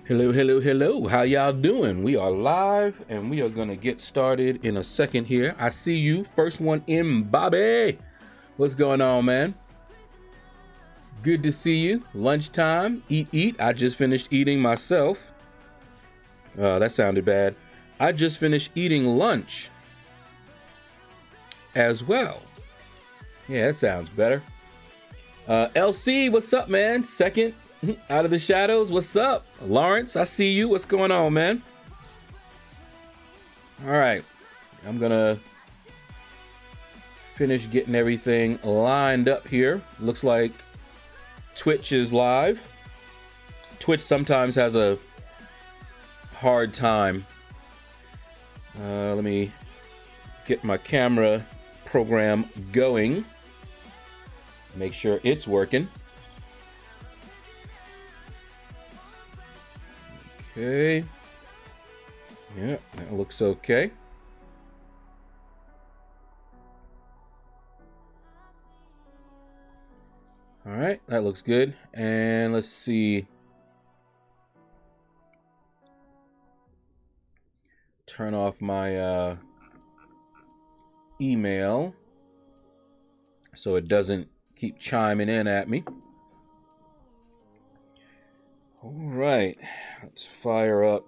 Hello, hello, hello. How y'all doing? We are live and we are going to get started in a second here. I see you. First one in, Bobby. What's going on, man? Good to see you. Lunchtime. Eat. I just finished eating myself. That sounded bad. I just finished eating lunch as well. Yeah, that sounds better. LC, what's up, man? Second out of the shadows. What's up? Lawrence, I see you. What's going on, man? All right. I'm going to finish getting everything lined up here. Looks like Twitch is live. Twitch sometimes has a hard time. Let me get my camera program going. Make sure it's working. Okay. Yeah, that looks okay. All right, that looks good. And let's see. Turn off my email so it doesn't keep chiming in at me. All right, let's fire up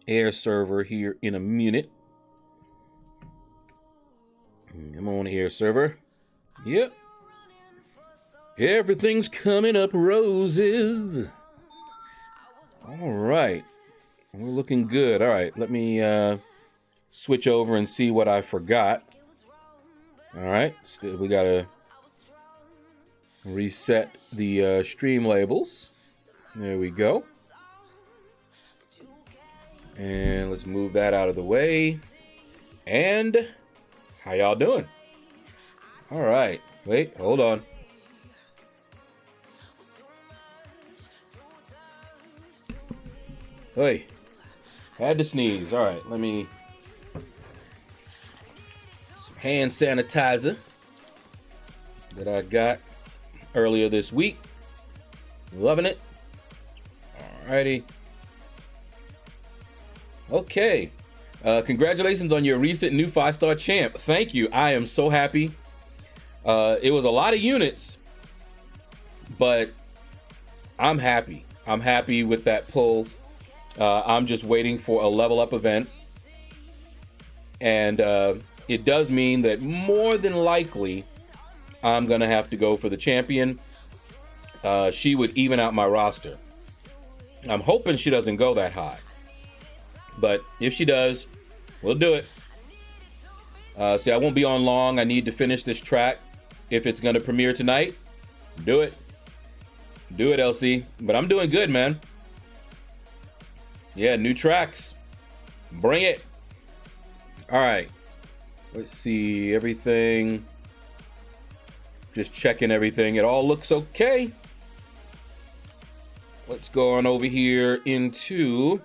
air server here in a minute. I'm on air server. Yep. Everything's coming up roses. All right. We're looking good. All right, let me switch over and see what I forgot. All right, still we gotta reset the stream labels. There we go. And let's move that out of the way. And how y'all doing? All right, wait, hold on. Hey, had to sneeze. All right, let me some hand sanitizer that I got earlier this week. Loving it. Alrighty. Okay. Congratulations on your recent new 5-star champ. Thank you. I am so happy. It was a lot of units, but I'm happy. I'm happy with that pull. I'm just waiting for a level up event. And it does mean that more than likely I'm going to have to go for the champion. She would even out my roster. I'm hoping she doesn't go that high. But if she does, we'll do it. See, I won't be on long. I need to finish this track. If it's going to premiere tonight, do it. Do it, LC. But I'm doing good, man. Yeah, new tracks. Bring it. All right. Let's see everything. Just checking everything. It all looks okay. Let's go on over here into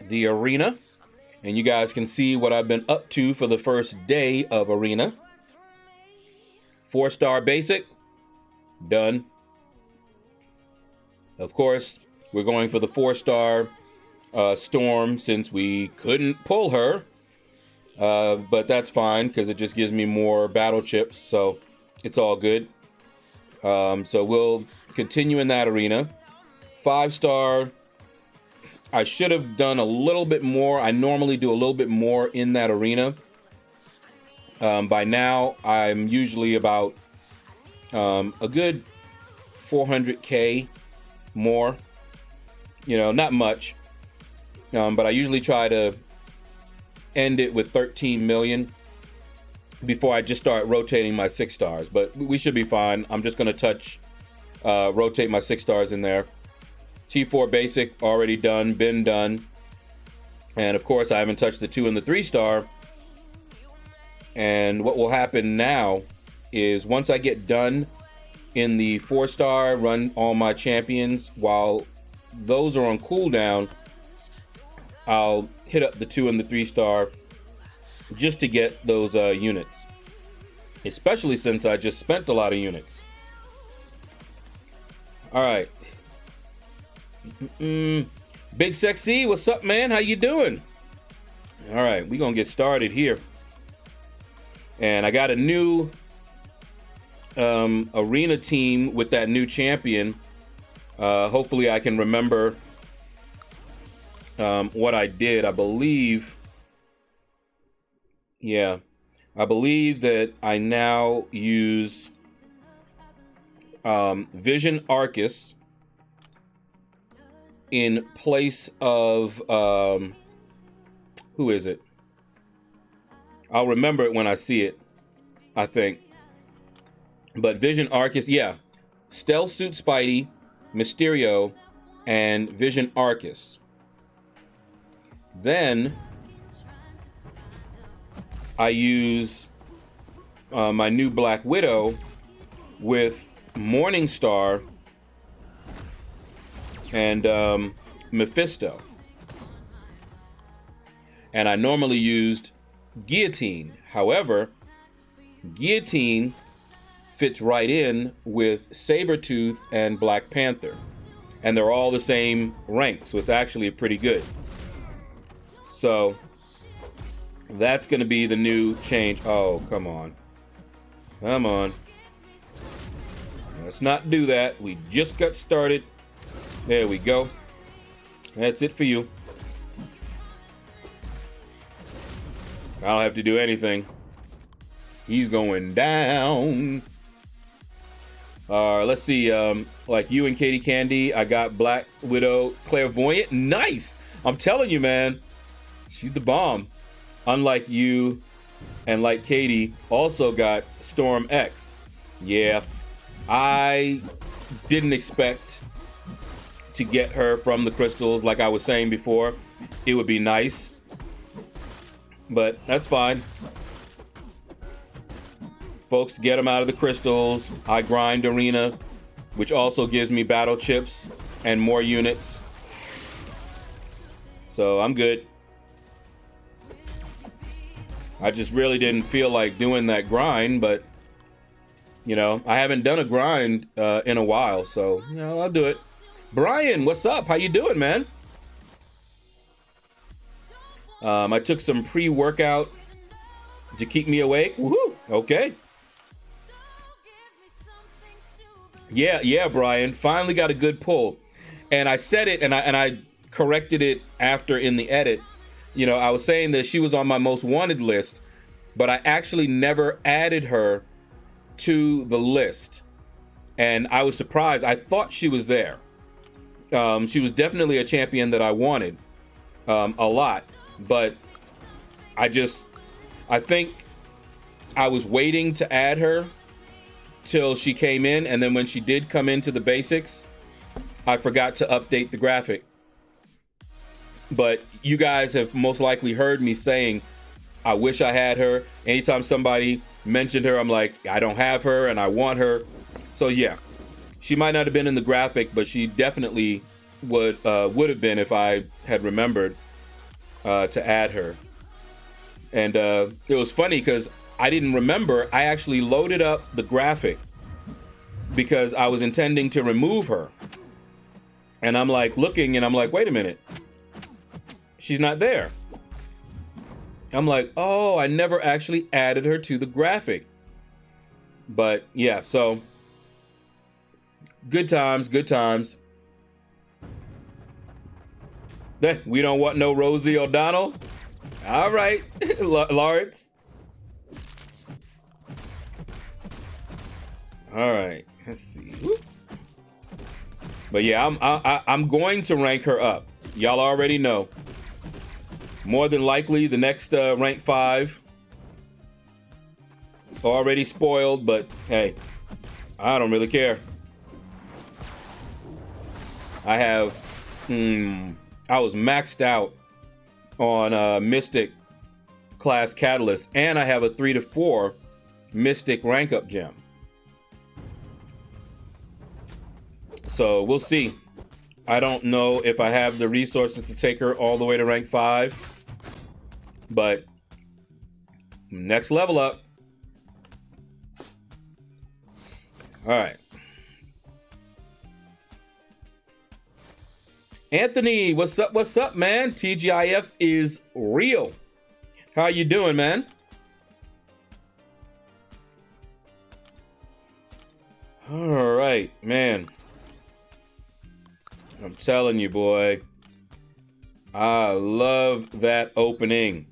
the arena. And you guys can see what I've been up to for the first day of arena. 4-star basic. Done. Of course, we're going for the 4-star Storm since we couldn't pull her. But that's fine because it just gives me more battle chips, so it's all good. So we'll continue in that arena. 5-star, I should have done a little bit more. I normally do a little bit more in that arena. By now, I'm usually about a good 400K more. You know, not much. But I usually try to end it with 13 million before I just start rotating my 6-stars. But we should be fine. I'm just going to rotate my 6-stars in there. T4 basic already done, been done. And of course, I haven't touched the 2 and the 3-star. And what will happen now is once I get done in the 4-star, run all my champions, while those are on cooldown, I'll hit up the 2 and the 3-star just to get those units. Especially since I just spent a lot of units. All right. Big Sexy, what's up, man? How you doing? All right, we're going to get started here. And I got a new arena team with that new champion. Hopefully I can remember what I did. I believe that I now use Vision Arcus in place of who is it? I'll remember it when I see it, I think. But Vision Arcus, yeah. Stealth Suit Spidey, Mysterio, and Vision Arcus. Then I use my new Black Widow with Morningstar and Mephisto. And I normally used Guillotine. However, Guillotine fits right in with Sabretooth and Black Panther. And they're all the same rank, so it's actually pretty good. So that's going to be the new change. Oh, come on. Come on. Let's not do that. We just got started. There we go. That's it for you. I don't have to do anything. He's going down. Let's see. Like you and Katie Candy, I got Black Widow Clairvoyant. Nice. I'm telling you, man. She's the bomb. Unlike you and like Katie, also got Storm X. Yeah. I didn't expect to get her from the crystals. Like I was saying before, it would be nice. But that's fine. Folks, get them out of the crystals. I grind arena, which also gives me battle chips and more units. So I'm good. I just really didn't feel like doing that grind, but you know, I haven't done a grind in a while, so you know, I'll do it. Brian, what's up? How you doing, man? I took some pre-workout to keep me awake. Woohoo! Okay. Yeah, Brian. Finally got a good pull. And I said it, and I corrected it after in the edit. You know, I was saying that she was on my most wanted list, but I actually never added her to the list. And I was surprised. I thought she was there. She was definitely a champion that I wanted a lot. But I think I was waiting to add her till she came in. And then when she did come into the basics, I forgot to update the graphic. But you guys have most likely heard me saying, I wish I had her. Anytime somebody mentioned her, I'm like, I don't have her and I want her. So yeah, she might not have been in the graphic, but she definitely would have been if I had remembered to add her. And it was funny because I didn't remember. I actually loaded up the graphic because I was intending to remove her. And I'm like looking and I'm like, wait a minute. She's not there. I'm like, oh, I never actually added her to the graphic. But yeah, so good times, good times. We don't want no Rosie O'Donnell. All right, Lawrence. All right, let's see. Whoop. But yeah, I'm going to rank her up. Y'all already know. More than likely, the next rank 5. Already spoiled, but hey, I don't really care. I have, I was maxed out on Mystic class Catalyst, and I have a 3 to 4 Mystic rank up gem. So we'll see. I don't know if I have the resources to take her all the way to rank 5. But next level up. All right. Anthony, what's up? What's up, man? TGIF is real. How you doing, man? All right, man. I'm telling you, boy. I love that opening.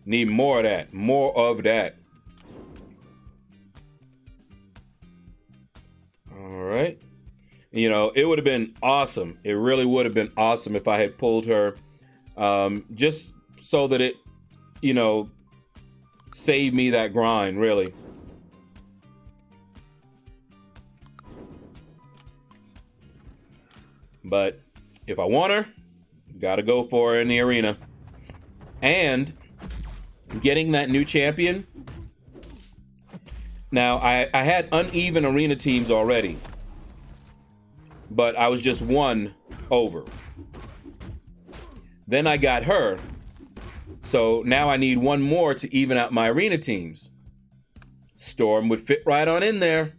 Need more of that. More of that. All right. You know, it would have been awesome. It really would have been awesome if I had pulled her, just so that it, you know, saved me that grind, really. But if I want her, gotta go for her in the arena. And getting that new champion. Now, I had uneven arena teams already, but I was just one over. Then I got her, so now I need one more to even out my arena teams. Storm would fit right on in there.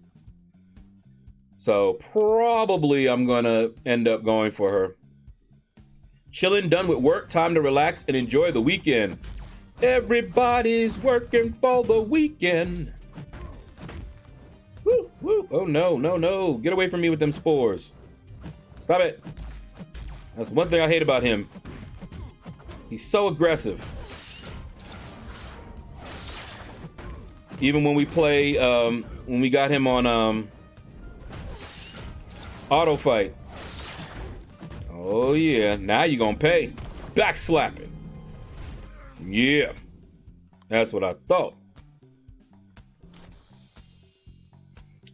So probably I'm gonna end up going for her. Chilling, done with work, time to relax and enjoy the weekend. Everybody's working for the weekend. Woo, woo. Oh no, no, no. Get away from me with them spores. Stop it. That's one thing I hate about him. He's so aggressive. Even when we play, when we got him on auto fight. Oh yeah, now you're gonna pay. Back slapping. Yeah, that's what I thought.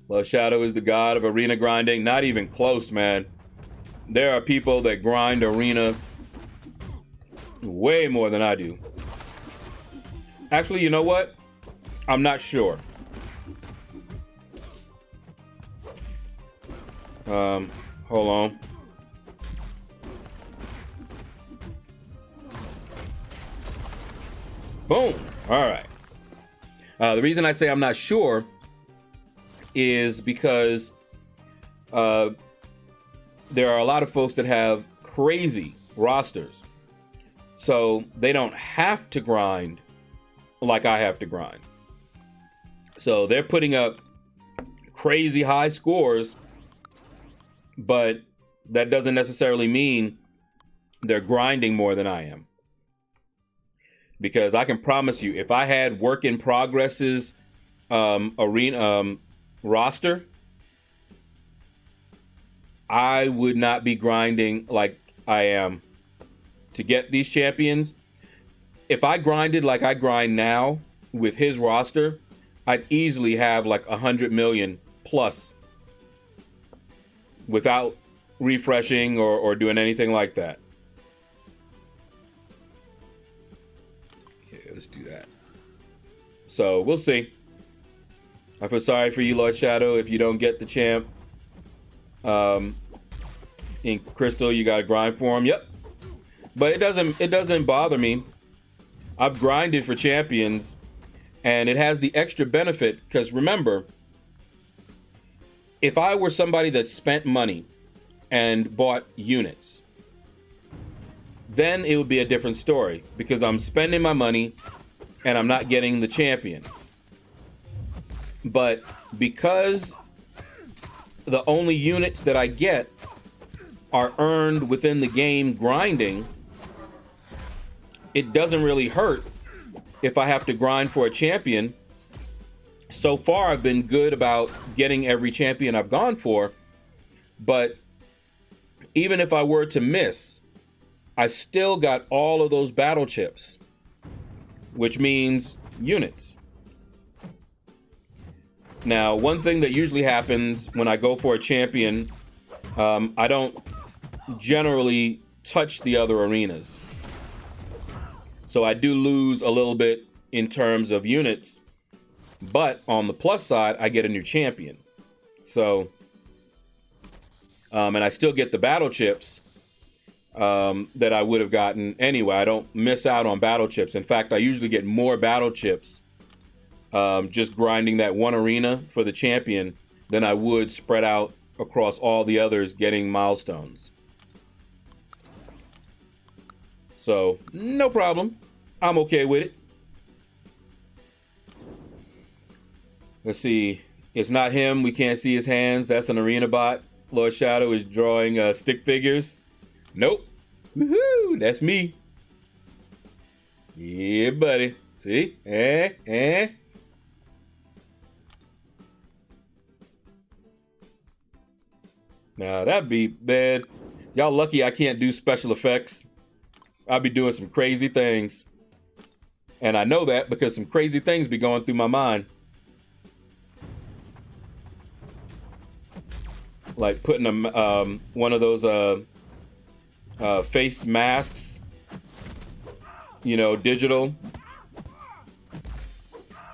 LordShaedow is the god of arena grinding. Not even close, man. There are people that grind arena way more than I do. Actually, you know what? I'm not sure. Hold on. Boom. All right. The reason I say I'm not sure is because there are a lot of folks that have crazy rosters. So they don't have to grind like I have to grind. So they're putting up crazy high scores, but that doesn't necessarily mean they're grinding more than I am. Because I can promise you, if I had work in progress's arena roster, I would not be grinding like I am to get these champions. If I grinded like I grind now with his roster, I'd easily have like 100 million plus without refreshing or doing anything like that. Okay, let's do that. So we'll see. I feel sorry for you, LordShaedow, if you don't get the champ. In Crystal, you gotta grind for him. Yep. But it doesn't bother me. I've grinded for champions, and it has the extra benefit, because remember, if I were somebody that spent money and bought units, then it would be a different story, because I'm spending my money and I'm not getting the champion. But because the only units that I get are earned within the game grinding, it doesn't really hurt if I have to grind for a champion. So far, I've been good about getting every champion I've gone for, but even if I were to miss, I still got all of those battle chips, which means units. Now, one thing that usually happens when I go for a champion, I don't generally touch the other arenas. So I do lose a little bit in terms of units, but on the plus side, I get a new champion. So, and I still get the battle chips that I would have gotten anyway. I don't miss out on battle chips. In fact, I usually get more battle chips just grinding that one arena for the champion than I would spread out across all the others getting milestones. So no problem. I'm okay with it. Let's see. It's not him. We can't see his hands. That's an arena bot. LordShaedow is drawing stick figures. Nope. Woohoo! That's me. Yeah, buddy. See? Now that'd be bad. Y'all lucky I can't do special effects. I'll be doing some crazy things. And I know that because some crazy things be going through my mind. Like putting one of those face masks, you know, digital,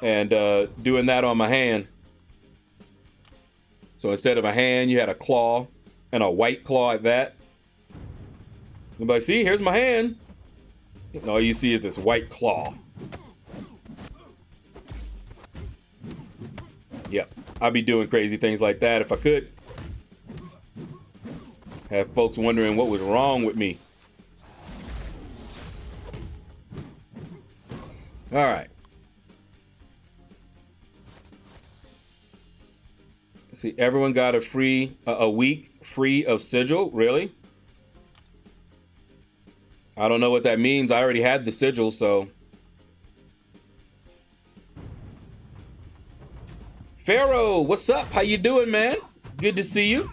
and doing that on my hand. So instead of a hand, you had a claw, and a white claw at that. You're like, see, here's my hand. And all you see is this white claw. Yep, I'd be doing crazy things like that if I could. Have folks wondering what was wrong with me. All right. Let's see, everyone got a week free of sigil. Really? I don't know what that means. I already had the sigil, so. Pharaoh, what's up? How you doing, man? Good to see you.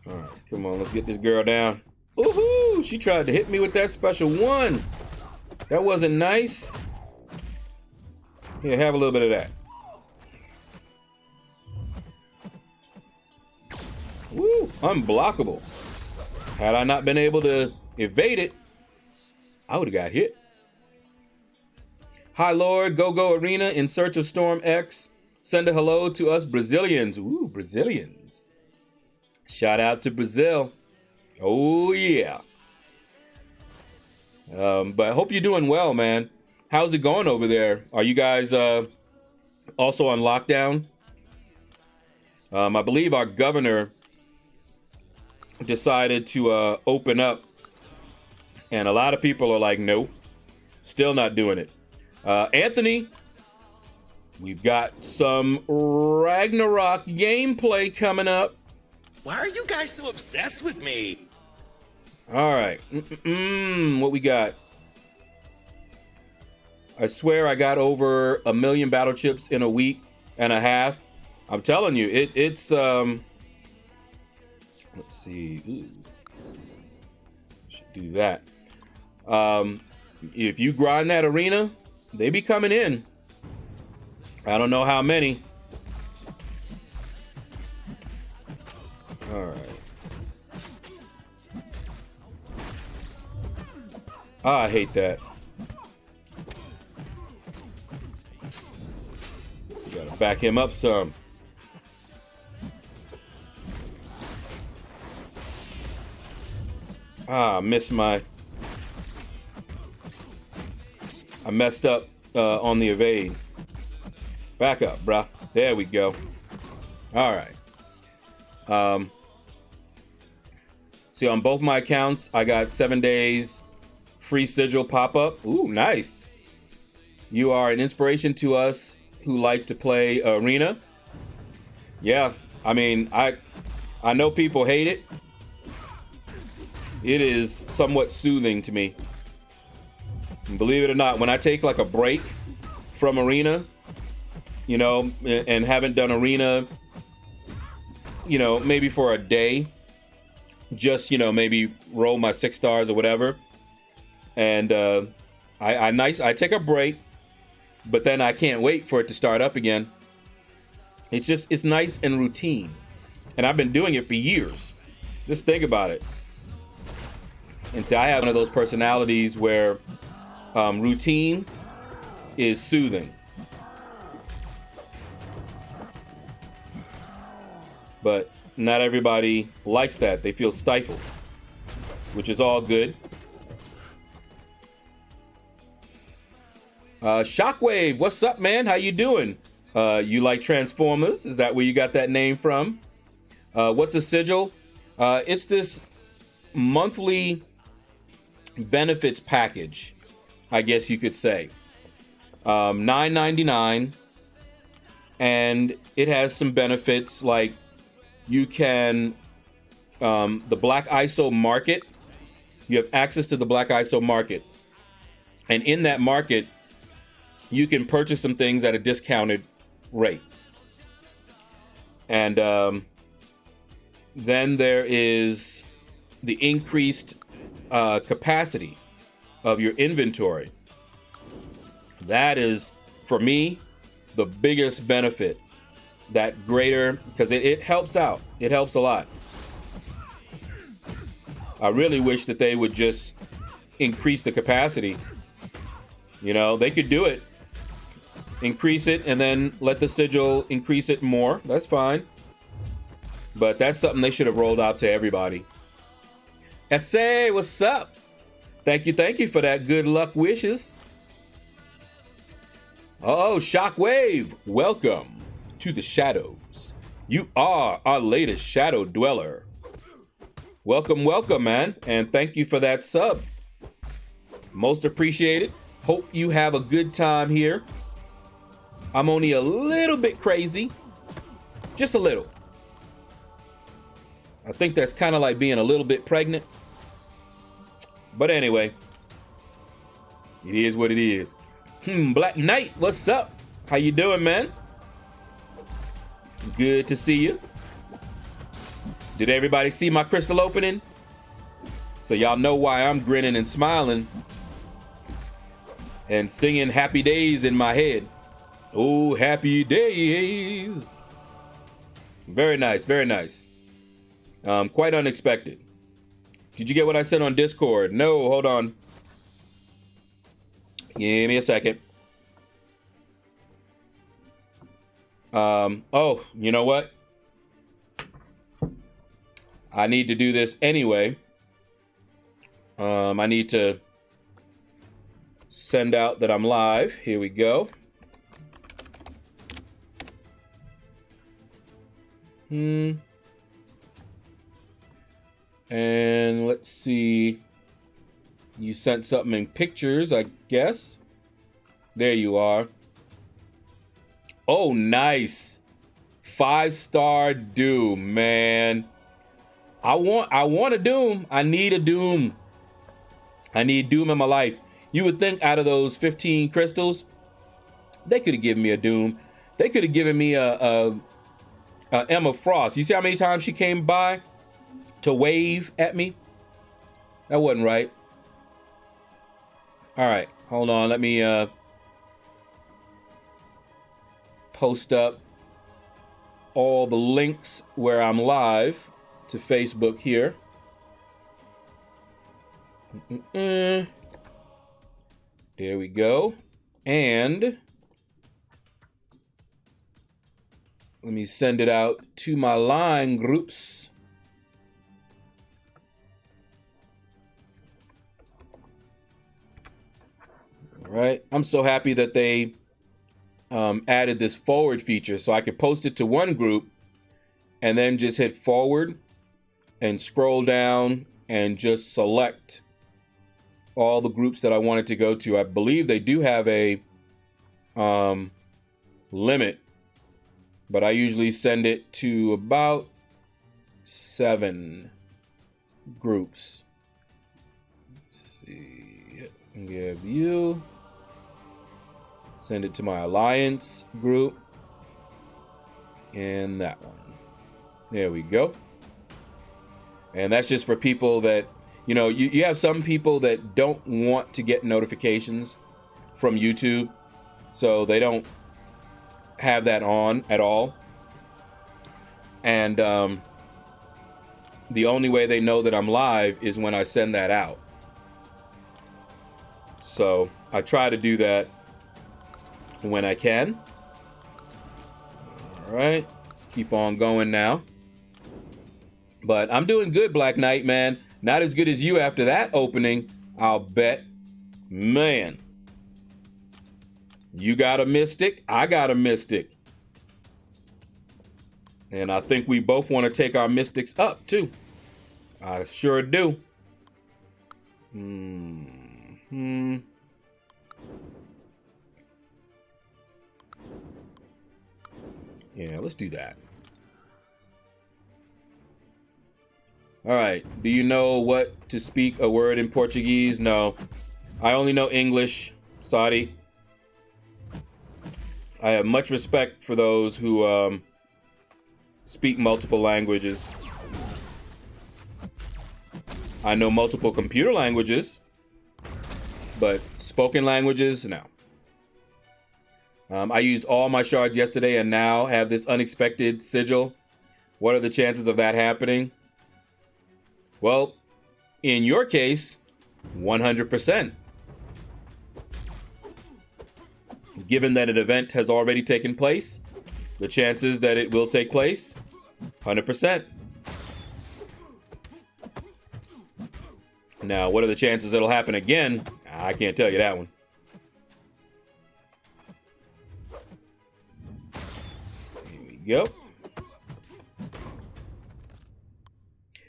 All right, come on, let's get this girl down. Woohoo! She tried to hit me with that special one. That wasn't nice. Here, have a little bit of that. Woo! Unblockable. Had I not been able to evade it, I would have got hit. Hi, Lord. Go Arena in search of Storm X. Send a hello to us Brazilians. Ooh, Brazilians. Shout out to Brazil. Oh, yeah. But I hope you're doing well, man. How's it going over there? Are you guys also on lockdown? I believe our governor decided to open up, and a lot of people are like, nope, still not doing it. Anthony, we've got some Ragnarok gameplay coming up. Why are you guys so obsessed with me? All right. What we got? I swear I got over 1 million battle chips in a week and a half. I'm telling you, it's let's see. Ooh. Should do that. If you grind that arena, they be coming in. I don't know how many. All right. I hate that. You gotta back him up some. I messed up on the evade. Back up, bruh. There we go. All right. See, on both my accounts, I got 7 days free sigil pop-up. Ooh, nice. You are an inspiration to us who like to play arena. Yeah, I mean, I know people hate it. It is somewhat soothing to me. And believe it or not, when I take like a break from arena, you know, and haven't done arena, you know, maybe for a day, just, you know, maybe roll my 6 stars or whatever. And I take a break, but then I can't wait for it to start up again. It's nice and routine. And I've been doing it for years. Just think about it. And see, I have one of those personalities where routine is soothing. But not everybody likes that. They feel stifled, which is all good. Shockwave, what's up, man? How you doing? You like Transformers? Is that where you got that name from? What's a sigil? It's this monthly benefits package, I guess you could say. $9.99, and it has some benefits like you can the Black ISO market. You have access to the Black ISO market, and in that market, you can purchase some things at a discounted rate. And then there is the increased capacity of your inventory. That is, for me, the biggest benefit. That greater, because it helps out. It helps a lot. I really wish that they would just increase the capacity. You know, they could do it. Increase it and then let the sigil increase it more. That's fine. But that's something they should have rolled out to everybody. Essay, what's up? Thank you for that good luck wishes. Oh, Shockwave, welcome to the shadows. You are our latest shadow dweller. Welcome, man, and thank you for that sub. Most appreciated. Hope you have a good time here. I'm only a little bit crazy. Just a little. I think that's kind of like being a little bit pregnant. But anyway, it is what it is. Black Knight, what's up? How you doing, man? Good to see you. Did everybody see my crystal opening? So y'all know why I'm grinning and smiling and singing happy days in my head. Oh, happy days. Very nice, very nice. Quite unexpected. Did you get what I said on Discord? No, hold on. Give me a second. Oh, you know what? I need to do this anyway. I need to send out that I'm live. Here we go. And let's see. You sent something in pictures, I guess. There you are. Oh, nice. 5-star Doom, man. I want a Doom. I need a Doom. I need Doom in my life. You would think out of those 15 crystals, they could have given me a Doom. They could have given me a Emma Frost. You see how many times she came by to wave at me? That wasn't right. All right, hold on. Let me post up all the links where I'm live to Facebook here. There we go. And let me send it out to my line groups. All right. I'm so happy that they added this forward feature so I could post it to one group and then just hit forward and scroll down and just select all the groups that I wanted to go to. I believe they do have a limit, but I usually send it to about 7 groups. Let's see, give you, send it to my alliance group, and that one. There we go. And that's just for people that, you know, you have some people that don't want to get notifications from YouTube, so they don't have that on at all. And the only way they know that I'm live is when I send that out. So I try to do that when I can. All right, keep on going now. But I'm doing good, Black Knight, man. Not as good as you after that opening, I'll bet. Man. You got a mystic, I got a mystic. And I think we both want to take our mystics up, too. I sure do. Yeah, let's do that. All right. Do you know what to speak a word in Portuguese? No. I only know English, Saudi. I have much respect for those who speak multiple languages. I know multiple computer languages, but spoken languages, no. I used all my shards yesterday and now have this unexpected sigil. What are the chances of that happening? Well, in your case, 100%. Given that an event has already taken place, the chances that it will take place, 100%. Now, what are the chances it'll happen again? I can't tell you that one. Here we go.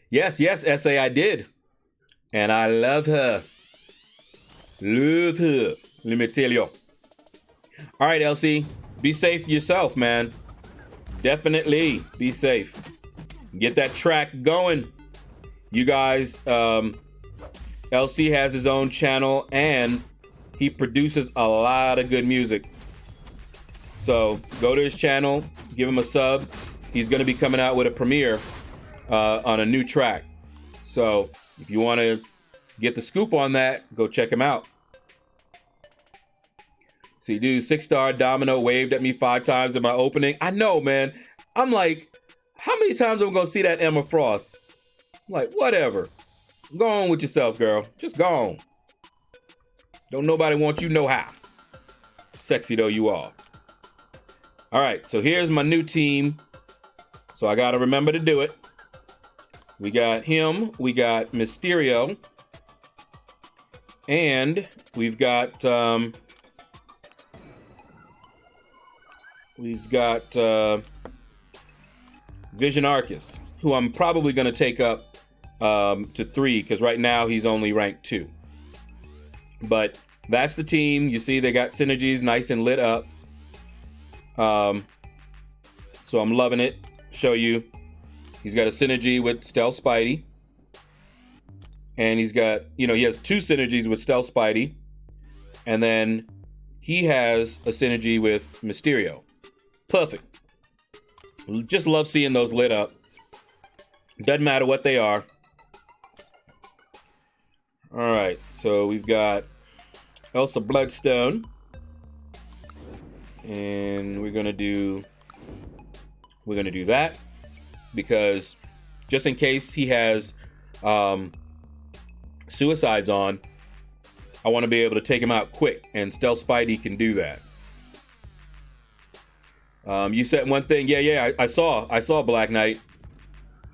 Yes, SA, I did. And I love her. Love her. Let me tell you. All right, LC. Be safe yourself, man. Definitely be safe. Get that track going. You guys, LC has his own channel and he produces a lot of good music. So go to his channel, give him a sub. He's going to be coming out with a premiere on a new track. So if you want to get the scoop on that, go check him out. See, dude, 6-star Domino waved at me 5 times in my opening. I know, man. I'm like, how many times am I going to see that Emma Frost? I'm like, whatever. Go on with yourself, girl. Just go on. Don't nobody want you know how. Sexy though you are. All right, so here's my new team. So I got to remember to do it. We got him. We got Mysterio. And we've got... Vision Arcus, who I'm probably going to take up to 3 because right now he's only ranked 2. But that's the team. You see they got synergies nice and lit up. So I'm loving it. Show you. He's got a synergy with Stealth Spidey. And he's got, he has 2 synergies with Stealth Spidey. And then he has a synergy with Mysterio. Perfect. Just love seeing those lit up. Doesn't matter what they are. All right, so we've got Elsa Bloodstone. And we're gonna do that because just in case he has suicides on, I want to be able to take him out quick, and Stealth Spidey can do that. You said one thing. Yeah, I saw Black Knight.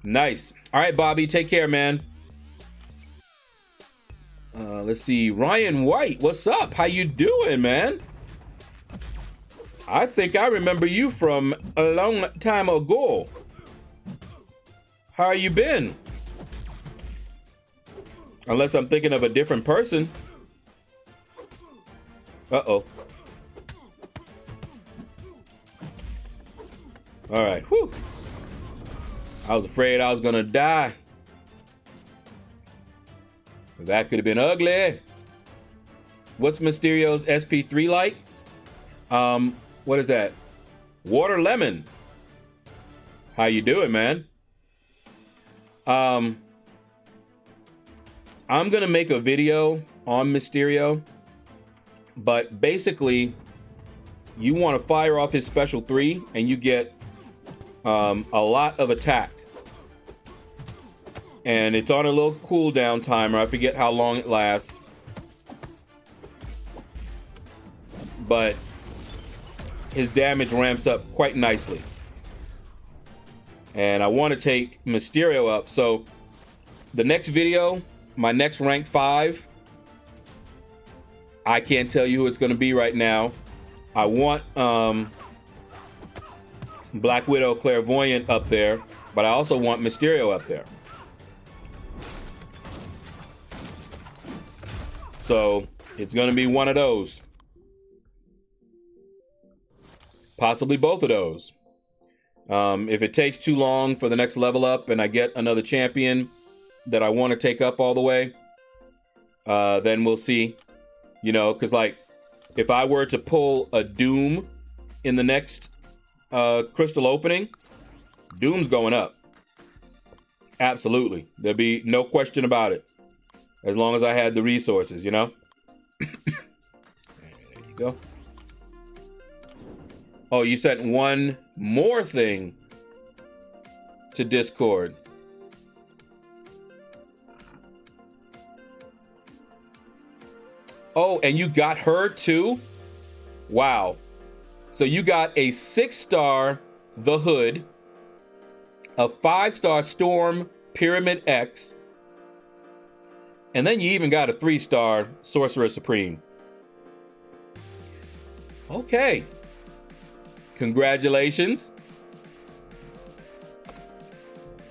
Nice. All right, Bobby, take care, man. Let's see. Ryan White, what's up? How you doing, man? I think I remember you from a long time ago. How you been? Unless I'm thinking of a different person. Uh-oh. All right. Whew. I was afraid I was gonna die. That could have been ugly. What's Mysterio's SP3 like? What is that? Water Lemon. How you doing, man? I'm gonna make a video on Mysterio, but basically you want to fire off his special 3 and you get a lot of attack. And it's on a little cooldown timer. I forget how long it lasts. But his damage ramps up quite nicely. And I want to take Mysterio up. So the next video, my next rank 5, I can't tell you who it's going to be right now. I want Black Widow Clairvoyant up there, but I also want Mysterio up there. So it's going to be one of those. Possibly both of those. If it takes too long for the next level up and I get another champion that I want to take up all the way, then we'll see. You know, because like if I were to pull a Doom in the next crystal opening, Doom's going up. Absolutely. There'll be no question about it. As long as I had the resources, you know? There you go. Oh, you sent one more thing to Discord. Oh, and you got her too? Wow. So you got a 6-star The Hood, a 5-star Storm Pyramid X, and then you even got a 3-star Sorcerer Supreme. Okay. Congratulations.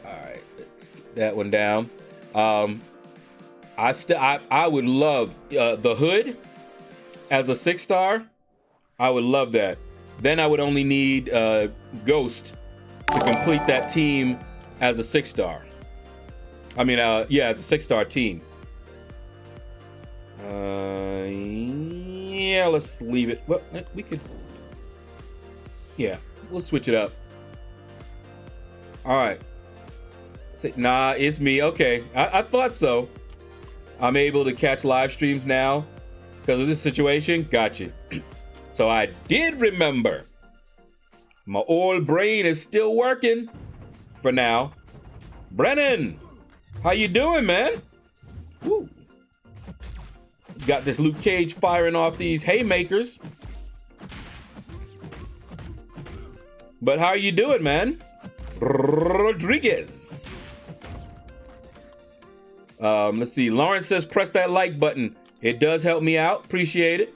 All right, let's get that one down. I would love the Hood as a 6-star. I would love that. Then I would only need Ghost to complete that team as a 6-star. I mean, yeah, as a 6-star team. Yeah, let's leave it. Well, we could. Yeah, we'll switch it up. All right. Nah, it's me. Okay, I thought so. I'm able to catch live streams now because of this situation. Gotcha. So I did remember. My old brain is still working for now. Brennan, how you doing, man? Woo. Got this Luke Cage firing off these haymakers. But how are you doing, man? Rodriguez. Let's see. Lawrence says press that like button. It does help me out. Appreciate it.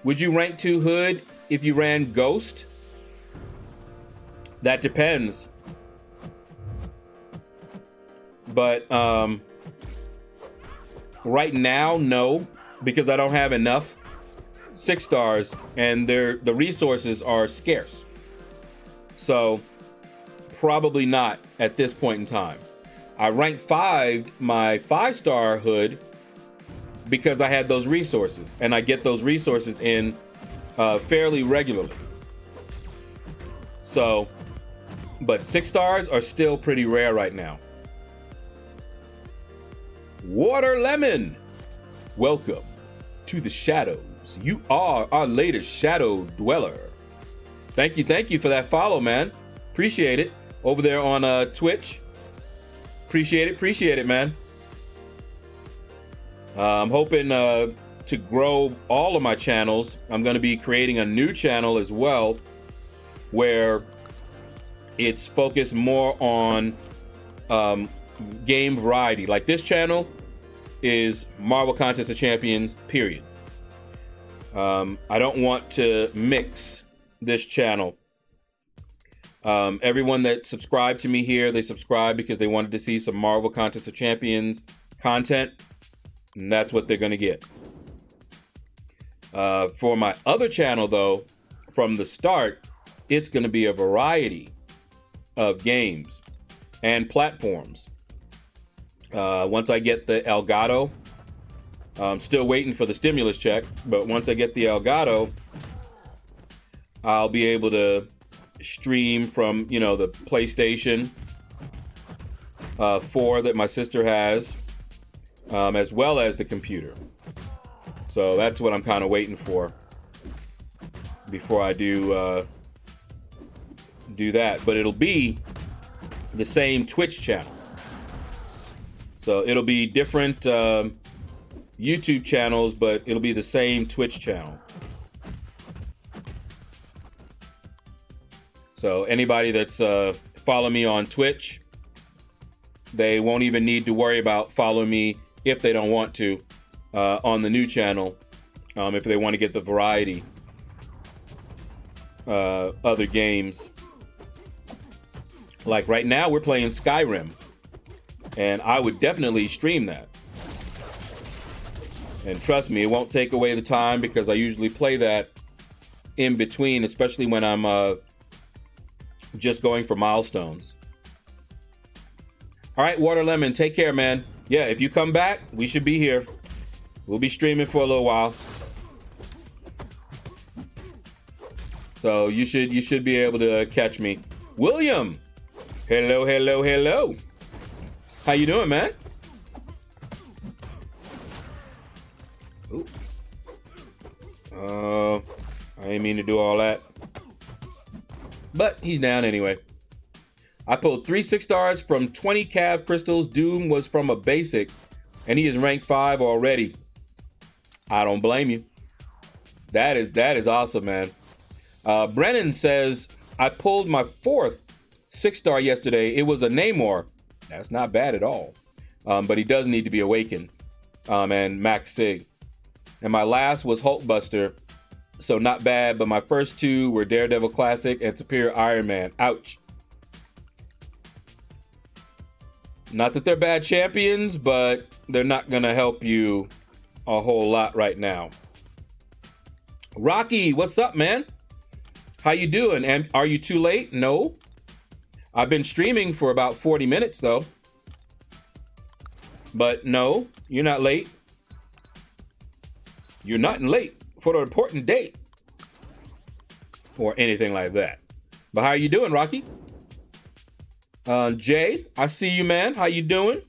Would you rank 2 Hood if you ran Ghost? That depends. But right now, no, because I don't have enough 6-stars and the resources are scarce. So probably not at this point in time. I ranked 5 my 5-star Hood because I had those resources, and I get those resources in fairly regularly. So, but 6 stars are still pretty rare right now. Water Lemon, welcome to the shadows. You are our latest shadow dweller. Thank you for that follow, man. Appreciate it. Over there on Twitch. Appreciate it, man. I'm hoping to grow all of my channels. I'm going to be creating a new channel as well, where it's focused more on game variety. Like this channel is Marvel Contest of Champions, period. I don't want to mix this channel. Everyone that subscribed to me here, they subscribed because they wanted to see some Marvel Contest of Champions content, and that's what they're going to get. For my other channel, though, from the start, it's going to be a variety of games and platforms. Once I get the Elgato, I'm still waiting for the stimulus check, but once I get the Elgato, I'll be able to stream from, the PlayStation 4 that my sister has, as well as the computer. So that's what I'm kind of waiting for before I do that. But it'll be the same Twitch channel. So it'll be different YouTube channels, but it'll be the same Twitch channel. So anybody that's following me on Twitch, they won't even need to worry about following me if they don't want to on the new channel, if they want to get the variety other games. Like right now we're playing Skyrim, and I would definitely stream that. And trust me, it won't take away the time because I usually play that in between, especially when I'm just going for milestones. All right, Water Lemon, take care, man. Yeah, if you come back, we should be here. We'll be streaming for a little while. So you should be able to catch me. William, hello, hello, hello. How you doing, man? Ooh. I didn't mean to do all that. But he's down anyway. I pulled 3 6-stars from 20 cav crystals. Doom was from a basic, and he is ranked 5 already. I don't blame you. That is awesome, man. Brennan says, I pulled my 4th 6-star yesterday. It was a Namor. That's not bad at all. But he does need to be awakened. And Max Sig. And my last was Hulkbuster. So not bad, but my first 2 were Daredevil Classic and Superior Iron Man. Ouch. Not that they're bad champions, but they're not going to help you a whole lot right now. Rocky, what's up, man? How you doing? And are you too late? No. I've been streaming for about 40 minutes, though. But no, you're not late. You're not late for an important date. Or anything like that. But how are you doing, Rocky? Jay, I see you, man. How you doing?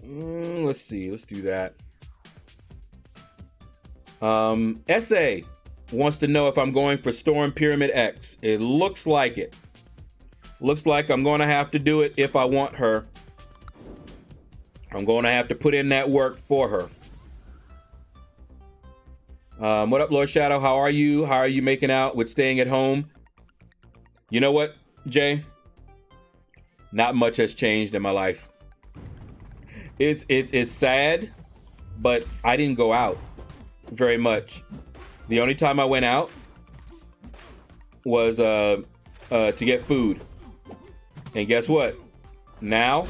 Let's see. Let's do that. SA wants to know if I'm going for Storm Pyramid X. It looks like it. Looks like I'm going to have to do it if I want her. I'm going to have to put in that work for her. What up, LordShaedow? How are you? How are you making out with staying at home? You know what, Jay? Not much has changed in my life. It's sad, but I didn't go out very much. The only time I went out was to get food. And guess what? Now,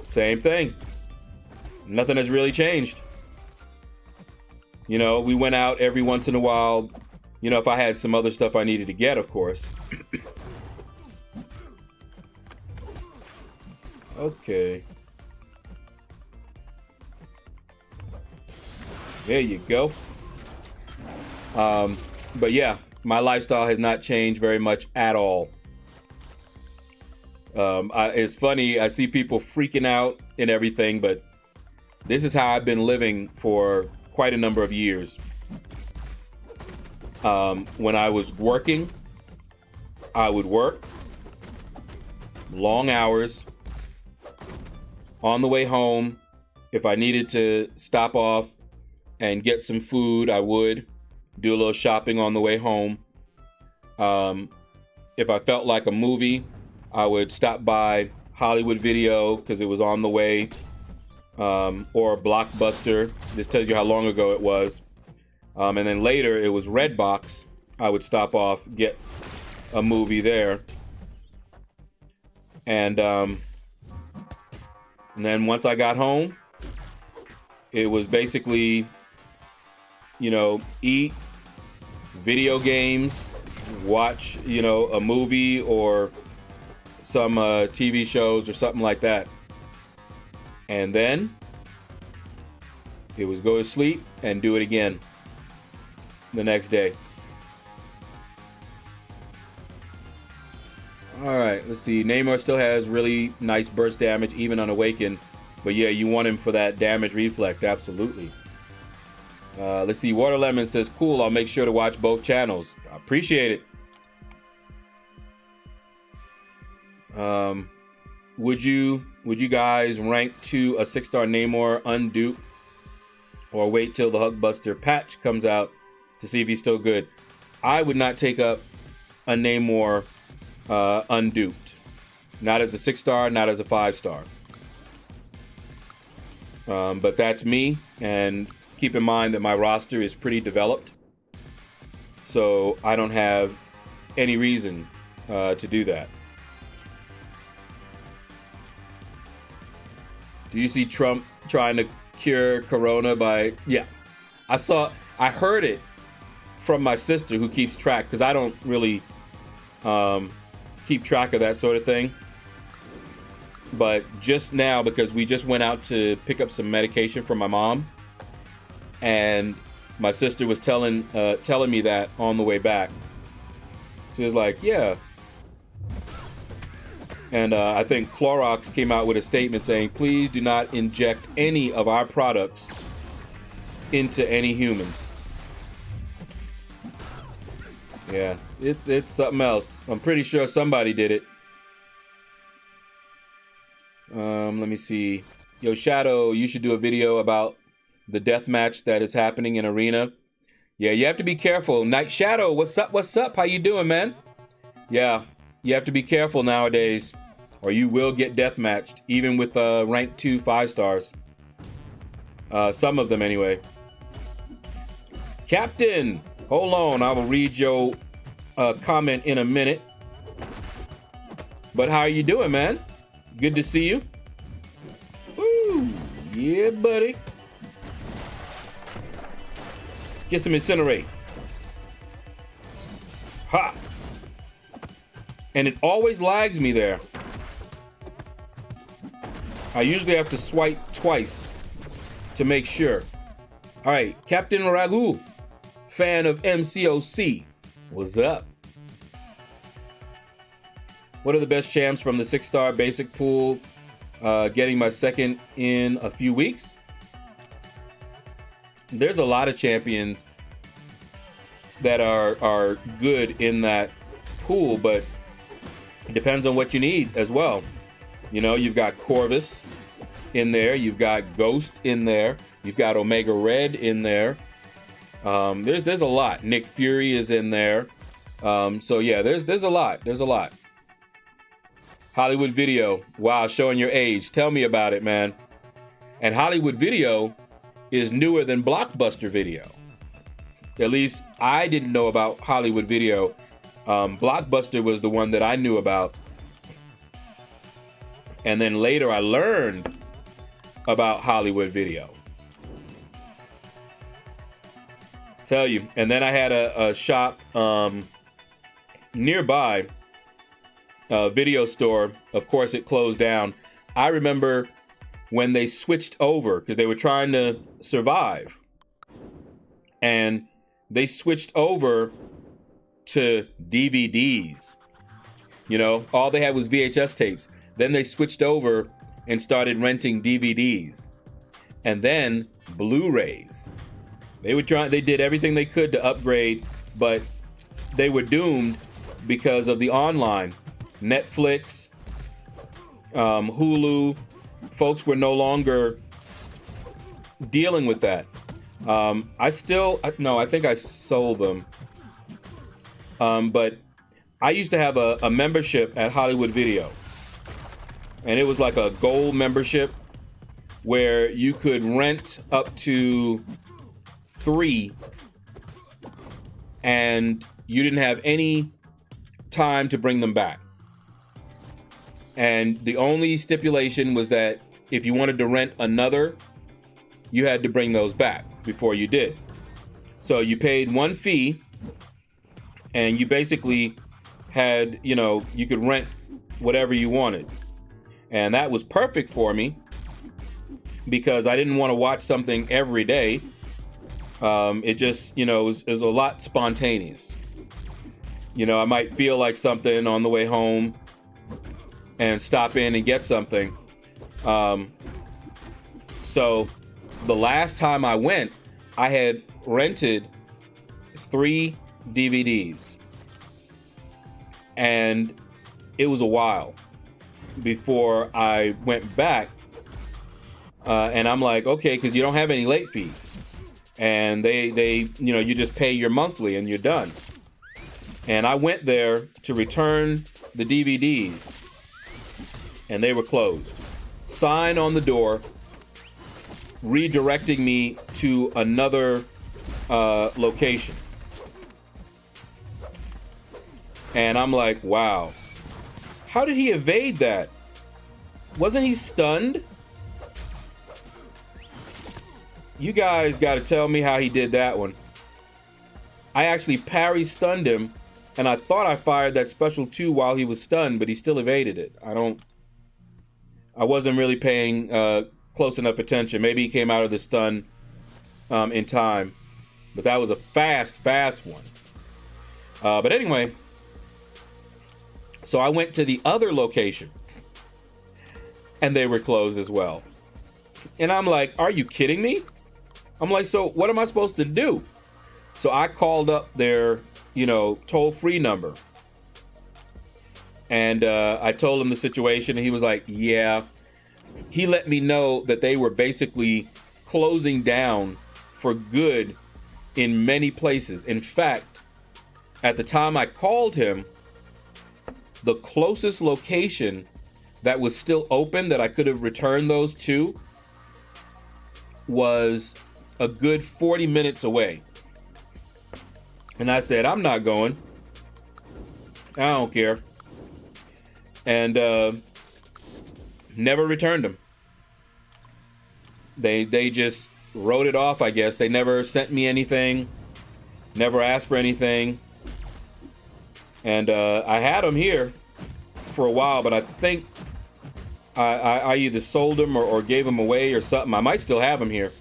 same thing. Nothing has really changed. You know, we went out every once in a while. You know, if I had some other stuff I needed to get, of course. Okay. There you go. But yeah, my lifestyle has not changed very much at all. It's funny, I see people freaking out and everything, but this is how I've been living for quite a number of years. When I was working, I would work long hours. On the way home, if I needed to stop off and get some food, I would do a little shopping on the way home. If I felt like a movie, I would stop by Hollywood Video because it was on the way, or Blockbuster. This tells you how long ago it was. And then later it was Redbox. I would stop off, get a movie there. And then once I got home, it was basically, you know, eat, video games, watch, you know, a movie or some TV shows or something like that. And then it was go to sleep and do it again the next day. All right, let's see. Namor still has really nice burst damage, even unawakened. But yeah, you want him for that damage reflect, absolutely. Let's see. Water Lemon says, cool, I'll make sure to watch both channels. I appreciate it. Would you guys rank to a 6-star Namor unduped, or wait till the Hulkbuster patch comes out to see if he's still good? I would not take up a Namor unduped. Not as a 6-star, not as a 5-star. But that's me, and keep in mind that my roster is pretty developed, so I don't have any reason to do that. Do you see Trump trying to cure corona by... Yeah. I heard it from my sister who keeps track, because I don't really keep track of that sort of thing. But just now, because we just went out to pick up some medication for my mom, and my sister was telling me that on the way back. She was like, yeah. And I think Clorox came out with a statement saying, please do not inject any of our products into any humans. Yeah, it's something else. I'm pretty sure somebody did it. Let me see. Yo, Shadow, you should do a video about the death match that is happening in Arena. Yeah, you have to be careful. Night Shadow, what's up? What's up? How you doing, man? Yeah, you have to be careful nowadays, or you will get death matched, even with rank 2 5 stars. Some of them, anyway. Captain, hold on. I will read your comment in a minute. But how are you doing, man? Good to see you. Woo, yeah, buddy. Get some incinerate. Ha! And it always lags me there. I usually have to swipe twice to make sure. All right, Captain Ragu, fan of MCOC. What's up? What are the best champs from the 6-star basic pool? Getting my second in a few weeks. There's a lot of champions that are good in that pool, but it depends on what you need as well. You know, you've got Corvus in there, you've got Ghost in there, you've got Omega Red in there. There's a lot. Nick Fury is in there. So yeah, there's a lot. There's a lot. Hollywood Video. Wow, showing your age. Tell me about it, man. And Hollywood Video is newer than Blockbuster Video. At least I didn't know about Hollywood Video. Blockbuster was the one that I knew about. And then later I learned about Hollywood Video. Tell you. And then I had a shop nearby, a video store. Of course, it closed down. I remember when they switched over, because they were trying to survive. And they switched over to DVDs. You know, all they had was VHS tapes. Then they switched over and started renting DVDs. And then Blu-rays. They did everything they could to upgrade, but they were doomed because of the online. Netflix, Hulu, folks were no longer dealing with that. I think I sold them. But I used to have a membership at Hollywood Video. And it was like a gold membership where you could rent up to 3 and you didn't have any time to bring them back. And the only stipulation was that if you wanted to rent another, you had to bring those back before you did. So you paid one fee and you basically had, you know, you could rent whatever you wanted. And that was perfect for me because I didn't want to watch something every day. It just, you know, is a lot spontaneous. You know, I might feel like something on the way home and stop in and get something. So the last time I went, I had rented 3 DVDs. And it was a while before I went back. And I'm like, okay, because you don't have any late fees. And they, you know, you just pay your monthly and you're done. And I went there to return the DVDs and they were closed. Sign on the door redirecting me to another location. And I'm like, wow, how did he evade that? Wasn't he stunned? You guys got to tell me how he did that one. I actually parry stunned him, and I thought I fired that special 2 while he was stunned, but he still evaded it. I wasn't really paying close enough attention. Maybe he came out of the stun in time, but that was a fast one. But anyway, so I went to the other location, and they were closed as well. And I'm like, are you kidding me? I'm like, so what am I supposed to do? So I called up their, toll-free number. And I told him the situation, and he was like, yeah. He let me know that they were basically closing down for good in many places. In fact, at the time I called him, the closest location that was still open that I could have returned those to was a good 40 minutes away. And I said, I'm not going. I don't care. And never returned them. They just wrote it off, I guess. They never sent me anything, never asked for anything. And I had them here for a while, but I think I either sold them or gave them away or something. I might still have them here.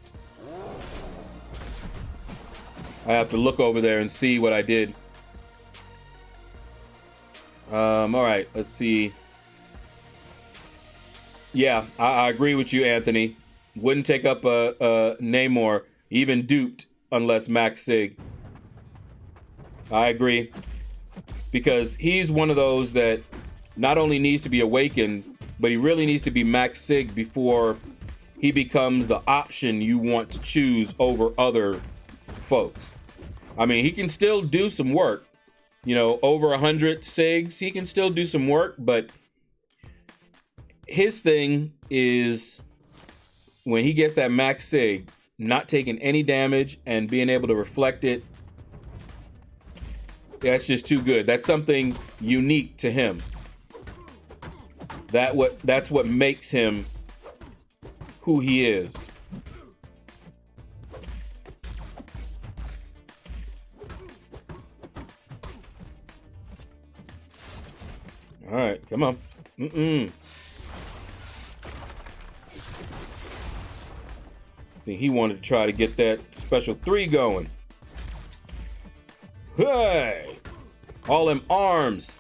I have to look over there and see what I did. All right, let's see. Yeah, I agree with you, Anthony. Wouldn't take up a Namor, even duped, unless Max Sig. I agree. Because he's one of those that not only needs to be awakened, but he really needs to be Max Sig before he becomes the option you want to choose over other folks. I mean, he can still do some work. Over 100 SIGs, he can still do some work, but his thing is when he gets that Max Sig, not taking any damage and being able to reflect it, that's just too good. That's something unique to him. That's what makes him who he is. All right, come on. I think he wanted to try to get that special 3 going. Hey! All them arms.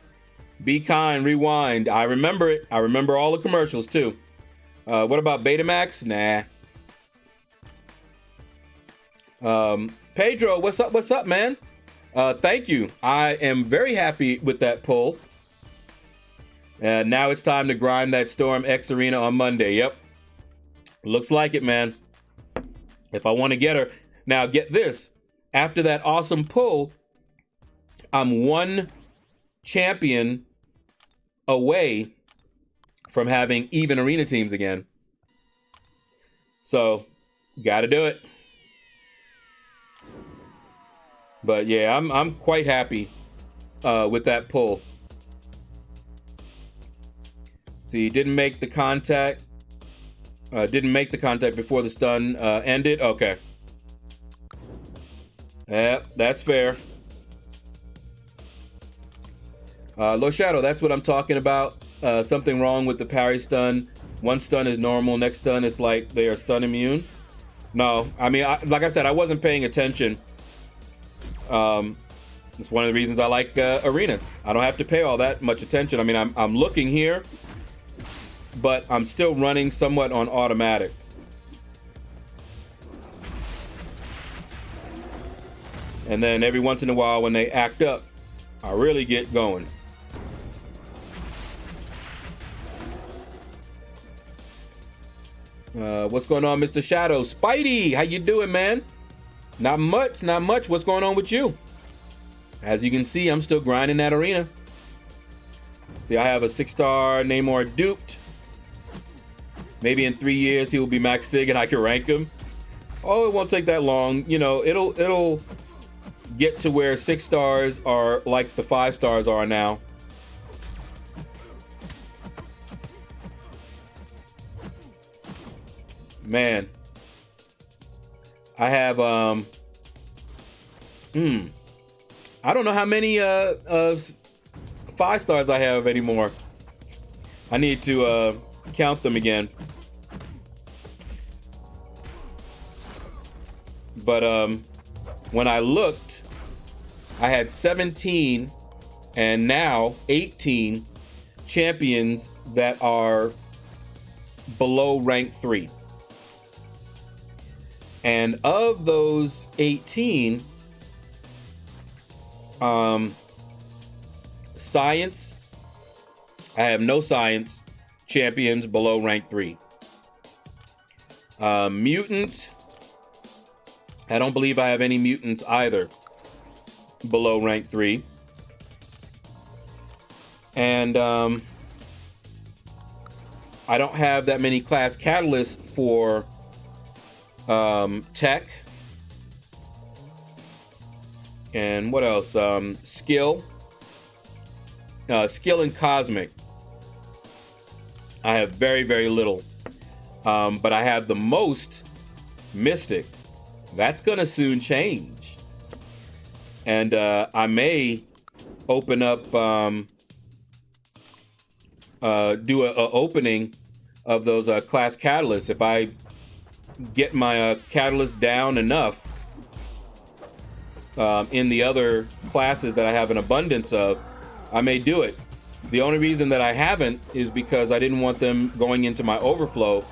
Be kind, rewind. I remember it. I remember all the commercials too. What about Betamax? Nah. Pedro, what's up, man? Thank you. I am very happy with that pull. And now it's time to grind that Storm X Arena on Monday. Yep. Looks like it, man. If I want to get her. Now, get this. After that awesome pull, I'm 1 champion away from having even arena teams again. So, got to do it. But yeah, I'm quite happy with that pull. See, didn't make the contact. Didn't make the contact before the stun ended. Okay. Yeah, that's fair. LordShaedow, that's what I'm talking about. Something wrong with the parry stun. One stun is normal. Next stun, it's like they are stun immune. No, I mean, like I said, I wasn't paying attention. It's one of the reasons I like Arena. I don't have to pay all that much attention. I mean, I'm looking here, but I'm still running somewhat on automatic. And then every once in a while when they act up, I really get going. What's going on, Mr. Shadow? Spidey, how you doing, man? Not much, not much. What's going on with you? As you can see, I'm still grinding that arena. See, I have a 6-star Namor duped. Maybe in 3 years he will be Max Sig and I can rank him. Oh, it won't take that long. You know, it'll get to where 6 stars are like the 5 stars are now. Man. I have I don't know how many 5 stars I have anymore. I need to count them again. But when I looked, I had 17 and now 18 champions that are below rank 3. And of those 18, science, I have no science champions below rank 3. Mutant, I don't believe I have any mutants either below rank 3. And I don't have that many class catalysts for tech. And what else? Skill. Skill and cosmic. I have very, very little. But I have the most mystic. That's gonna soon change. And I may open up, do a opening of those class catalysts. If I get my catalyst down enough in the other classes that I have an abundance of, I may do it. The only reason that I haven't is because I didn't want them going into my overflow,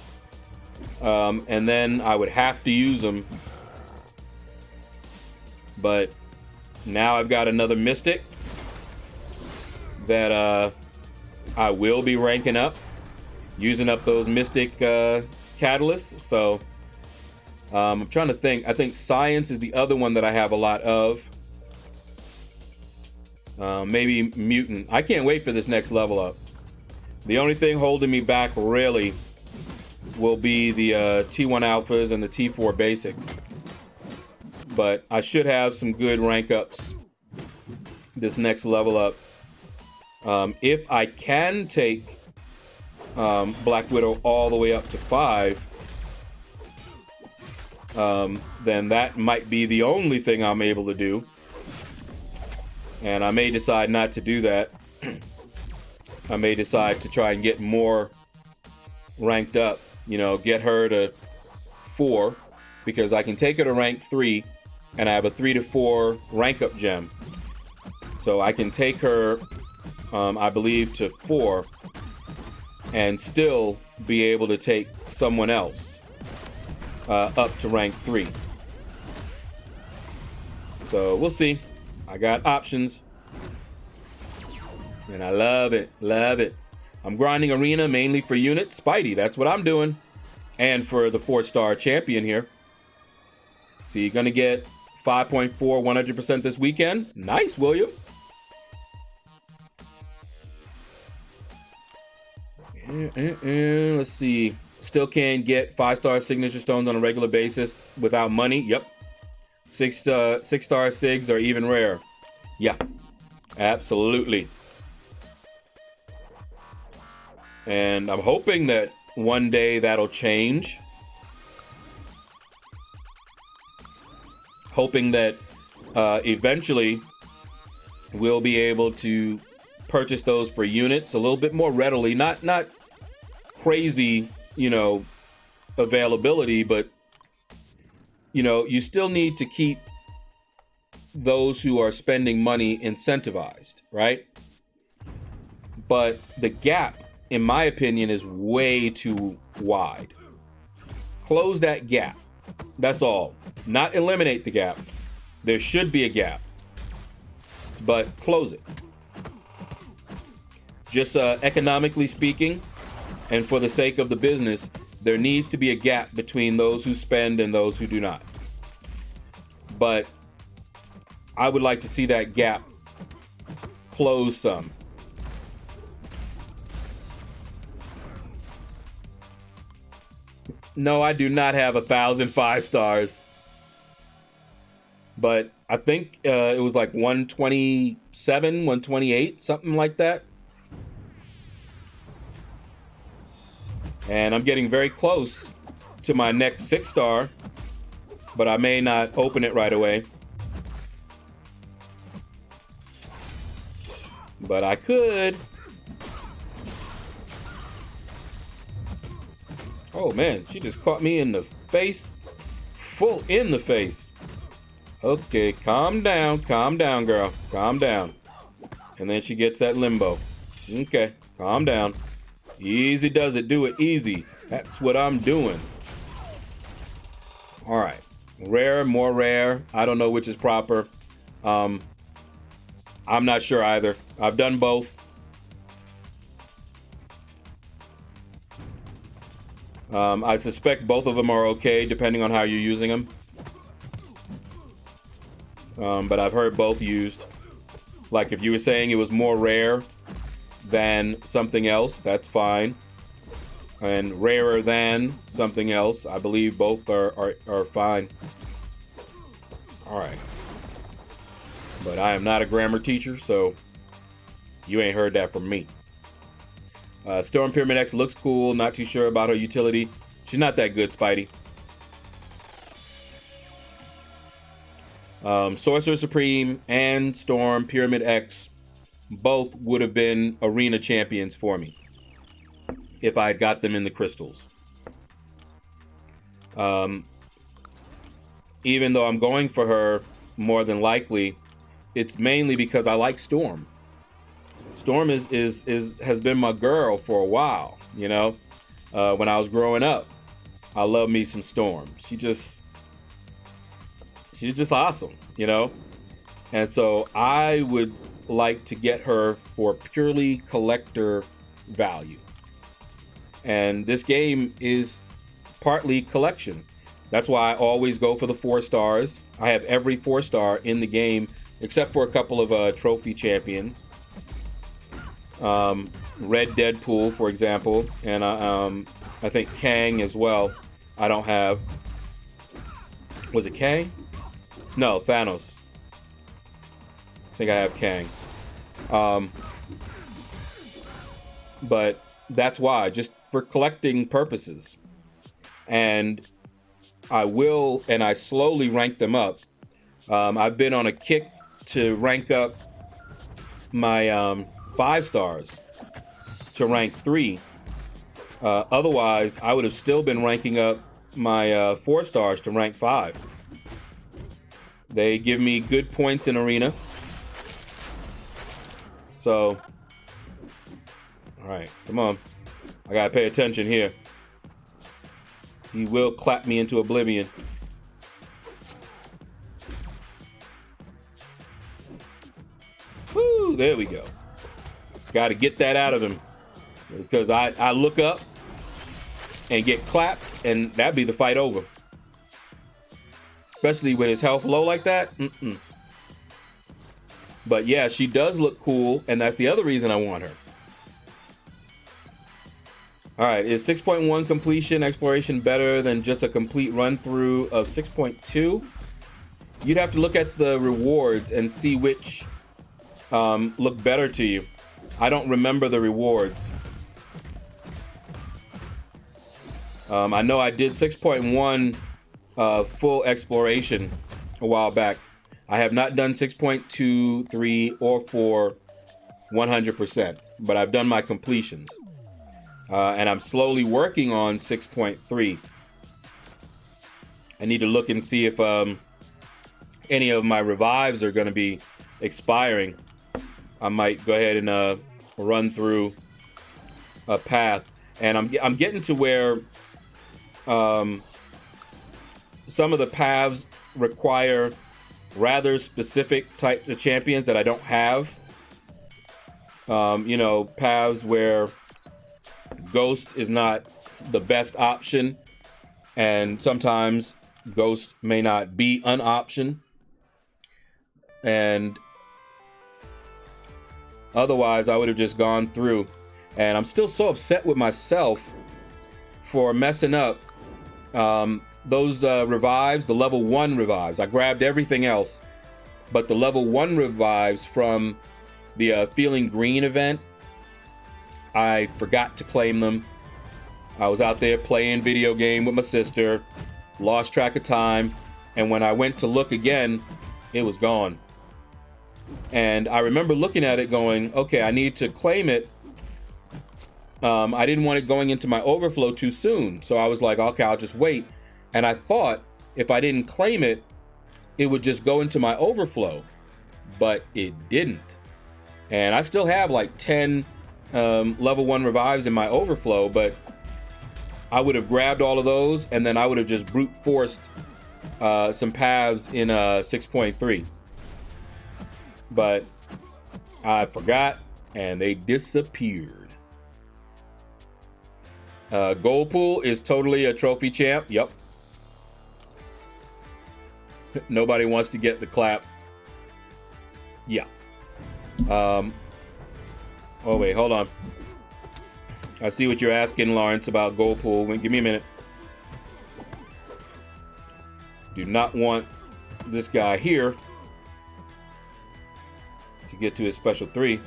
and then I would have to use them. But now I've got another mystic that I will be ranking up, using up those mystic catalysts. So I'm trying to think. I think science is the other one that I have a lot of. Maybe mutant. I can't wait for this next level up. The only thing holding me back really will be the T1 alphas and the T4 basics. But I should have some good rank ups this next level up. If I can take Black Widow all the way up to 5, then that might be the only thing I'm able to do. And I may decide not to do that. I may decide to try and get more ranked up, you know, get her to 4, because I can take her to rank 3 and I have a 3 to 4 rank up gem. So I can take her, I believe, to 4 and still be able to take someone else up to rank 3. So we'll see. I got options. And I love it. Love it. I'm grinding arena mainly for units. Spidey, that's what I'm doing. And for the 4-star champion here. So you're going to get 5.4 100% this weekend. Nice, William. Let's see. Still can get 5-star signature stones on a regular basis without money. Yep. 6-star SIGs are even rare. Yeah, absolutely. And I'm hoping that one day that'll change. Hoping that eventually we'll be able to purchase those for units a little bit more readily. Not crazy, you know, availability, but you know, you still need to keep those who are spending money incentivized, right? But the gap, in my opinion, is way too wide. Close that gap. That's all. Not eliminate the gap. There should be a gap, but close it. Just economically speaking, and for the sake of the business, there needs to be a gap between those who spend and those who do not. But I would like to see that gap close some. No, I do not have 1,000 5 stars. But I think it was like 127, 128, something like that. And I'm getting very close to my next 6-star. but I may not open it right away. But I could. Oh man, she just caught me in the face. Full in the face. Okay, calm down, girl. Calm down. And then she gets that limbo. Okay, calm down. Easy does it, do it easy. That's what I'm doing. All right, rare, more rare. I don't know which is proper. I'm not sure either. I've done both. I suspect both of them are okay, depending on how you're using them. But I've heard both used. Like if you were saying it was more rare than something else, that's fine. And rarer than something else, I believe both are fine. All right. But I am not a grammar teacher, so you ain't heard that from me. Storm Pyramid X looks cool. Not too sure about her utility. She's not that good, Spidey. Sorcerer Supreme and Storm Pyramid X both would have been arena champions for me if I had got them in the crystals. Even though I'm going for her more than likely, it's mainly because I like Storm. Storm has been my girl for a while, you know. When I was growing up, I love me some Storm. She's just awesome, you know. And so I would like to get her for purely collector value. And this game is partly collection. That's why I always go for the 4 stars. I have every 4-star in the game except for a couple of trophy champions. Red Deadpool, for example, and I think Kang as well. I don't have. Was it Kang? No, Thanos. I think I have Kang. But that's why, just for collecting purposes. And I slowly rank them up. I've been on a kick to rank up my 5 stars to rank 3. Otherwise, I would have still been ranking up my 4 stars to rank 5. They give me good points in arena. So, all right, come on. I gotta pay attention here. He will clap me into oblivion. Woo, there we go. Got to get that out of him. Because I look up and get clapped, and that'd be the fight over. Especially with his health low like that. But yeah, she does look cool, and that's the other reason I want her. All right, is 6.1 completion exploration better than just a complete run through of 6.2? You'd have to look at the rewards and see which look better to you. I don't remember the rewards. I know I did 6.1 full exploration a while back. I have not done 6.2, 3, or 4 100%, but I've done my completions. And I'm slowly working on 6.3. I need to look and see if any of my revives are going to be expiring. I might go ahead and run through a path. And I'm getting to where some of the paths require rather specific types of champions that I don't have. Paths where Ghost is not the best option, and sometimes Ghost may not be an option. And otherwise, I would have just gone through. And I'm still so upset with myself for messing up those revives, the level 1 revives. I grabbed everything else, but the level 1 revives from the Feeling Green event, I forgot to claim them. I was out there playing video game with my sister, lost track of time, And when I went to look again, it was gone. And I remember looking at it going, okay, I need to claim it. I didn't want it going into my overflow too soon. So I was like, okay, I'll just wait. And I thought if I didn't claim it, it would just go into my overflow. But it didn't. And I still have like 10 level 1 revives in my overflow, but I would have grabbed all of those and then I would have just brute forced some paths in 6.3. But I forgot and they disappeared. Gold pool is totally a trophy champ. Yep. Nobody wants to get the clap. Yeah. Oh wait, hold on. I see what you're asking, Lawrence, about gold pool. Give me a minute. Do not want this guy here to get to his special 3.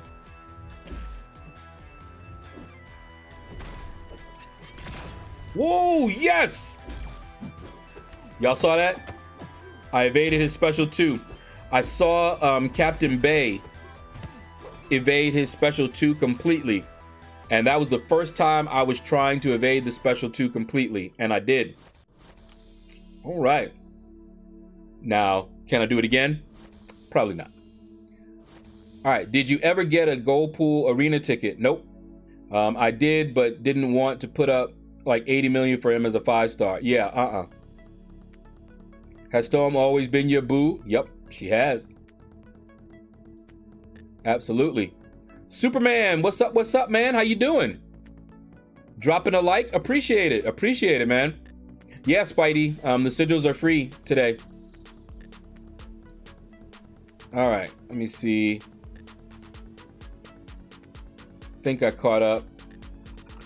Whoa, yes! Y'all saw that? I evaded his special 2. I saw Captain Bay evade his special 2 completely. And that was the first time I was trying to evade the special 2 completely. And I did. All right. Now, can I do it again? Probably not. All right. Did you ever get a gold pool arena ticket? Nope. I did, but didn't want to put up like 80 million for him as a 5-star. Yeah, Has Storm always been your boo? Yep, she has. Absolutely. Superman, what's up, man? How you doing? Dropping a like? Appreciate it, man. Yeah, Spidey, the sigils are free today. All right, let me see. Think I caught up.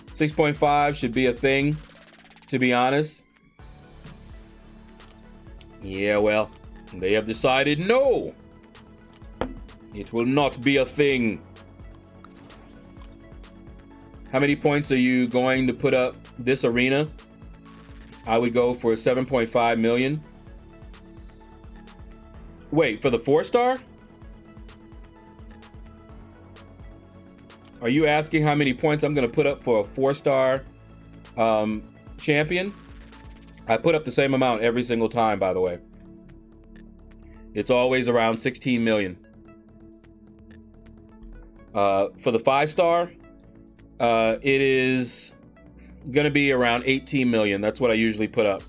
6.5 should be a thing, to be honest. Yeah, well, they have decided no. It will not be a thing. How many points are you going to put up this arena? I would go for 7.5 million. Wait, for the 4-star? Are you asking how many points I'm going to put up for a 4-star champion? I put up the same amount every single time, by the way. It's always around 16 million. For the 5-star, it is going to be around 18 million. That's what I usually put up.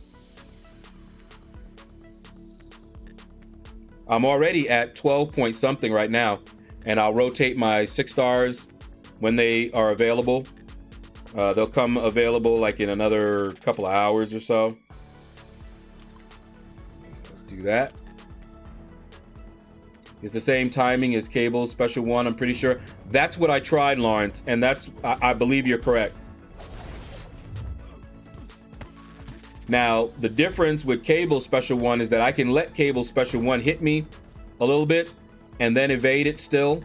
I'm already at 12 point something right now, and I'll rotate my 6 stars when they are available. They'll come available like in another couple of hours or so. Let's do that. It's the same timing as Cable's special 1, I'm pretty sure. That's what I tried, Lawrence, and I believe you're correct. Now, the difference with Cable's special 1 is that I can let Cable's special 1 hit me a little bit and then evade it still.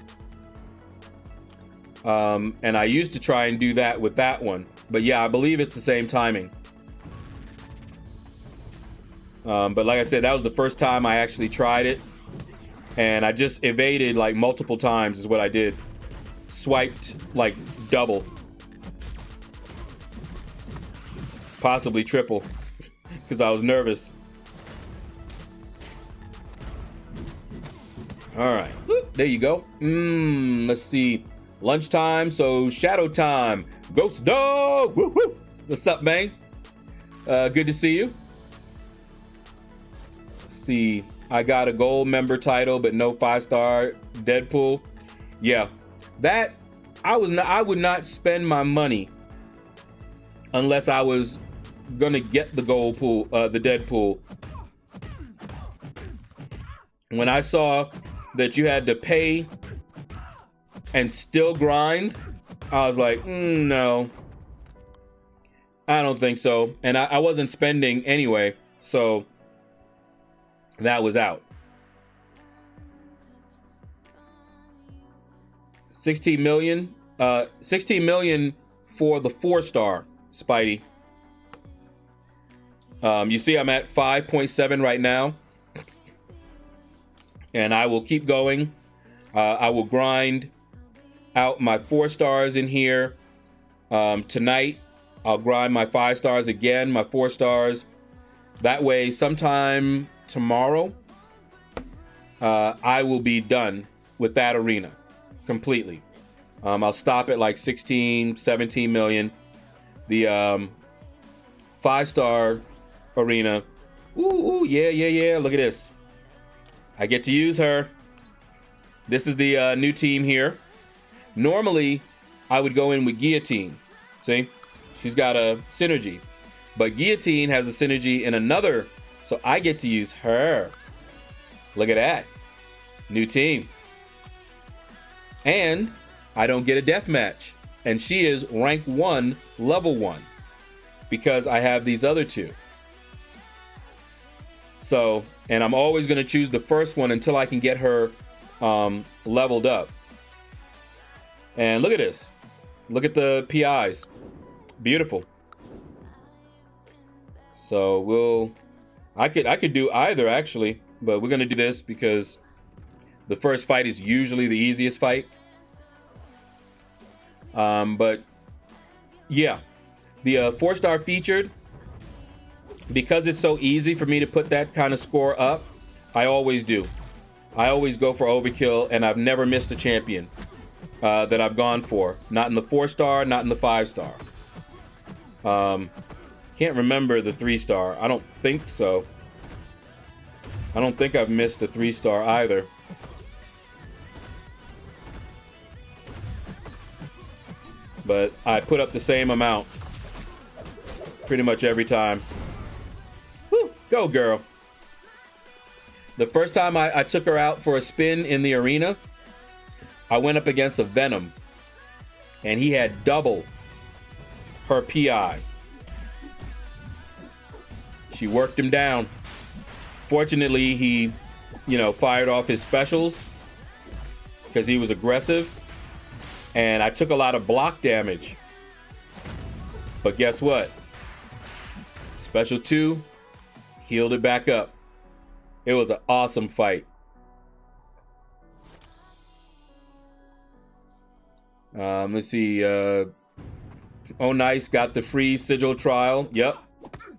And I used to try and do that with that one. But yeah, I believe it's the same timing. But like I said, that was the first time I actually tried it. And I just evaded like multiple times is what I did. Swiped like double. Possibly triple. Because I was nervous. Alright. There you go. Let's see. Lunchtime, so shadow time. Ghost dog! Woo, woo. What's up, man? Good to see you. Let's see. I got a gold member title, but no 5-star Deadpool. Yeah, that I would not spend my money unless I was gonna get the gold pool, the Deadpool. When I saw that you had to pay and still grind, I was like, no, I don't think so. And I wasn't spending anyway, so that was out. 16 million for the 4-star, Spidey. You see I'm at 5.7 right now. And I will keep going. I will grind out my 4 stars in here. Tonight, I'll grind my 5 stars again, my 4 stars. That way, sometime tomorrow, I will be done with that arena completely. I'll stop at like 16, 17 million. The 5-star arena. Ooh, yeah. Look at this. I get to use her. This is the new team here. Normally, I would go in with Guillotine. See? She's got a synergy. But Guillotine has a synergy in another, so I get to use her. Look at that. New team. And I don't get a death match. And she is rank 1, level 1. Because I have these other 2. So, and I'm always going to choose the first one until I can get her leveled up. And look at this. Look at the PIs. Beautiful. So I could do either actually, but we're going to do this because the first fight is usually the easiest fight. But yeah, the 4-star featured, because it's so easy for me to put that kind of score up, I always do. I always go for overkill, and I've never missed a champion that I've gone for. Not in the 4-star, not in the 5-star. Can't remember the 3-star. I don't think so. I don't think I've missed a 3-star either. But I put up the same amount pretty much every time. Woo, go girl. The first time I took her out for a spin in the arena, I went up against a Venom, and he had double her PI. She worked him down. Fortunately, he, fired off his specials because he was aggressive, and I took a lot of block damage. But guess what? Special 2 healed it back up. It was an awesome fight. Let's see. Oh, nice. Got the free sigil trial. Yep.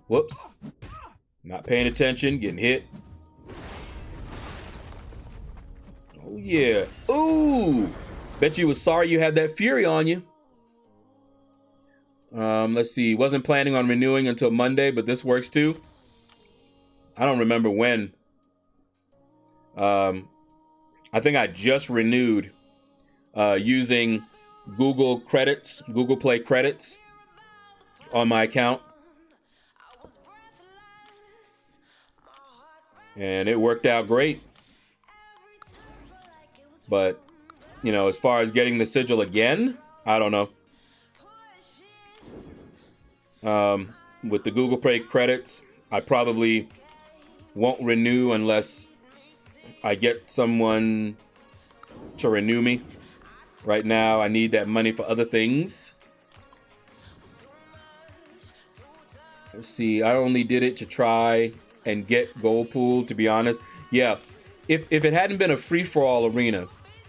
Whoops. Not paying attention. Getting hit. Oh, yeah. Ooh. Bet you was sorry you had that fury on you. Let's see. Wasn't planning on renewing until Monday, but this works too. I don't remember when. I think I just renewed using Google credits, Google Play credits on my account. And it worked out great. But, as far as getting the sigil again, I don't know. With the Google Play credits, I probably won't renew unless I get someone to renew me. Right now, I need that money for other things. Let's see. I only did it to try and get gold pool, to be honest. Yeah. If it hadn't been a free-for-all arena,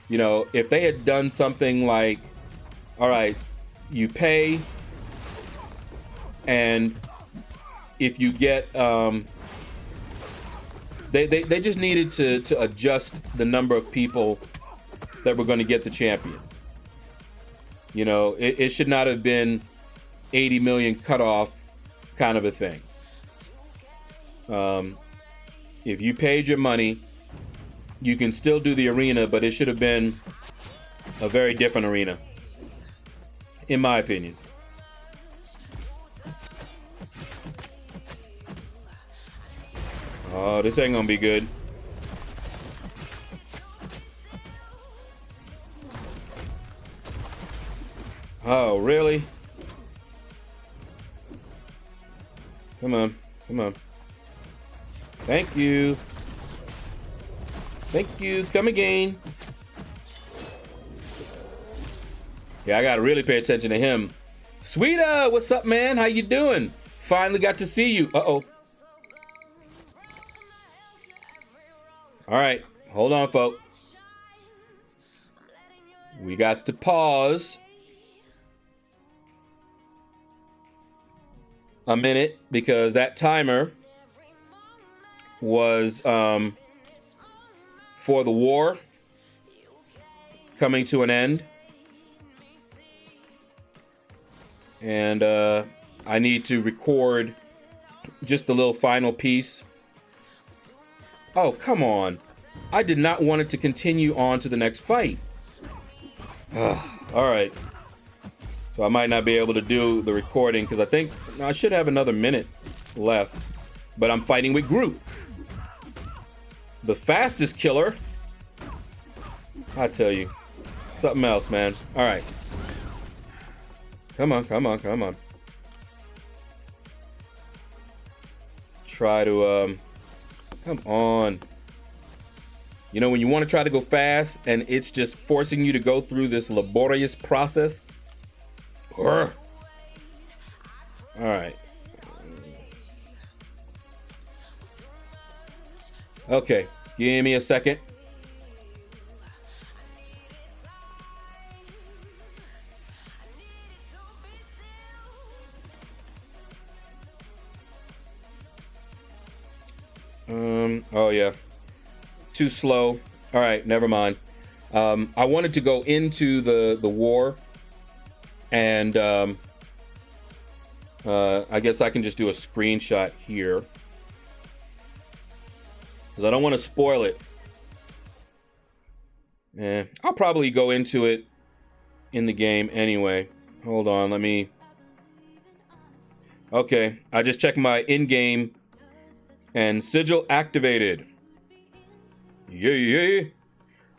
if they had done something like, all right, you pay, and if you get, they just needed to adjust the number of people that were going to get the champion. It should not have been 80 million cutoff kind of a thing. If you paid your money, you can still do the arena, but it should have been a very different arena, in my opinion. Oh, this ain't gonna be good. Oh, really? Come on. Thank you. Come again. Yeah, I gotta really pay attention to him. Sweeta, what's up, man? How you doing? Finally got to see you. Uh-oh. All right, hold on, folks. We got to pause a minute because that timer was for the war coming to an end. And I need to record just a little final piece. Oh, come on. I did not want it to continue on to the next fight. All right. So I might not be able to do the recording because I think I should have another minute left. But I'm fighting with Groot, the fastest killer. I tell you, something else, man. All right. Come on, come on, come on. Try to, come on. You know, when you want to try to go fast and it's just forcing you to go through this laborious process. Urgh. All right. Okay, give me a second. Oh yeah, too slow. All right, never mind. I wanted to go into the war, and I guess I can just do a screenshot here because I don't want to spoil it. I'll probably go into it in the game anyway. Hold on, let me. Okay, I just checked my in-game. And sigil activated. Yay.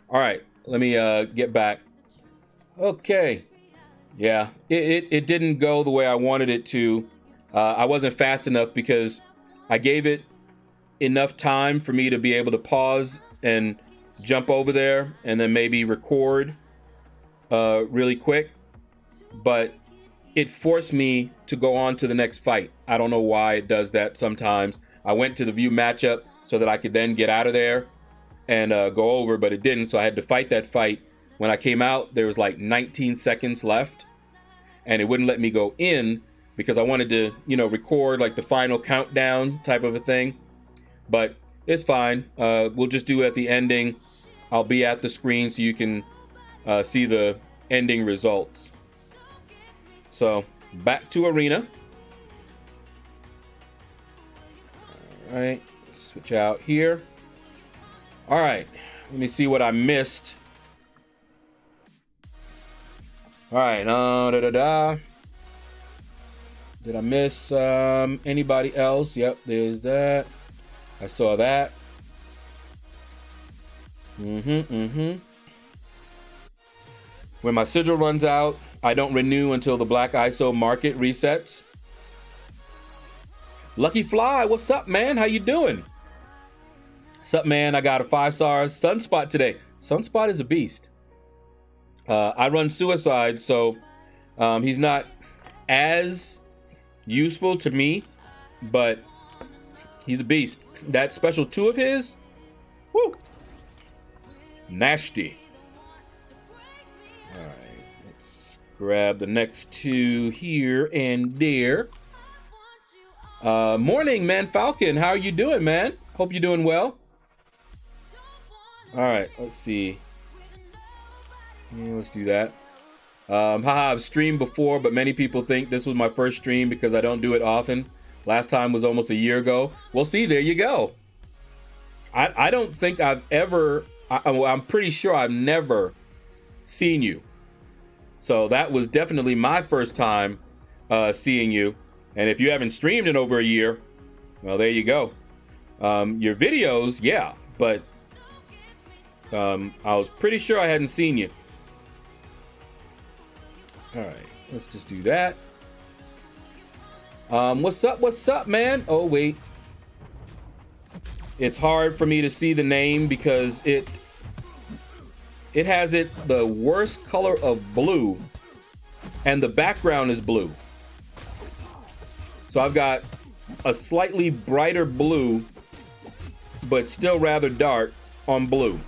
All right, let me get back. Okay. Yeah, it didn't go the way I wanted it to. I wasn't fast enough because I gave it enough time for me to be able to pause and jump over there and then maybe record really quick. But it forced me to go on to the next fight. I don't know why it does that sometimes. I went to the view matchup so that I could then get out of there and go over, but it didn't. So I had to fight that fight. When I came out, there was like 19 seconds left and it wouldn't let me go in because I wanted to, you know, record like the final countdown type of a thing. But it's fine. We'll just do it at the ending. I'll be at the screen so you can see the ending results. So back to arena. All right, switch out here. All right, let me see what I missed. All right, Did I miss anybody else? Yep, there's that. I saw that. When my sigil runs out, I don't renew until the Black ISO market resets. Lucky Fly, what's up, man? How you doing? What's up, man? I got a 5-star Sunspot today. Sunspot is a beast. I run Suicide, so he's not as useful to me, but he's a beast. That special 2 of his, woo, nasty. All right, let's grab the next 2 here and there. Morning, man. Falcon, how are you doing, man? Hope you're doing well. All right, let's see. Yeah, let's do that. I've streamed before, but many people think this was my first stream because I don't do it often. Last time was almost a year ago. Well, see, there you go. I don't think I've ever, I'm pretty sure I've never seen you. So that was definitely my first time seeing you. And if you haven't streamed in over a year, well, there you go. Your videos, yeah, but I was pretty sure I hadn't seen you. All right, let's just do that. What's up, man? Oh, wait. It's hard for me to see the name because it has the worst color of blue, and the background is blue. So I've got a slightly brighter blue, but still rather dark. on blue.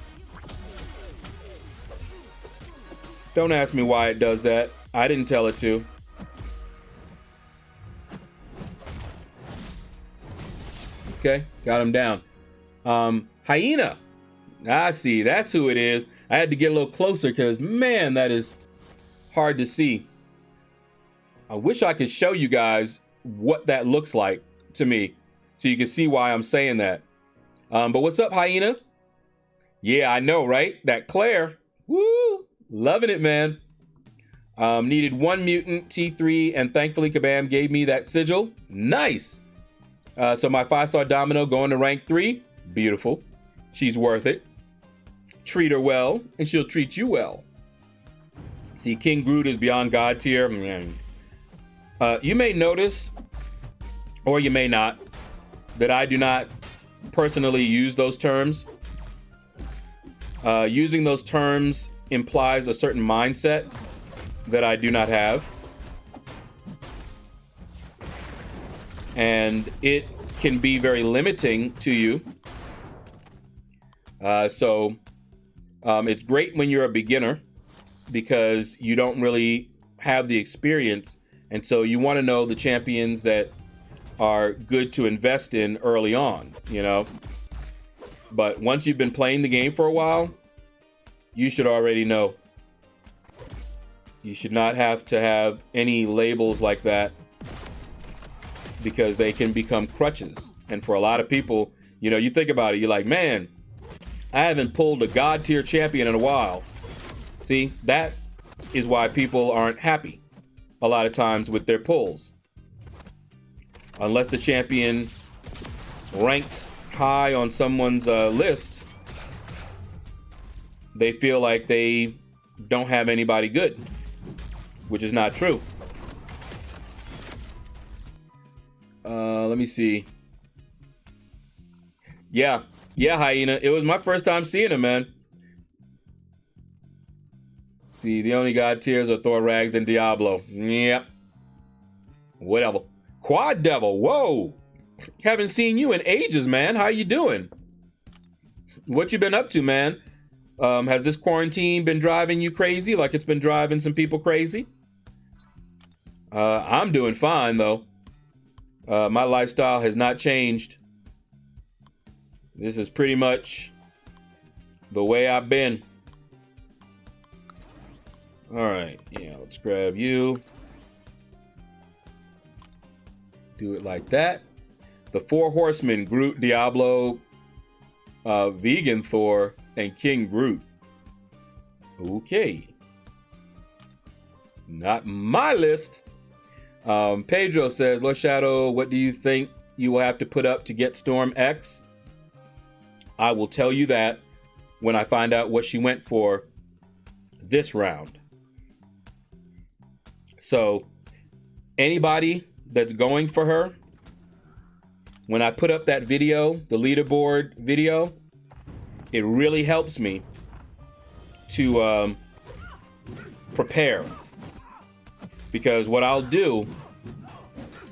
Don't ask me why it does that. I didn't tell it to. Okay, got him down. Hyena. I see, that's who it is. I had to get a little closer because, man, that is hard to see. I wish I could show you guys what that looks like to me so you can see why I'm saying that. But what's up, Hyena? Yeah, I know, right? That Claire. Woo! Loving it, man. Needed 1 mutant, T3, and thankfully Kabam gave me that sigil. Nice! So my 5-star Domino going to rank 3. Beautiful. She's worth it. Treat her well, and she'll treat you well. See, King Groot is beyond God tier. You may notice, or you may not, that I do not personally use those terms. Using those terms implies a certain mindset that I do not have. And it can be very limiting to you. So it's great when you're a beginner because you don't really have the experience. And so you want to know the champions that are good to invest in early on, you know. But once you've been playing the game for a while, you should already know. You should not have to have any labels like that because they can become crutches. And for a lot of people, you know, you think about it, you're like, man, I haven't pulled a God tier champion in a while. See, that is why people aren't happy a lot of times with their pulls. Unless the champion ranks high on someone's list, they feel like they don't have anybody good, which is not true. Let me see. Yeah, Hyena. It was my first time seeing him, man. See, the only God tiers are Thor, Rags, and Diablo. Yep. Whatever. Quad Devil. Whoa. Haven't seen you in ages, man. How you doing? What you been up to, man? Has this quarantine been driving you crazy like it's been driving some people crazy? I'm doing fine, though. My lifestyle has not changed. This is pretty much the way I've been. All right, yeah, let's grab you. Do it like that. The 4 horsemen, Groot, Diablo, Vegan Thor, and King Groot. Okay. Not my list. Pedro says, LordShaedow, what do you think you will have to put up to get Storm X? I will tell you that when I find out what she went for this round. So, anybody that's going for her, when I put up that video, the leaderboard video, it really helps me to prepare. Because what I'll do,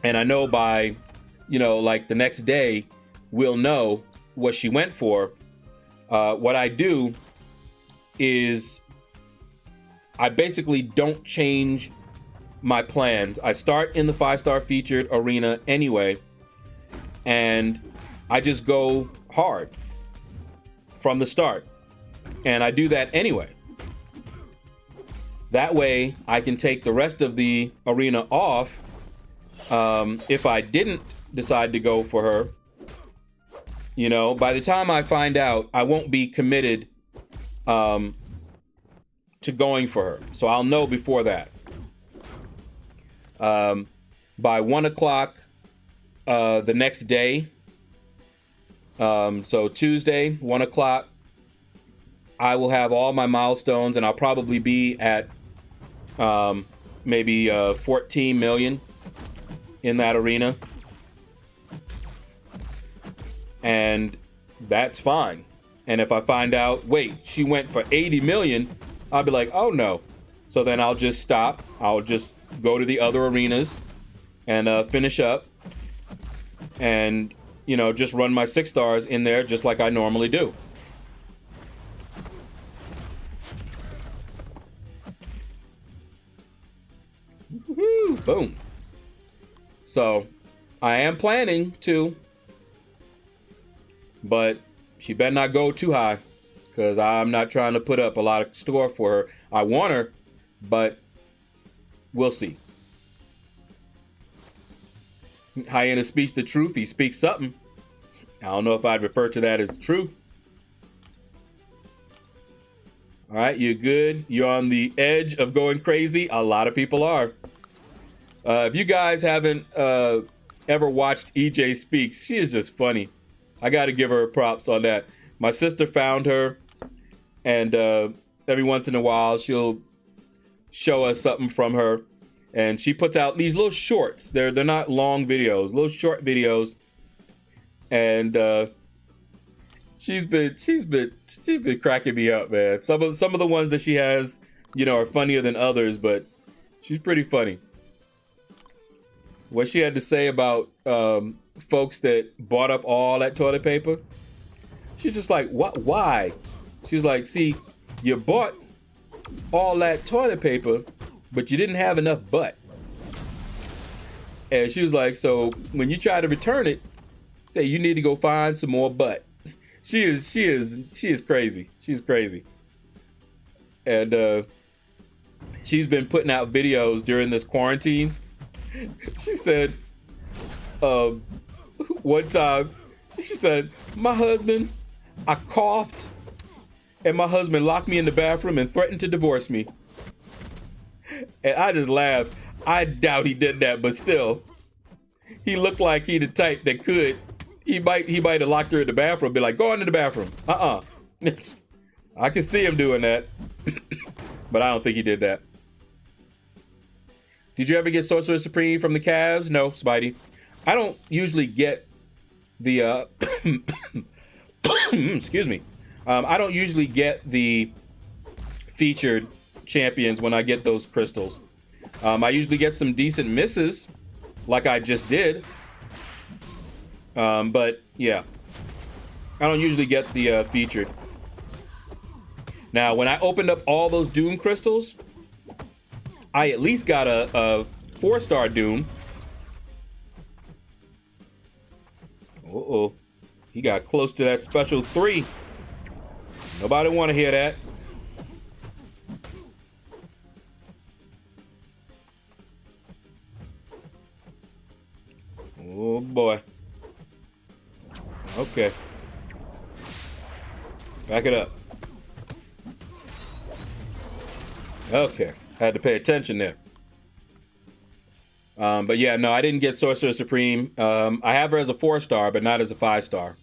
and I know by, you know, like the next day, we'll know what she went for. What I do is I basically don't change my plans. I start in the 5-star featured arena anyway, and I just go hard from the start. And I do that anyway. That way I can take the rest of the arena off if I didn't decide to go for her. You know, by the time I find out, I won't be committed to going for her. So I'll know before that. By 1 o'clock the next day, so Tuesday, 1 o'clock, I will have all my milestones, and I'll probably be at maybe 14 million in that arena. And that's fine. And if I find out, wait, she went for 80 million, I'll be like, oh no. So then I'll just stop. I'll just go to the other arenas and finish up. And, you know, just run my 6 stars in there just like I normally do. Woohoo! Boom. So I am planning to, but she better not go too high, because I'm not trying to put up a lot of store for her. I want her, but we'll see. Hyena speaks the truth. He speaks something. I don't know if I'd refer to that as truth. All right, you're good. You're on the edge of going crazy. A lot of people are. If you guys haven't ever watched EJ Speaks, she is just funny. I got to give her props on that. My sister found her, and every once in a while she'll show us something from her, and she puts out these little shorts. They're not long videos, little short videos, and she's been cracking me up, man. Some of the ones that she has, are funnier than others, but she's pretty funny. What she had to say about folks that bought up all that toilet paper, she's just like, what? Why? She was like, see, you bought all that toilet paper, but you didn't have enough butt. And she was like, so when you try to return it, say you need to go find some more butt. She is crazy. She's crazy. And she's been putting out videos during this quarantine. She said, one time, she said, my husband, I coughed, and my husband locked me in the bathroom and threatened to divorce me. And I just laughed. I doubt he did that, but still, he looked like he the type that could. He might have locked her in the bathroom, be like, go into the bathroom. I can see him doing that, but I don't think he did that. Did you ever get Sorcerer Supreme from the Cavs? No, Spidey. I don't usually get the, excuse me. I don't usually get the featured champions when I get those crystals. I usually get some decent misses, like I just did. But yeah, I don't usually get the featured. Now, when I opened up all those Doom crystals, I at least got a 4-star Doom. Uh-oh. He got close to that special 3. Nobody want to hear that. Oh, boy. Okay. Back it up. Okay. Had to pay attention there. But yeah, no, I didn't get Sorcerer Supreme. I have her as a 4-star, but not as a 5-star.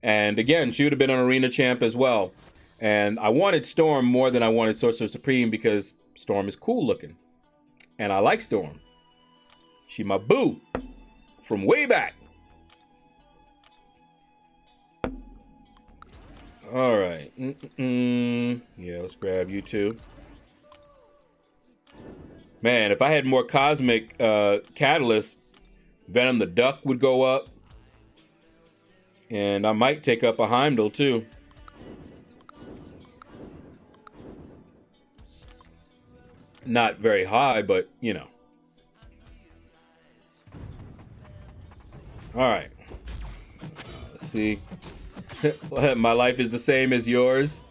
And again, she would have been an arena champ as well. And I wanted Storm more than I wanted Sorcerer Supreme because Storm is cool looking. And I like Storm. She my boo from way back. All right. Yeah, let's grab you too. Man, if I had more cosmic catalyst, Venom the Duck would go up. And I might take up a Heimdall too. Not very high, but All right. Let's see. My life is the same as yours.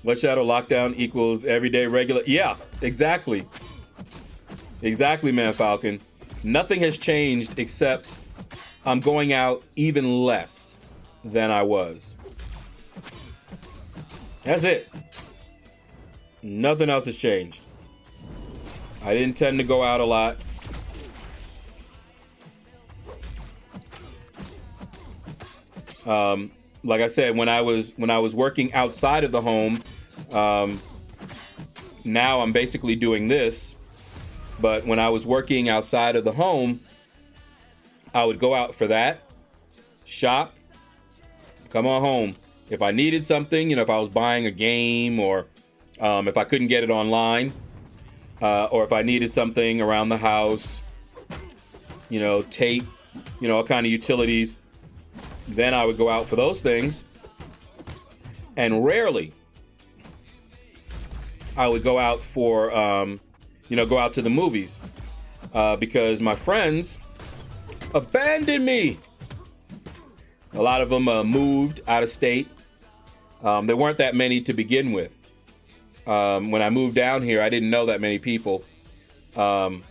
LordShaedow lockdown equals everyday regular. Yeah, exactly. Exactly, man, Falcon. Nothing has changed except I'm going out even less than I was. That's it. Nothing else has changed. I didn't tend to go out a lot. Like I said, when I was working outside of the home, now I'm basically doing this. But when I was working outside of the home, I would go out for that, shop, come on home. If I needed something, if I was buying a game or if I couldn't get it online, or if I needed something around the house, tape, all kind of utilities, then I would go out for those things. And rarely I would go out for, go out to the movies because my friends abandoned me. A lot of them moved out of state. There weren't that many to begin with. When I moved down here, I didn't know that many people. And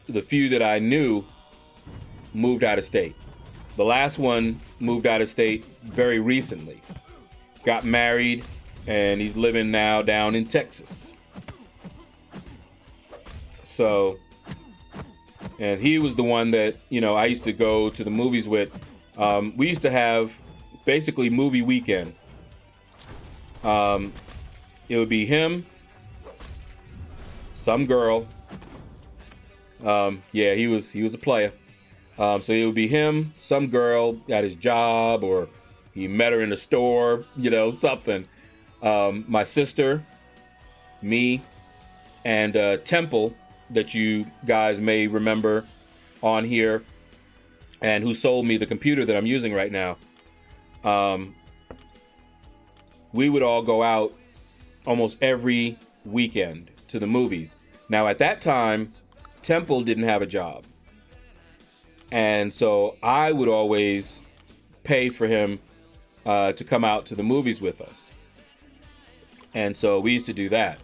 the few that I knew moved out of state. The last one moved out of state very recently. Got married, and he's living now down in Texas. So, and he was the one that, I used to go to the movies with. We used to have basically movie weekend. It would be him, some girl. Yeah, he was a player. So it would be him, some girl at his job, or he met her in the store, something. My sister, me, and Temple, that you guys may remember on here, and who sold me the computer that I'm using right now. We would all go out almost every weekend to the movies. Now, at that time, Temple didn't have a job. And so I would always pay for him to come out to the movies with us. And so we used to do that.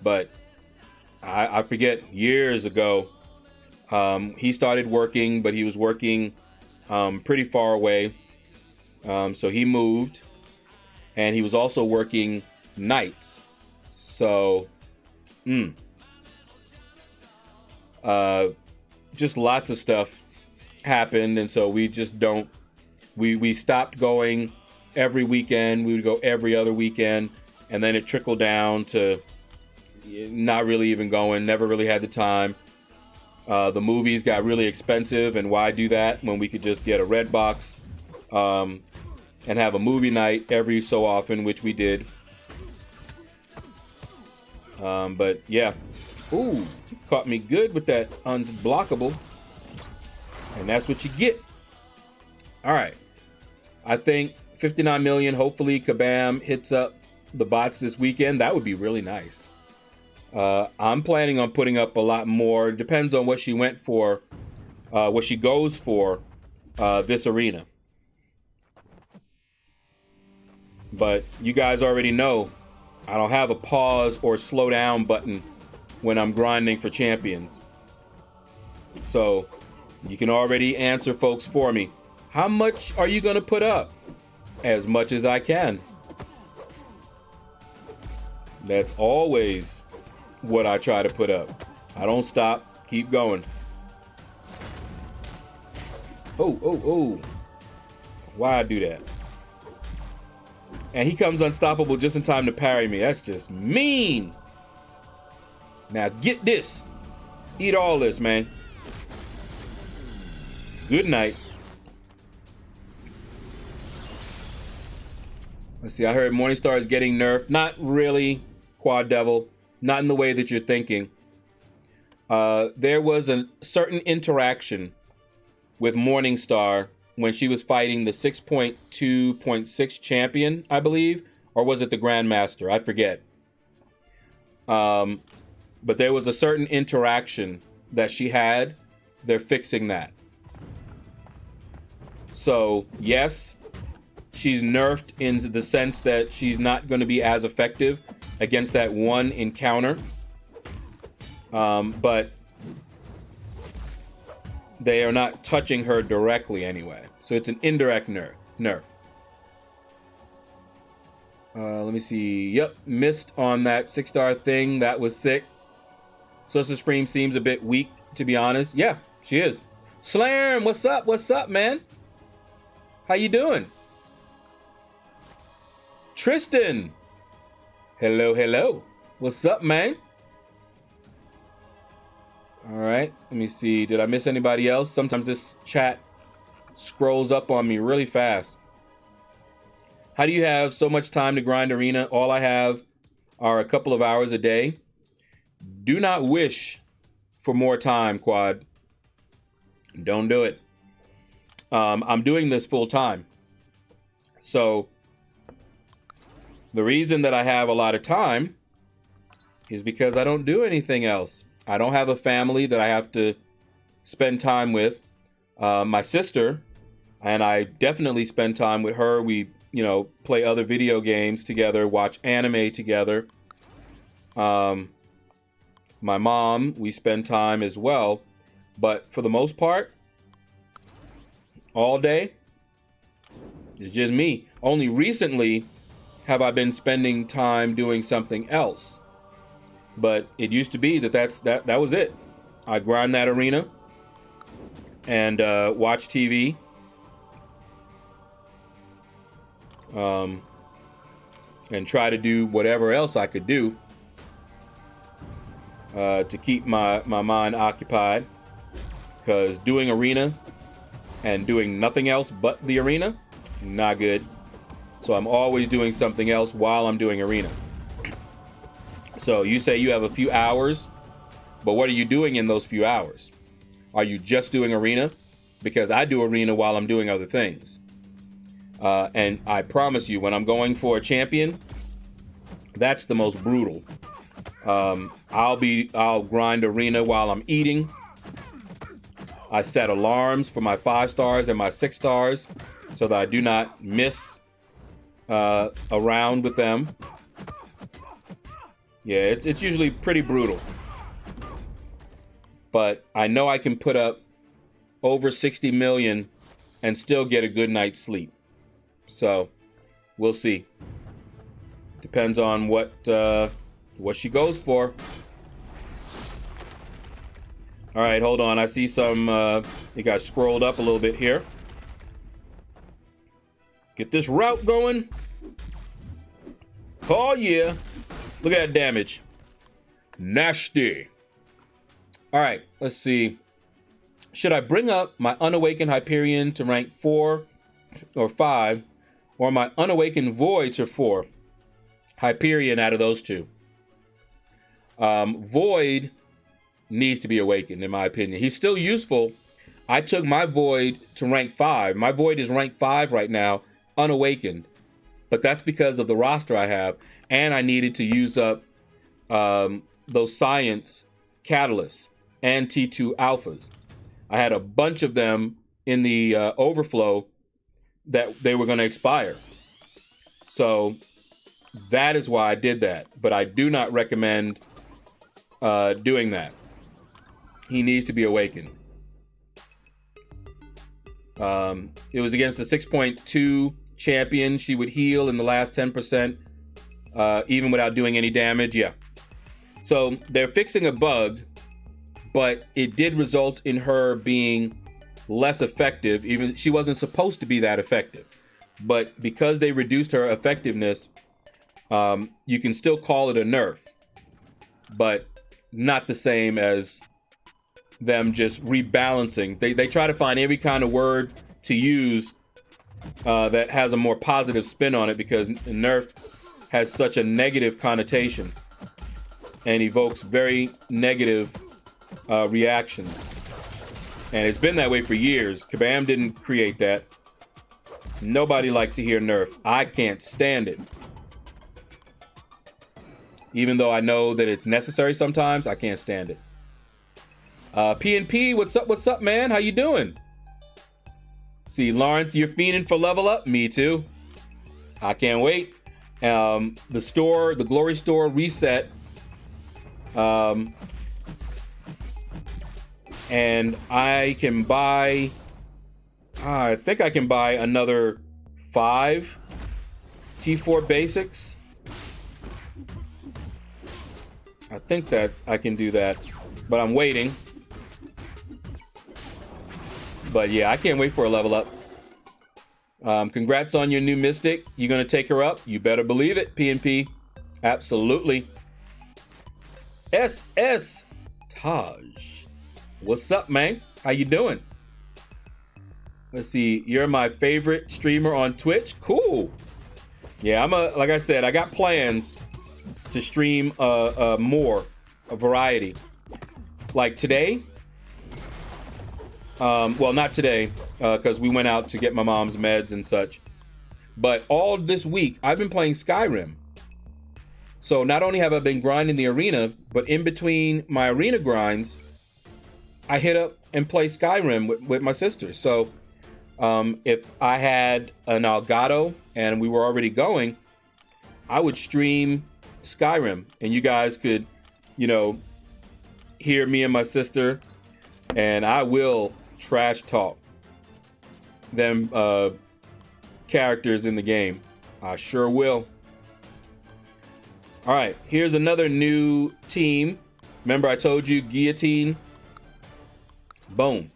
But I forget, years ago, he started working, but he was working pretty far away. So he moved, and he was also working nights. So, just lots of stuff happened, and so we just we stopped going every weekend. We would go every other weekend, and then it trickled down to not really even going, never really had the time. The movies got really expensive, and why do that when we could just get a red box and have a movie night every so often, which we did. But yeah. Ooh, you caught me good with that unblockable. And that's what you get. All right. I think 59 million, hopefully Kabam hits up the bots this weekend. That would be really nice. I'm planning on putting up a lot more. Depends on what she went for, what she goes for this arena. But you guys already know I don't have a pause or slow down button when I'm grinding for champions. So you can already answer folks for me. How much are you going to put up? As much as I can. That's always what I try to put up. I don't stop. Keep going. Oh. Why I do that? And he comes unstoppable just in time to parry me. That's just mean. Now get this. Eat all this, man. Good night. Let's see. I heard Morningstar is getting nerfed. Not really, Quad Devil. Not in the way that you're thinking. There was a certain interaction with Morningstar when she was fighting the 6.2.6 champion, I believe. Or was it the Grandmaster? I forget. But there was a certain interaction that she had. They're fixing that. So, yes, she's nerfed in the sense that she's not going to be as effective against that one encounter. But they are not touching her directly anyway. So it's an indirect nerf. Let me see. Yep, missed on that 6-star thing. That was sick. Sosa Supreme seems a bit weak, to be honest. Yeah, she is. Slam, what's up? What's up, man? How you doing? Tristan. Hello. What's up, man? All right, let me see. Did I miss anybody else? Sometimes this chat scrolls up on me really fast. How do you have so much time to grind arena? All I have are a couple of hours a day. Do not wish for more time, Quad. Don't do it. I'm doing this full time. So the reason that I have a lot of time is because I don't do anything else. I don't have a family that I have to spend time with. My sister, and I definitely spend time with her. We, play other video games together, watch anime together. My mom, we spend time as well. But for the most part, all day, it's just me. Only recently have I been spending time doing something else. But it used to be that was it. I grind that arena and watch TV. And try to do whatever else I could do to keep my mind occupied. Because doing arena and doing nothing else but the arena, not good. So I'm always doing something else while I'm doing arena. So you say you have a few hours, but what are you doing in those few hours? Are you just doing arena? Because I do arena while I'm doing other things. And I promise you, when I'm going for a champion, that's the most brutal. I'll grind arena while I'm eating. I set alarms for my 5 stars and my 6 stars so that I do not miss a round with them. Yeah, it's usually pretty brutal. But I know I can put up over 60 million and still get a good night's sleep. So we'll see. Depends on what she goes for. All right, hold on. I see some, it got scrolled up a little bit here. Get this route going. Oh, yeah. Look at that damage. Nasty. All right, let's see. Should I bring up my Unawakened Hyperion to rank 4 or 5, or my Unawakened Void to 4? Hyperion out of those two. Void needs to be awakened, in my opinion. He's still useful. I took my Void to rank 5. My Void is rank 5 right now, unawakened. But that's because of the roster I have. And I needed to use up those Science Catalysts and T2 Alphas. I had a bunch of them in the overflow that they were going to expire. So that is why I did that. But I do not recommend doing that. He needs to be awakened. It was against the 6.2 champion. She would heal in the last 10%, even without doing any damage. Yeah. So they're fixing a bug, but it did result in her being less effective. Even she wasn't supposed to be that effective. But because they reduced her effectiveness, you can still call it a nerf, but not the same as them just rebalancing. They try to find every kind of word to use that has a more positive spin on it, because nerf has such a negative connotation and evokes very negative reactions. And it's been that way for years. Kabam didn't create that. Nobody likes to hear nerf. I can't stand it. Even though I know that it's necessary sometimes, I can't stand it. P&P, what's up, man? How you doing? See, Lawrence, you're fiending for level up? Me too. I can't wait. The Glory Store reset. And I can buy... I think I can buy another 5 T4 basics. I think that I can do that, but I'm waiting. But yeah, I can't wait for a level up. Congrats on your new Mystic. You gonna take her up? You better believe it, P&P. Absolutely. SS Taj. What's up, man? How you doing? Let's see. You're my favorite streamer on Twitch. Cool. Yeah, like I said, I got plans to stream more, a variety. Like today. Well, not today, because we went out to get my mom's meds and such. But all this week, I've been playing Skyrim. So not only have I been grinding the arena, but in between my arena grinds, I hit up and play Skyrim with my sister. So if I had an Elgato and we were already going, I would stream Skyrim and you guys could, you know, hear me and my sister, and I will trash talk them characters in the game. I sure will. All right, here's another new team. Remember I told you guillotine? Boom.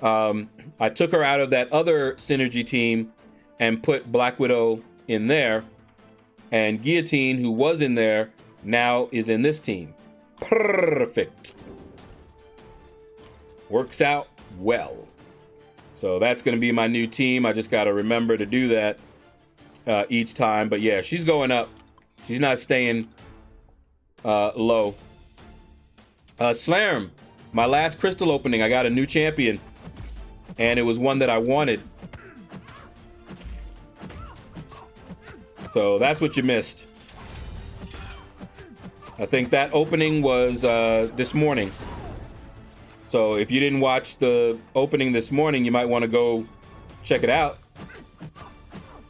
I took her out of that other synergy team and put Black Widow in there. And Guillotine, who was in there, now is in this team. Perfect. Works out well. So that's going to be my new team. I just got to remember to do that each time. But yeah, she's going up. She's not staying low. Slarm, my last crystal opening, I got a new champion. And it was one that I wanted. So that's what you missed. I think that opening was this morning. So if you didn't watch the opening this morning, you might want to go check it out.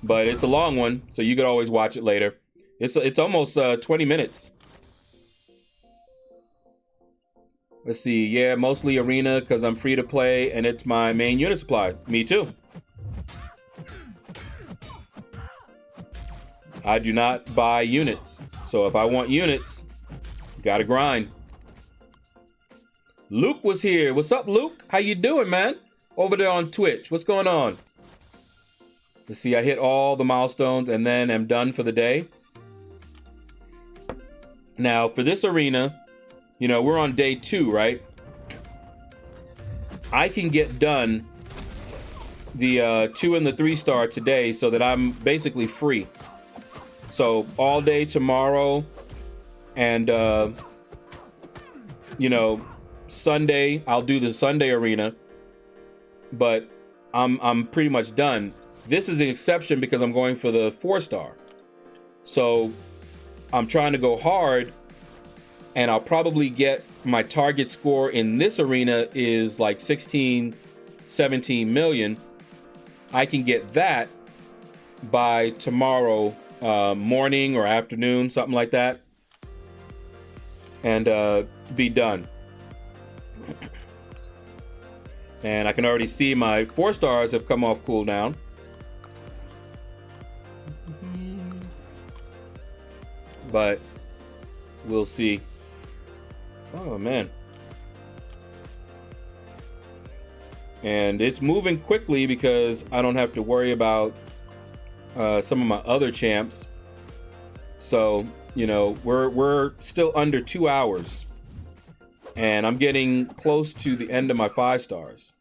But it's a long one, so you could always watch it later. It's almost 20 minutes. Let's see. Yeah, mostly arena because I'm free to play and it's my main unit supply. Me too. I do not buy units. So if I want units, gotta grind. Luke was here. What's up, Luke? How you doing, man? Over there on Twitch. What's going on? Let's see. I hit all the milestones and then am done for the day. Now, for this arena, you know, we're on day 2, right? I can get done the 2 and the 3 star today so that I'm basically free. So all day tomorrow and, you know, Sunday, I'll do the Sunday arena, but I'm pretty much done. This is an exception because I'm going for the 4 star. So I'm trying to go hard and I'll probably get my target score in this arena is like 16, 17 million. I can get that by tomorrow morning or afternoon, something like that, and be done. And I can already see my 4 stars have come off cooldown. But we'll see. Oh man. And it's moving quickly because I don't have to worry about some of my other champs. So, you know, we're still under 2 hours. And I'm getting close to the end of my 5 stars.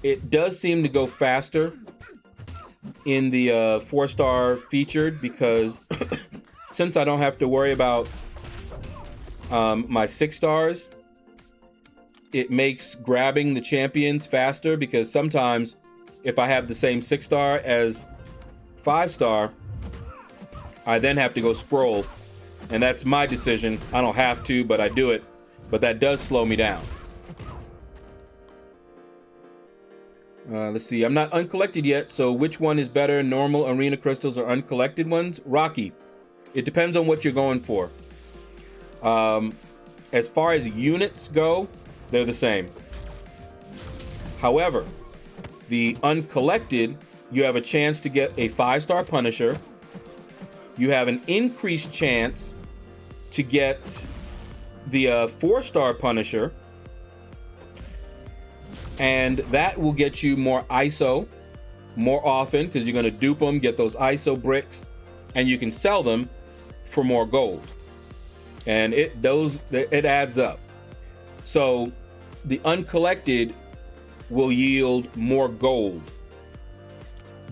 It does seem to go faster in the 4-star featured because since I don't have to worry about my 6 stars, it makes grabbing the champions faster because sometimes if I have the same 6 star as 5 star, I then have to go scroll. And that's my decision. I don't have to, but I do it. But that does slow me down. Let's see. I'm not uncollected yet. So which one is better? Normal arena crystals or uncollected ones? Rocky. It depends on what you're going for. As far as units go, they're the same. However, the uncollected, you have a chance to get a 5-star Punisher. You have an increased chance to get the 4-star Punisher. And that will get you more ISO more often because you're going to dupe them, get those ISO bricks, and you can sell them for more gold. And it adds up. So the uncollected will yield more gold.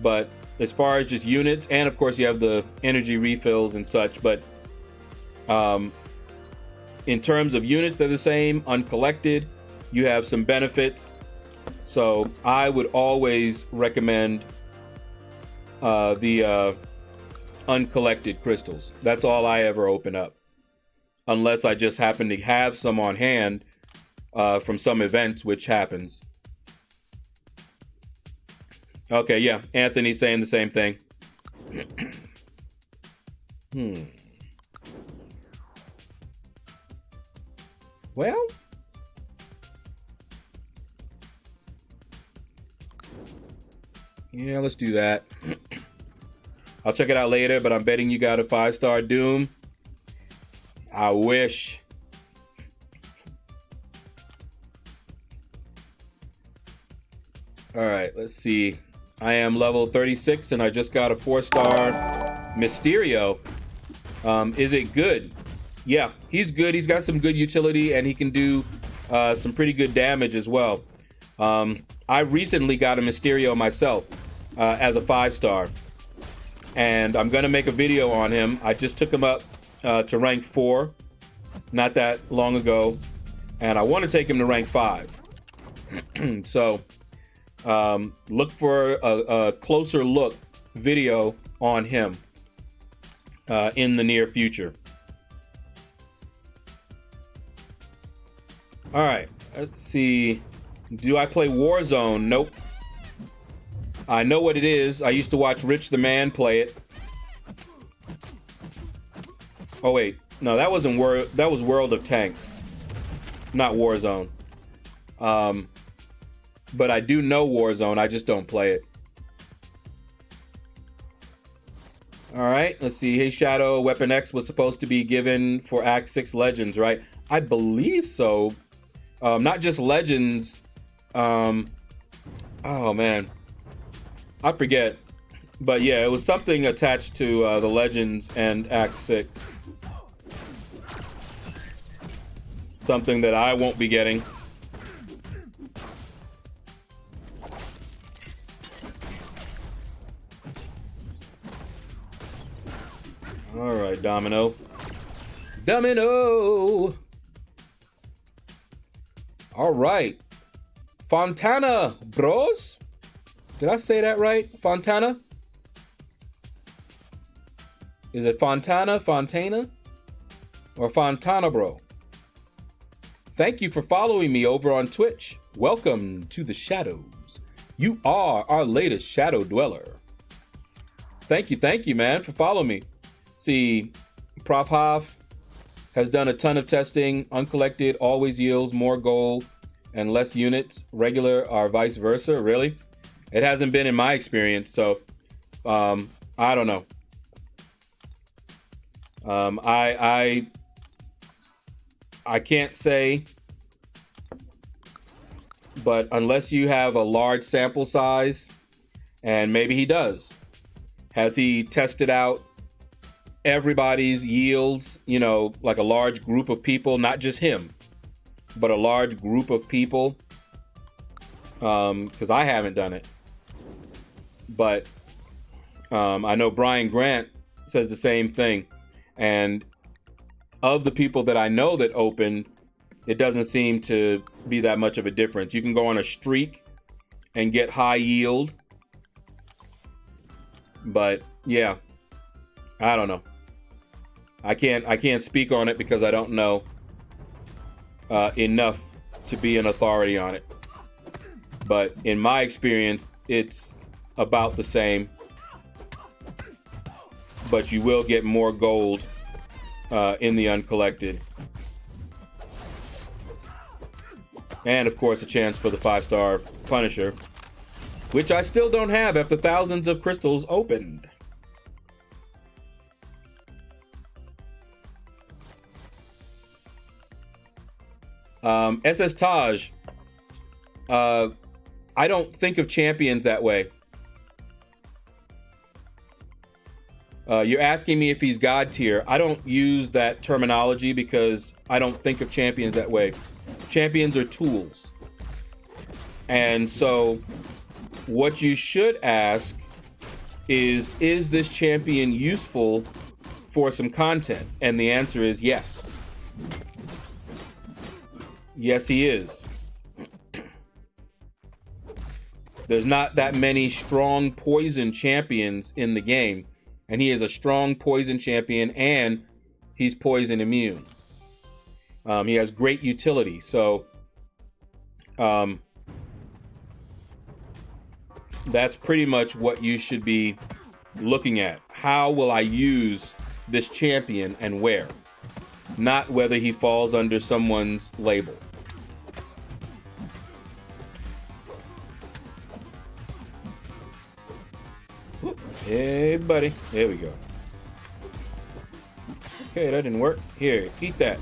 But as far as just units, and of course you have the energy refills and such, but in terms of units, they're the same. Uncollected, you have some benefits. So I would always recommend the uncollected crystals. That's all I ever open up. Unless I just happen to have some on hand from some events, which happens. Okay, yeah. Anthony's saying the same thing. Well, yeah, let's do that. I'll check it out later, but I'm betting you got a 5-star Doom. I wish. All right, let's see. I am level 36 and I just got a 4-star Mysterio. Is it good? Yeah, he's good. He's got some good utility and he can do some pretty good damage as well. I recently got a Mysterio myself as a 5-star. And I'm going to make a video on him. I just took him up to rank 4 not that long ago. And I want to take him to rank 5. So look for a closer look video on him in the near future. All right, let's see. Do I play Warzone? Nope. I know what it is. I used to watch Rich the Man play it. Oh wait, no, that wasn't that was World of Tanks, not Warzone. But I do know Warzone. I just don't play it. All right, let's see. Hey Shadow, Weapon X was supposed to be given for Act 6 Legends, right? I believe so. Not just Legends. Oh man, I forget. But yeah, it was something attached to the Legends and Act 6. Something that I won't be getting. All right, Domino. Domino! All right. Fontana Bros? Did I say that right? Fontana? Is it Fontana, Fontana? Or Fontana Bro? Thank you for following me over on Twitch. Welcome to the Shadows. You are our latest Shadow Dweller. Thank you, man, for following me. See, Prof. Hoff has done a ton of testing. Uncollected always yields more gold and less units. Regular or vice versa. Really? It hasn't been in my experience, so I don't know. I can't say, but unless you have a large sample size, and maybe he does, has he tested out everybody's yields, you know, like a large group of people, not just him, but a large group of people? Because I haven't done it. But I know Brian Grant says the same thing. And of the people that I know that open, it doesn't seem to be that much of a difference. You can go on a streak and get high yield. But yeah, I don't know. I can't speak on it because I don't know enough to be an authority on it. But in my experience, it's about the same. But you will get more gold in the uncollected. And of course a chance for the 5-star Punisher, which I still don't have after thousands of crystals opened. SS Taj, I don't think of champions that way. You're asking me if he's God tier. I don't use that terminology because I don't think of champions that way. Champions are tools. And so what you should ask is this champion useful for some content? And the answer is yes. Yes, he is. There's not that many strong poison champions in the game. And he is a strong poison champion, and he's poison immune. He has great utility. So that's pretty much what you should be looking at. How will I use this champion and where? Not whether he falls under someone's label. Hey, buddy. There we go. Okay, that didn't work. Here, eat that.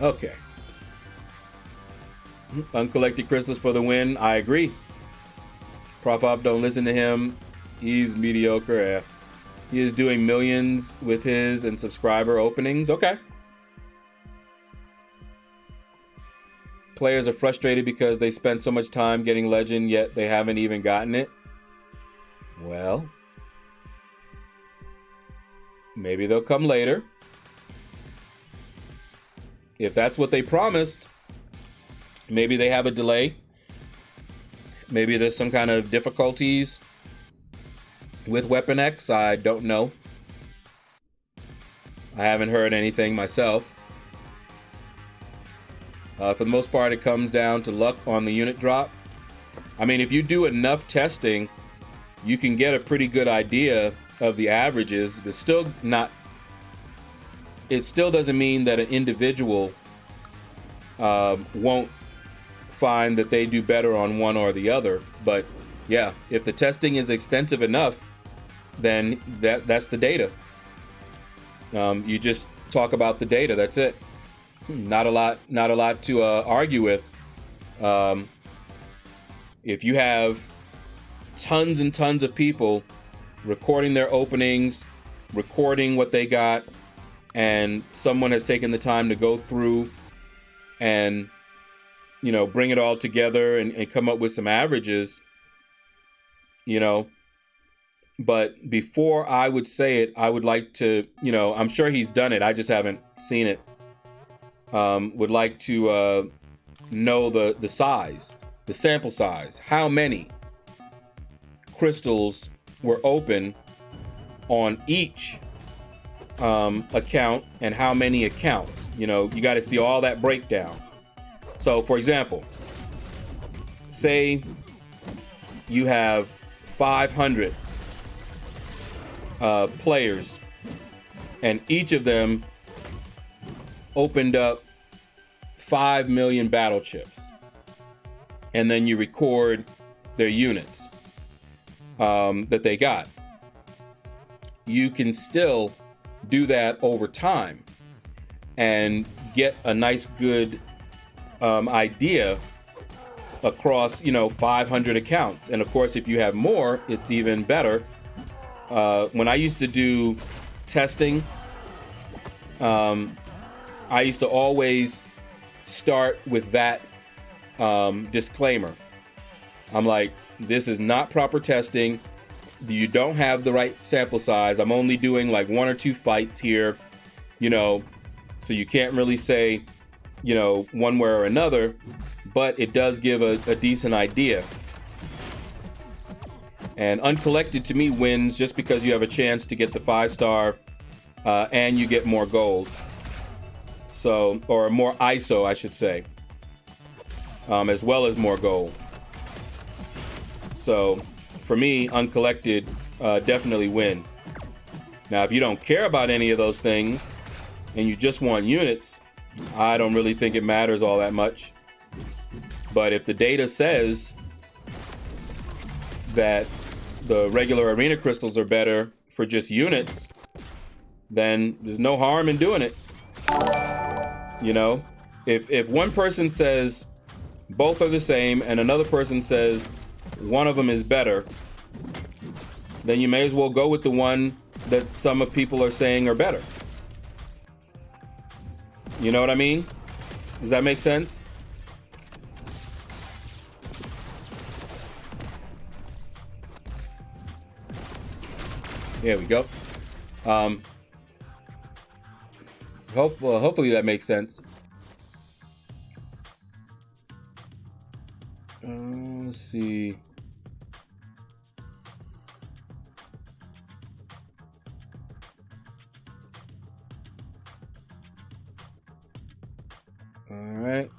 Okay. Uncollected crystals for the win. I agree. Prof Up, don't listen to him. He's mediocre. He is doing millions with his and subscriber openings. Okay. Players are frustrated because they spent so much time getting legend, yet they haven't even gotten it. Well, maybe they'll come later. If that's what they promised, maybe they have a delay. Maybe there's some kind of difficulties with Weapon X. I don't know. I haven't heard anything myself. For the most part, it comes down to luck on the unit drop. I mean, if you do enough testing, you can get a pretty good idea of the averages. It's still not. It still doesn't mean that an individual won't find that they do better on one or the other. But yeah, if the testing is extensive enough, then that's the data. You just talk about the data. That's it. Not a lot to argue with. If you have tons and tons of people recording their openings, recording what they got, and someone has taken the time to go through and, you know, bring it all together and come up with some averages, you know. But before I would say it, I would like to, you know, I'm sure he's done it. I just haven't seen it. Would like to know the size, the sample size. How many crystals were open on each account and how many accounts? You know, you got to see all that breakdown. So, for example, say you have 500 players and each of them opened up 5 million battle chips, and then you record their units that they got. You can still do that over time and get a nice good idea across, you know, 500 accounts. And of course, if you have more, it's even better. When I used to do testing, I used to always start with that disclaimer. I'm like, this is not proper testing. You don't have the right sample size. I'm only doing like 1 or 2 fights here, you know, so you can't really say, you know, one way or another, but it does give a decent idea. And uncollected to me wins just because you have a chance to get the 5-star and you get more gold. So, or more ISO, I should say, as well as more gold. So, for me, uncollected definitely win. Now, if you don't care about any of those things and you just want units, I don't really think it matters all that much. But if the data says that the regular arena crystals are better for just units, then there's no harm in doing it. You know, if one person says both are the same and another person says one of them is better, then you may as well go with the one that some of people are saying are better. You know what I mean? Does that make sense? There we go. Hopefully that makes sense. Let's see. right.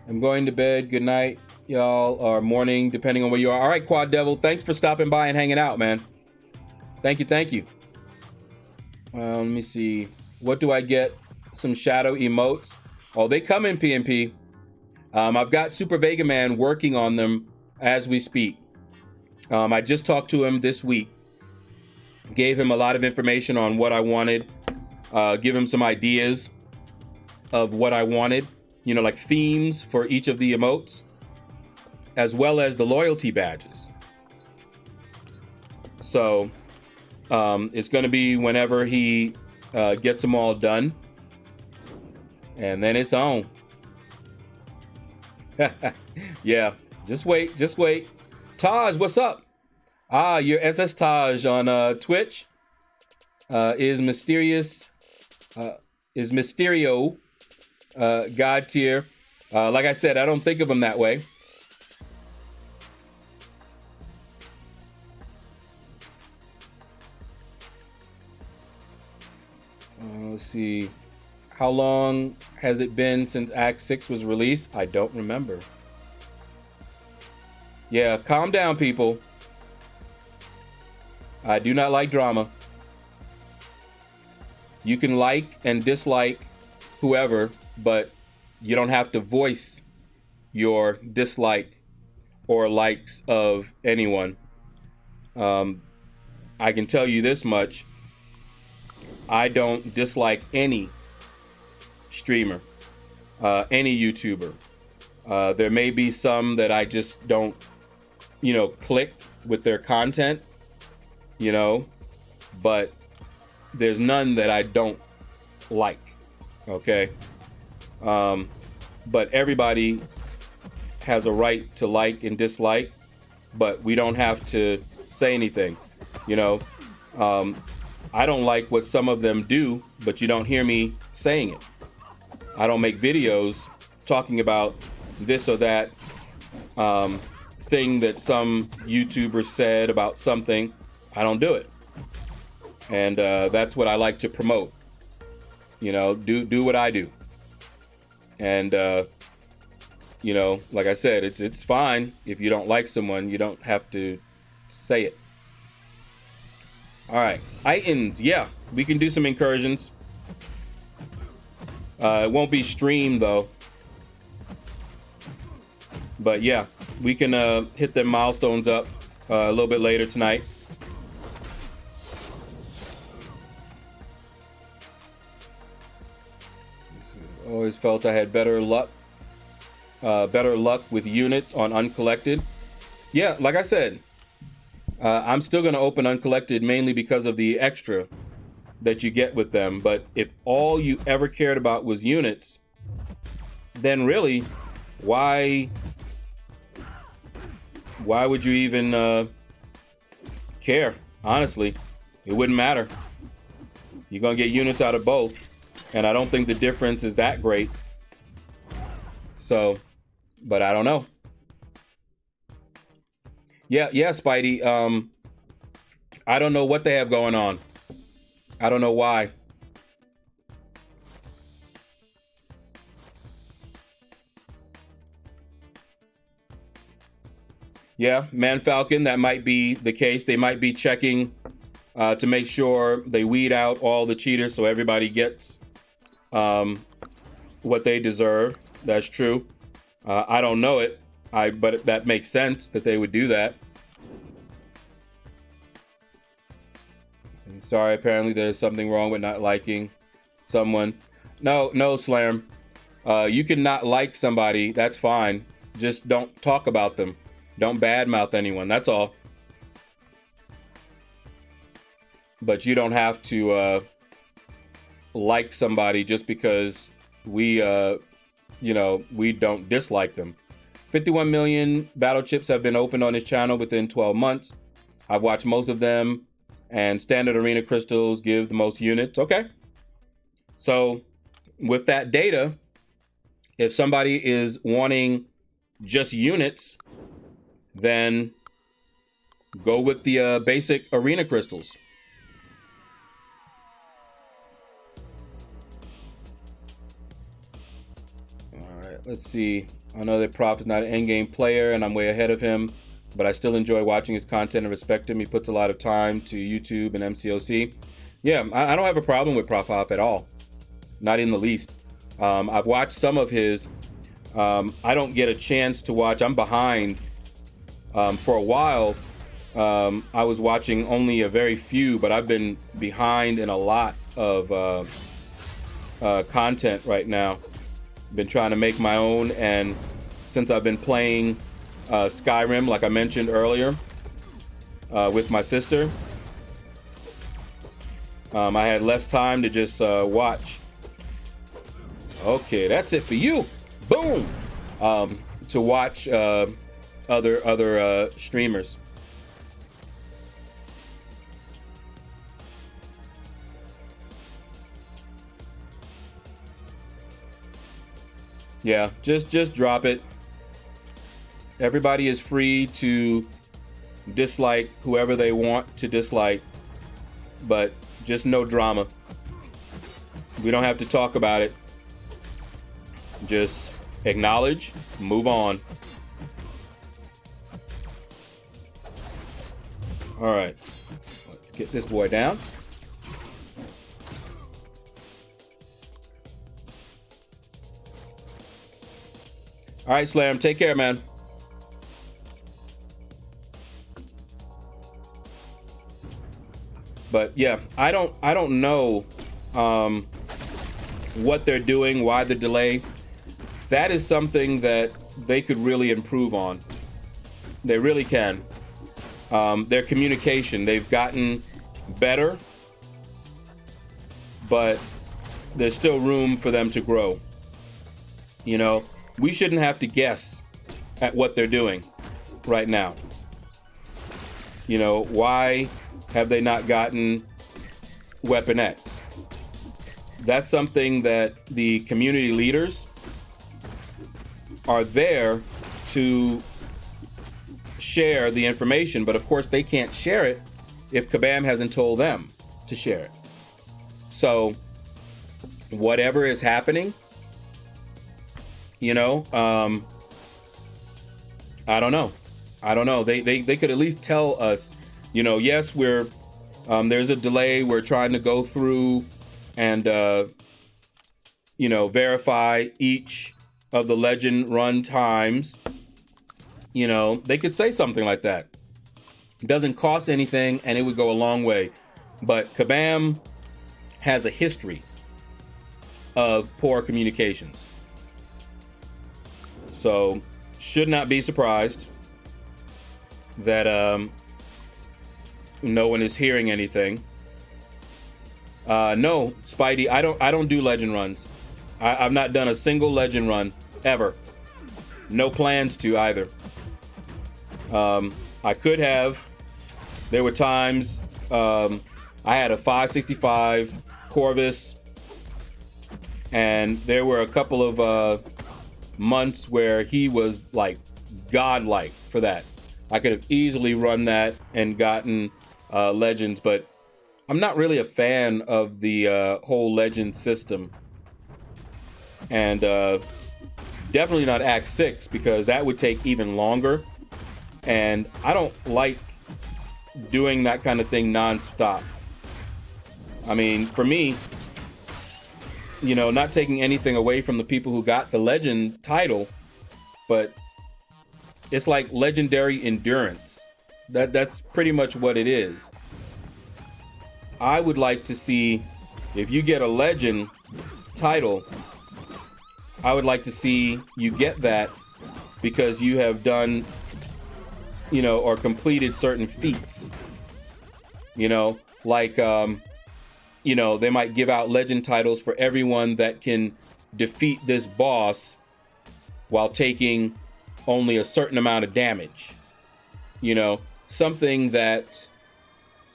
I'm going to bed. Good night, y'all, or morning, depending on where you are. All right, Quad Devil, thanks for stopping by and hanging out, man. Thank you, thank you. Let me see. What do I get? Some shadow emotes. Oh, they come in PNP. I've got Super Vega Man working on them as we speak. I just talked to him this week. Gave him a lot of information on what I wanted. Give him some ideas of what I wanted. You know, like themes for each of the emotes, as well as the loyalty badges. So it's going to be whenever he gets them all done. And then it's on. Yeah, just wait, just wait. Taj, what's up? Your SS Taj on Twitch is mysterious, is Mysterio God tier. Like I said, I don't think of him that way. Let's see. How long has it been since Act 6 was released? I don't remember. Yeah, calm down, people. I do not like drama. You can like and dislike whoever, but you don't have to voice your dislike or likes of anyone. I can tell you this much. I don't dislike any streamer, any YouTuber. There may be some that I just don't, click with their content, but there's none that I don't like. Okay. But everybody has a right to like and dislike, but we don't have to say anything. I don't like what some of them do, but you don't hear me saying it. I don't make videos talking about this or that thing that some YouTuber said about something. I don't do it. And that's what I like to promote. Do what I do. And, like I said, it's fine. If you don't like someone, you don't have to say it. All right. Itins. Yeah, we can do some incursions. It won't be streamed, though. But, yeah, we can hit them milestones up a little bit later tonight. Always felt I had better luck with units on Uncollected. Yeah, like I said, I'm still going to open Uncollected mainly because of the extra that you get with them. But if all you ever cared about was units, then really, why would you even care? Honestly, it wouldn't matter. You're going to get units out of both. And I don't think the difference is that great. So, but I don't know. Yeah, Spidey. I don't know what they have going on. I don't know why. Yeah, Man Falcon, that might be the case. They might be checking to make sure they weed out all the cheaters so everybody gets what they deserve. That's true. I don't know it. But that makes sense that they would do that. I'm sorry, apparently there's something wrong with not liking someone. No, Slam. You can not like somebody. That's fine. Just don't talk about them. Don't badmouth anyone. That's all. But you don't have to like somebody just because we don't dislike them. 51 million battle chips have been opened on his channel within 12 months. I've watched most of them, and standard arena crystals give the most units. Okay. So with that data, if somebody is wanting just units, then go with the basic arena crystals. Let's see. I know that Prof is not an endgame player and I'm way ahead of him, but I still enjoy watching his content and respect him. He puts a lot of time to YouTube and MCOC. Yeah, I don't have a problem with Prof Hop at all. Not in the least. I've watched some of his. I don't get a chance to watch. I'm behind. For a while, I was watching only a very few, but I've been behind in a lot of content right now. Been trying to make my own, and since I've been playing Skyrim, like I mentioned earlier, with my sister, I had less time to just watch. Okay, that's it for you. Boom. To watch other streamers. Yeah, just drop it. Everybody is free to dislike whoever they want to dislike, but just no drama. We don't have to talk about it. Just acknowledge, move on. All right, let's get this boy down. All right, Slam, take care, man. But yeah, I don't know what they're doing, why the delay. That is something that they could really improve on. They really can. Their communication, they've gotten better, but there's still room for them to grow. You know, we shouldn't have to guess at what they're doing right now. You know, why have they not gotten Weapon X? That's something that the community leaders are there to share the information, but of course they can't share it if Kabam hasn't told them to share it. So whatever is happening, you know, I don't know. They could at least tell us, you know, yes, we're there's a delay. We're trying to go through and you know, verify each of the legend run times. You know, they could say something like that. It doesn't cost anything and it would go a long way. But Kabam has a history of poor communications. So should not be surprised that no one is hearing anything. No, Spidey, I don't do legend runs. I've not done a single legend run ever. No plans to either. I could have. There were times I had a 565 Corvus, and there were a couple of months where he was like godlike for that. I could have easily run that and gotten legends, but I'm not really a fan of the whole legend system, and definitely not Act 6, because that would take even longer, and I don't like doing that kind of thing nonstop. I mean, for me, you know, not taking anything away from the people who got the legend title, but it's like legendary endurance. That's pretty much what it is. I would like to see, if you get a legend title, I would like to see you get that because you have done, you know, or completed certain feats. You know, like, you know, they might give out legend titles for everyone that can defeat this boss while taking only a certain amount of damage. You know, something that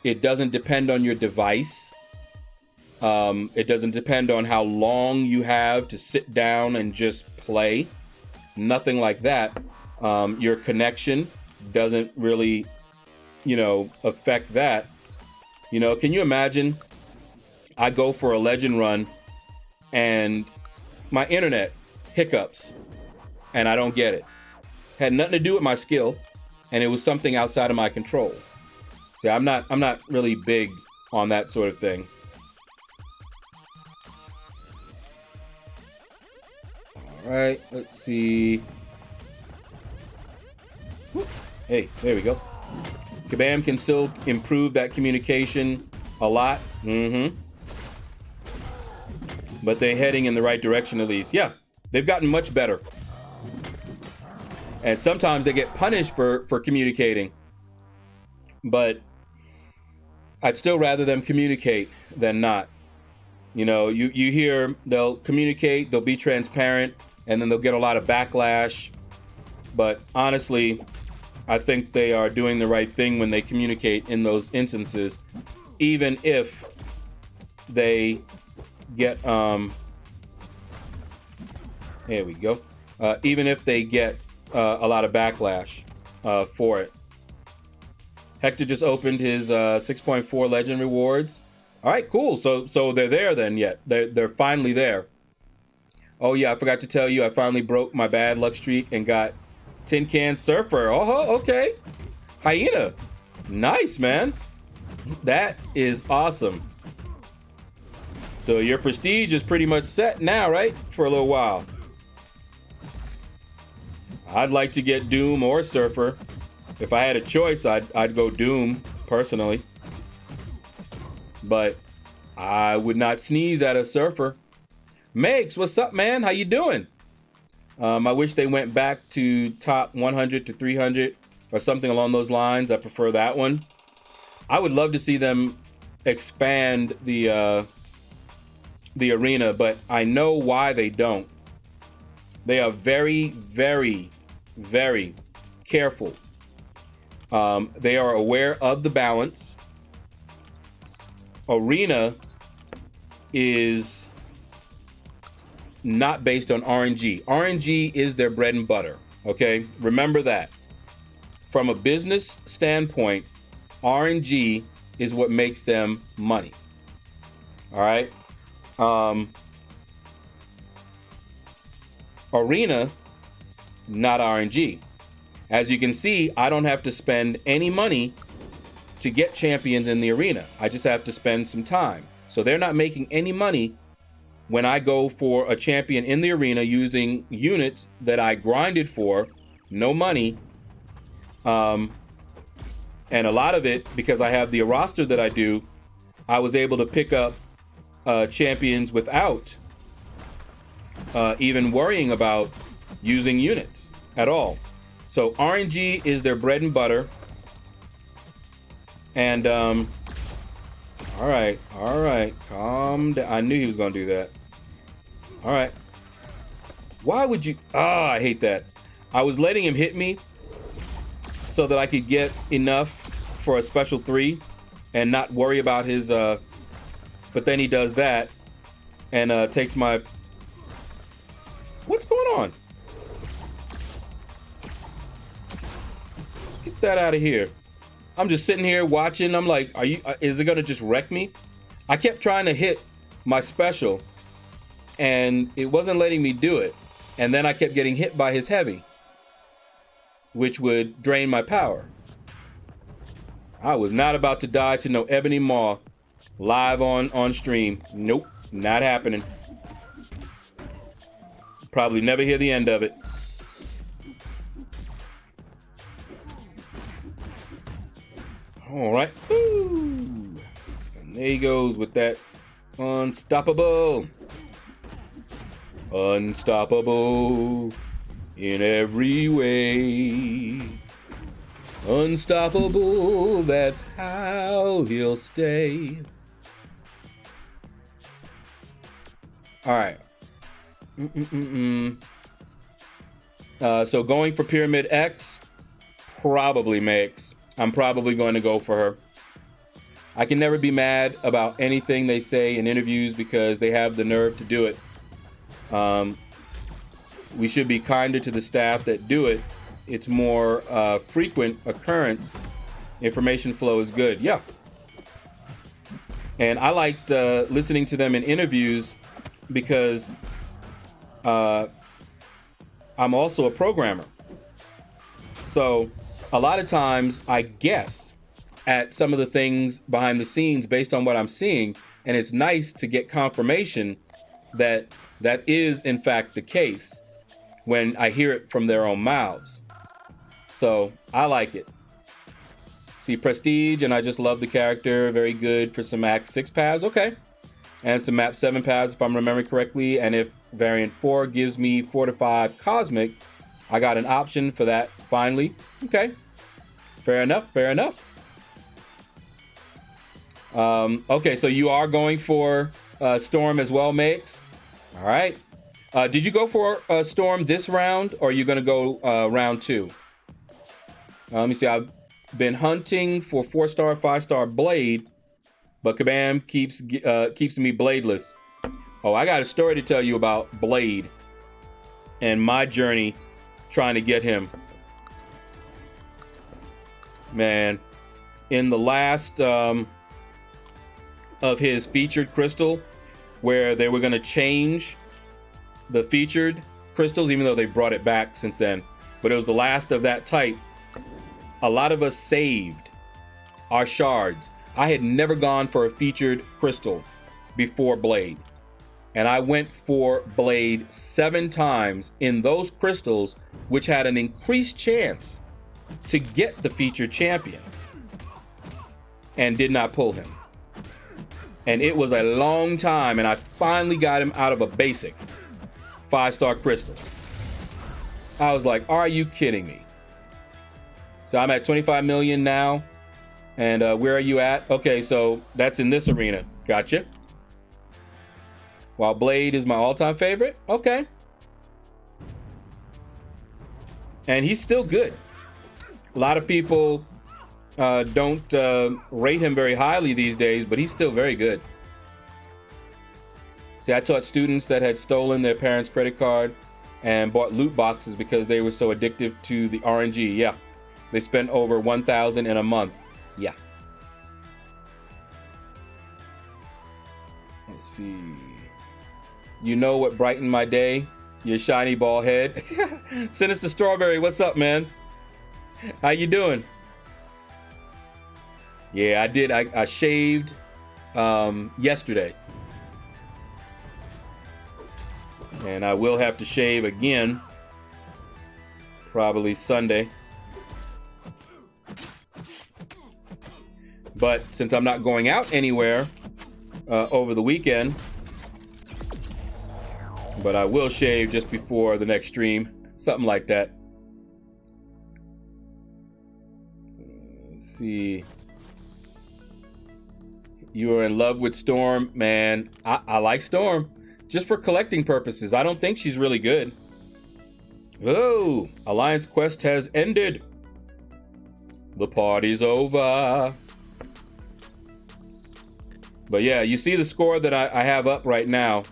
it doesn't depend on your device. It doesn't depend on how long you have to sit down and just play. Nothing like that. Your connection doesn't really, you know, affect that. You know, can you imagine I go for a legend run and my internet hiccups and I don't get it. Had nothing to do with my skill, and it was something outside of my control. See, I'm not really big on that sort of thing. All right, let's see. Hey, there we go. Kabam can still improve that communication a lot. But they're heading in the right direction at least. Yeah, they've gotten much better. And sometimes they get punished for communicating. But I'd still rather them communicate than not. You know, you hear they'll communicate, they'll be transparent, and then they'll get a lot of backlash. But honestly, I think they are doing the right thing when they communicate in those instances, even if they get there we go. Even if they get a lot of backlash for it. Hector just opened his 6.4 legend rewards. All right, cool. So they're there then. Yet they're finally there. Oh yeah, I forgot to tell you, I finally broke my bad luck streak and got Tin Can Surfer. Oh, okay. Hyena. Nice, man. That is awesome. So your prestige is pretty much set now, right? For a little while. I'd like to get Doom or Surfer. If I had a choice, I'd go Doom, personally. But I would not sneeze at a Surfer. Megs, what's up, man? How you doing? I wish they went back to top 100 to 300 or something along those lines. I prefer that one. I would love to see them expand the arena, but I know why they don't. They are very, very, very careful. They are aware of the balance. Arena is not based on RNG. RNG is their bread and butter, okay? Remember that. From a business standpoint, RNG is what makes them money. All right? Arena, not RNG. As you can see, I don't have to spend any money to get champions in the arena. I just have to spend some time. So they're not making any money when I go for a champion in the arena using units that I grinded for, no money. And a lot of it, because I have the roster that I do, I was able to pick up champions without even worrying about using units at all. So RNG is their bread and butter. And all right, calm down. I knew he was gonna do that. All right. Why would you? I hate that. I was letting him hit me so that I could get enough for a special 3 and not worry about his. But then he does that and takes my. What's going on? Get that out of here. I'm just sitting here watching. I'm like, is it gonna just wreck me? I kept trying to hit my special and it wasn't letting me do it. And then I kept getting hit by his heavy, which would drain my power. I was not about to die to no Ebony Maw live on stream. Nope, not happening. Probably never hear the end of it. All right. Woo. And there he goes with that unstoppable. Unstoppable in every way. Unstoppable, that's how he'll stay. All right. So going for Pyramid X probably makes. I'm probably going to go for her. I can never be mad about anything they say in interviews because they have the nerve to do it. We should be kinder to the staff that do it. It's more frequent occurrence. Information flow is good. Yeah. And I liked listening to them in interviews because I'm also a programmer. So a lot of times I guess at some of the things behind the scenes based on what I'm seeing. And it's nice to get confirmation that that is in fact the case when I hear it from their own mouths. So I like it. See, Prestige, and I just love the character. Very good for some Act 6 paths. Okay. And some Map 7 paths, if I'm remembering correctly. And if Variant 4 gives me 4 to 5 Cosmic, I got an option for that finally. Okay. Fair enough. Fair enough. Okay, so you are going for Storm as well, Makes. All right. Did you go for Storm this round, or are you going to go round 2? Let me see. I've been hunting for 4-star, 5-star Blade, but Kabam keeps me bladeless. Oh, I got a story to tell you about Blade and my journey trying to get him. Man, in the last of his featured crystal, where they were going to change the featured crystals, even though they brought it back since then, but it was the last of that type. A lot of us saved our shards. I had never gone for a featured crystal before Blade, and I went for Blade 7 times in those crystals, which had an increased chance to get the featured champion, and did not pull him. And it was a long time, and I finally got him out of a basic 5-star crystal. I was like, are you kidding me? So I'm at 25 million now. And where are you at? Okay, so that's in this arena. Gotcha. While Blade is my all-time favorite. Okay. And he's still good. A lot of people don't rate him very highly these days, but he's still very good. See, I taught students that had stolen their parents' credit card and bought loot boxes because they were so addictive to the RNG. Yeah. They spent over 1,000 in a month. Yeah. Let's see. You know what brightened my day? Your shiny ball head. Sinister Strawberry, what's up, man? How you doing? Yeah, I did. I shaved yesterday. And I will have to shave again. Probably Sunday. But since I'm not going out anywhere over the weekend, but I will shave just before the next stream, something like that. Let's see. You are in love with Storm, man. I like Storm just for collecting purposes. I don't think she's really good. Oh, Alliance Quest has ended. The party's over. But yeah, you see the score that I have up right now.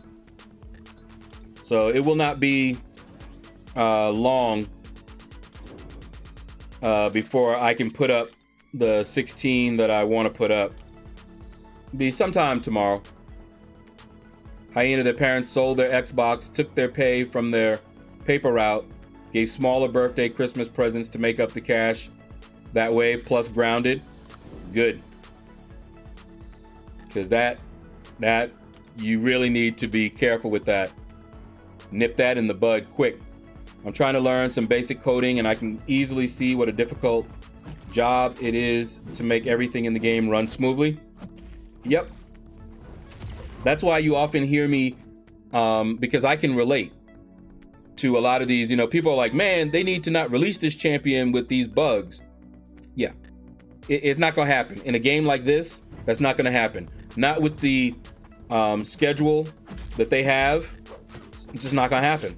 So it will not be long before I can put up the 16 that I want to put up. Be sometime tomorrow. Hyena, their parents sold their Xbox, took their pay from their paper route, gave smaller birthday Christmas presents to make up the cash. That way, plus grounded. Good. Because that you really need to be careful with that. Nip that in the bud quick. I'm trying to learn some basic coding, and I can easily see what a difficult job it is to make everything in the game run smoothly. Yep. That's why you often hear me, because I can relate to a lot of these, people are like, man, they need to not release this champion with these bugs. Yeah. It's not going to happen. In a game like this, that's not going to happen. Not with the schedule that they have. It's just not going to happen.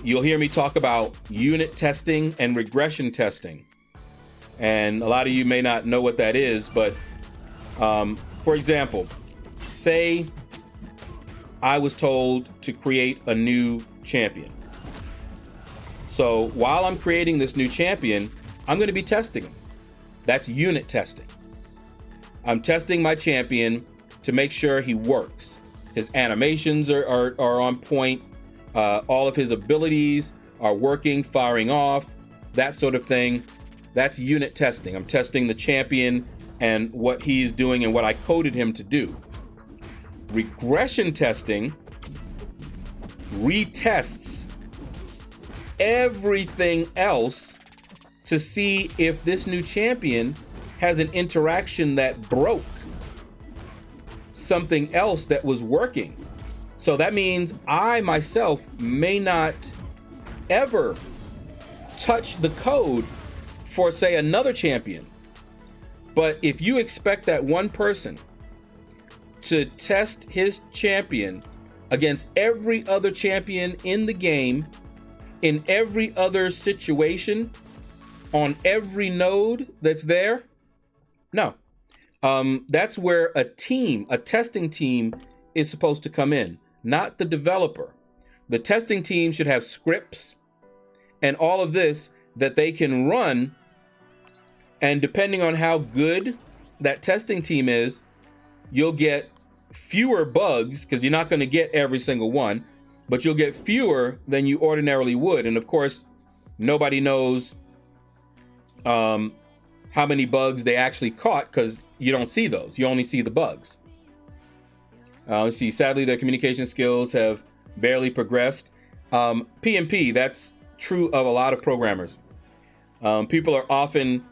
You'll hear me talk about unit testing and regression testing. And a lot of you may not know what that is, but for example, say I was told to create a new champion. So while I'm creating this new champion, I'm going to be testing him. That's unit testing. I'm testing my champion to make sure he works. His animations are on point. all of his abilities are working, firing off, that sort of thing. That's unit testing. I'm testing the champion and what he's doing and what I coded him to do. Regression testing retests everything else to see if this new champion has an interaction that broke something else that was working. So that means I myself may not ever touch the code for, say, another champion. But if you expect that one person to test his champion against every other champion in the game, in every other situation, on every node that's there, no. That's where a testing team is supposed to come in, not the developer. The testing team should have scripts and all of this that they can run, and depending on how good that testing team is, you'll get fewer bugs, because you're not going to get every single one, but you'll get fewer than you ordinarily would. And of course, nobody knows how many bugs they actually caught, because you don't see those. You only see the bugs. Let's see. Sadly, their communication skills have barely progressed. PMP, that's true of a lot of programmers. People are often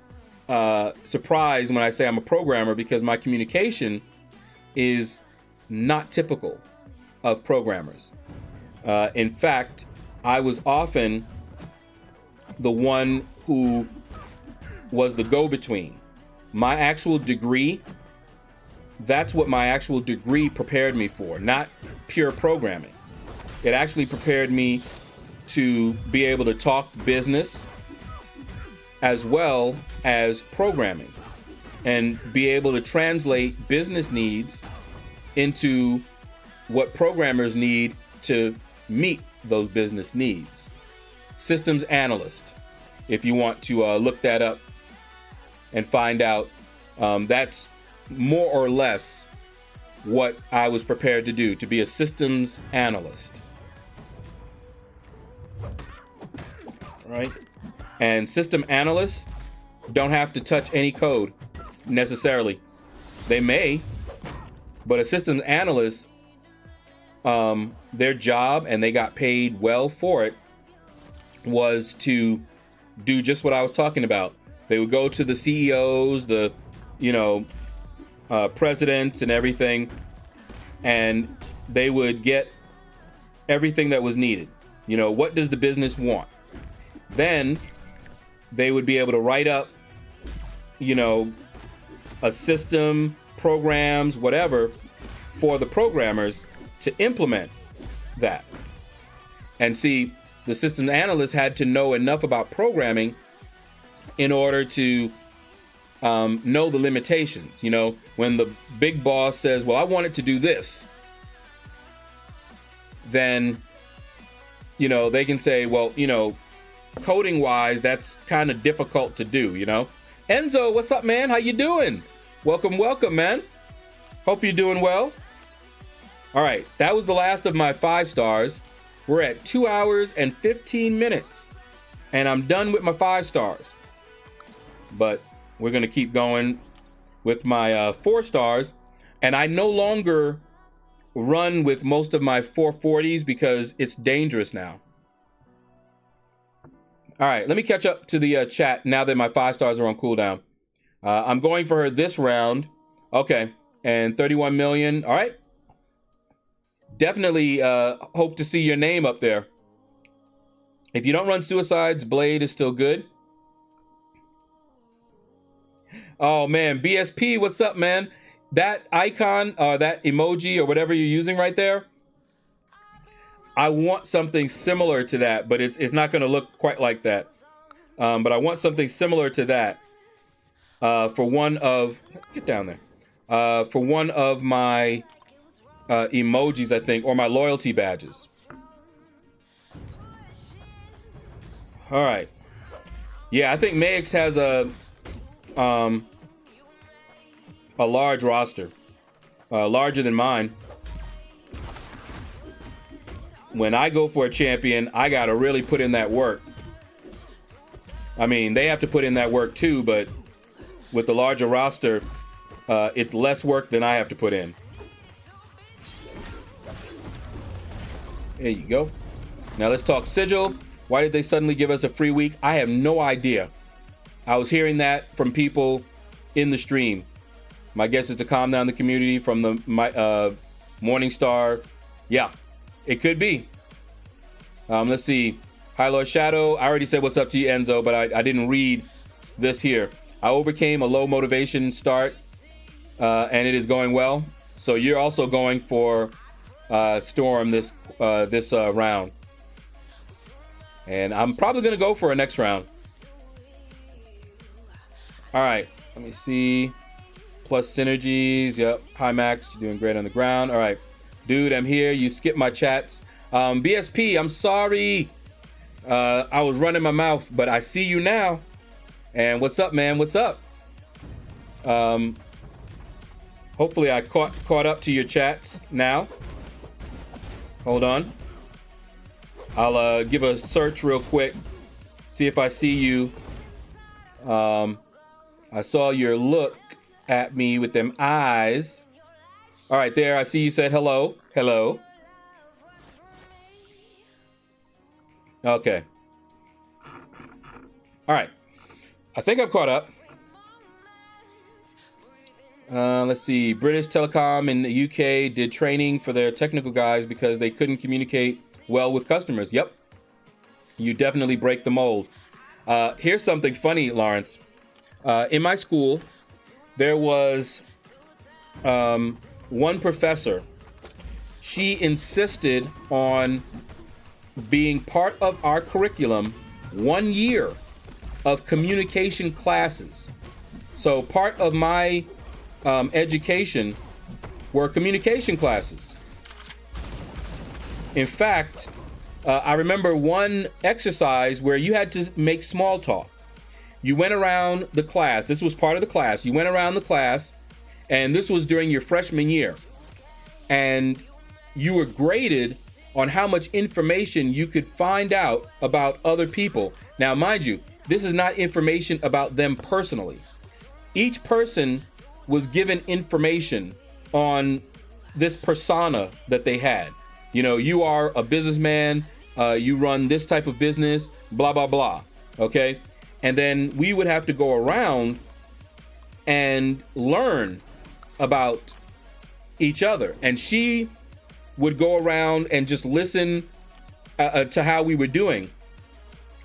surprised when I say I'm a programmer, because my communication is not typical of programmers. In fact, I was often the one who was the go-between. My actual degree, that's what my actual degree prepared me for, not pure programming. It actually prepared me to be able to talk business as well as programming, and be able to translate business needs into what programmers need to meet those business needs. Systems analyst, if you want to look that up and find out, that's more or less what I was prepared to do, to be a systems analyst. Right? And system analysts don't have to touch any code necessarily. They may, but a systems analyst, their job, and they got paid well for it, was to do just what I was talking about. They would go to the CEOs, the presidents and everything, and they would get everything that was needed. What does the business want? Then they would be able to write up, a system, programs, whatever, for the programmers to implement that. And see, the systems analyst had to know enough about programming in order to know the limitations. When the big boss says, well, I want it to do this, then, they can say, well, coding wise, that's kind of difficult to do, Enzo, what's up, man? How you doing? Welcome, man. Hope you're doing well. All right, that was the last of my 5 stars. We're at 2 hours and 15 minutes, and I'm done with my 5 stars. But we're gonna keep going with my 4 stars, and I no longer run with most of my 440s because it's dangerous now. All right, let me catch up to the chat now that my 5 stars are on cooldown. I'm going for her this round. Okay, and 31 million. All right. Definitely hope to see your name up there. If you don't run Suicides, Blade is still good. Oh, man. BSP, what's up, man? That icon, that emoji, or whatever you're using right there, I want something similar to that, but it's not going to look quite like that. But I want something similar to that for one of... Get down there. For one of my emojis, I think, or my loyalty badges. All right. Yeah, I think Mayx has a large roster, larger than mine. when I go for a champion, I got to really put in that work. I mean, they have to put in that work too, but with the larger roster, it's less work than I have to put in. There you go. Now let's talk Sigil. Why did they suddenly give us a free week? I have no idea. I was hearing that from people in the stream. My guess is to calm down the community from the Morningstar. Yeah, it could be. Let's see. Hi, LordShaedow. I already said what's up to you, Enzo, but I didn't read this here. I overcame a low motivation start, and it is going well. So you're also going for Storm this round. And I'm probably going to go for a next round. All right. Let me see. Plus synergies. Yep. Hi, Max. You're doing great on the ground. All right. Dude, I'm here. You skipped my chats. BSP, I'm sorry. I was running my mouth, but I see you now. And what's up, man? What's up? Hopefully I caught up to your chats now. Hold on. I'll give a search real quick. See if I see you. I saw your look at me with them eyes. All right, there. I see you said hello. Hello. Okay. All right. I think I'm caught up. Let's see. British Telecom in the UK did training for their technical guys because they couldn't communicate well with customers. Yep. You definitely break the mold. Here's something funny, Lawrence. In my school, there was one professor. She insisted on being part of our curriculum 1 year of communication classes. So part of my education were communication classes. In fact, I remember one exercise where you had to make small talk. You went around the class. This was part of the class. You went around the class, and this was during your freshman year. And you were graded on how much information you could find out about other people. Now, mind you, this is not information about them personally. Each person was given information on this persona that they had. You know, you are a businessman, you run this type of business, blah, blah, blah, okay? And then we would have to go around and learn about each other. And she would go around and just listen to how we were doing.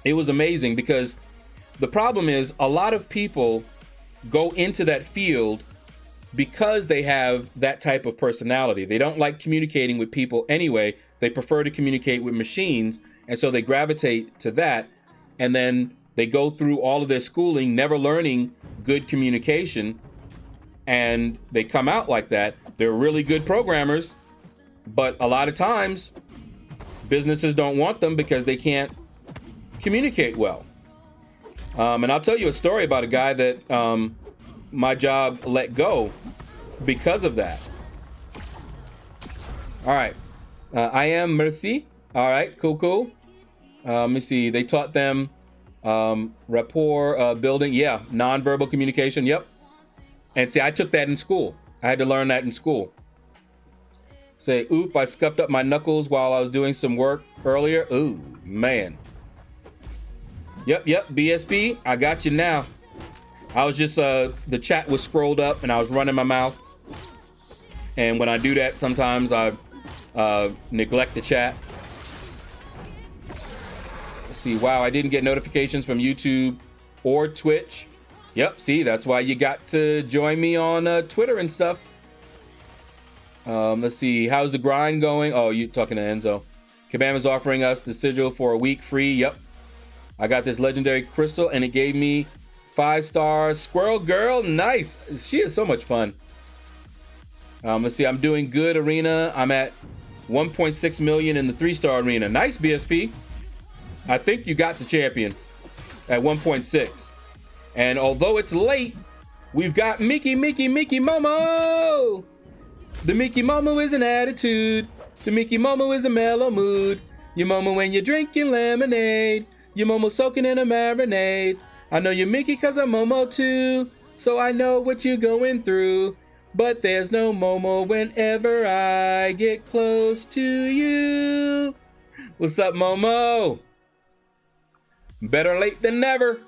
It was amazing because the problem is a lot of people go into that field because they have that type of personality. They don't like communicating with people anyway. They prefer to communicate with machines. And so they gravitate to that. And then they go through all of their schooling, never learning good communication. And they come out like that. They're really good programmers. But a lot of times, businesses don't want them because they can't communicate well. And I'll tell you a story about a guy that my job let go because of that. All right. I am Merci. All right, cool. Let me see. They taught them rapport building. Yeah, nonverbal communication. Yep. And see, I took that in school. I had to learn that in school. Say, oof, I scuffed up my knuckles while I was doing some work earlier. Ooh, man. Yep, BSB, I got you now. I was just, the chat was scrolled up and I was running my mouth. And when I do that, sometimes I neglect the chat. Let's see, wow, I didn't get notifications from YouTube or Twitch. Yep, see, that's why you got to join me on Twitter and stuff. Let's see, how's the grind going? Oh, you talking to Enzo. Kabam is offering us the sigil for a week free. Yep. I got this legendary crystal and it gave me 5-star squirrel girl. Nice. She is so much fun. Let's see, I'm doing good arena. I'm at 1.6 million in the 3-star arena. Nice, BSP. I think you got the champion at 1.6. And although it's late, we've got Mickey Momo. The Mickey Momo is an attitude. The Mickey Momo is a mellow mood. You Momo when you're drinking lemonade. You Momo soaking in a marinade. I know you're Mickey cause I'm Momo too. So I know what you're going through. But there's no Momo whenever I get close to you. What's up, Momo? Better late than never.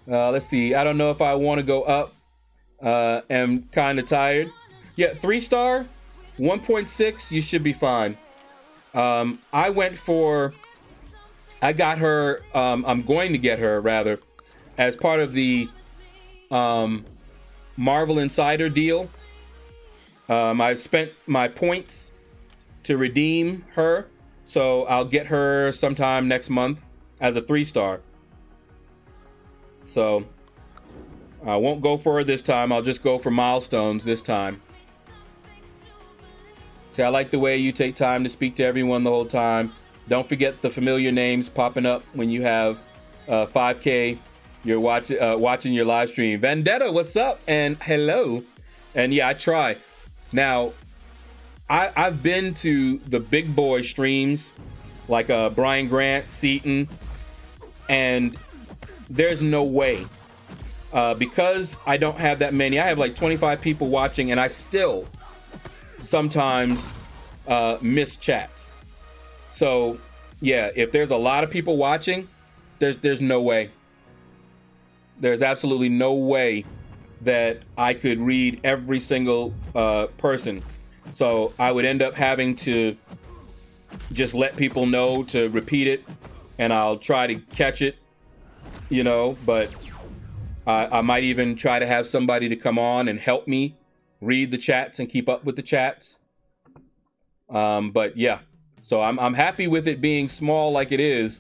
Let's see. I don't know if I want to go up. Am kind of tired. Yeah, 3-star, 1.6. You should be fine. I got her. I'm going to get her rather, as part of the Marvel Insider deal. I've spent my points to redeem her, so I'll get her sometime next month as a 3-star. So I won't go for her this time. I'll just go for milestones this time. See, I like the way you take time to speak to everyone the whole time. Don't forget the familiar names popping up when you have 5K. You're watching your live stream. Vendetta, what's up? And hello. And yeah, I try. Now, I've been to the big boy streams like Brian Grant, Seaton, and there's no way. Because I don't have that many. I have like 25 people watching, and I still sometimes miss chats. So yeah, if there's a lot of people watching, there's no way. There's absolutely no way that I could read every single person. So I would end up having to just let people know to repeat it, and I'll try to catch it, you know, but I might even try to have somebody to come on and help me read the chats and keep up with the chats. But yeah, so I'm happy with it being small like it is,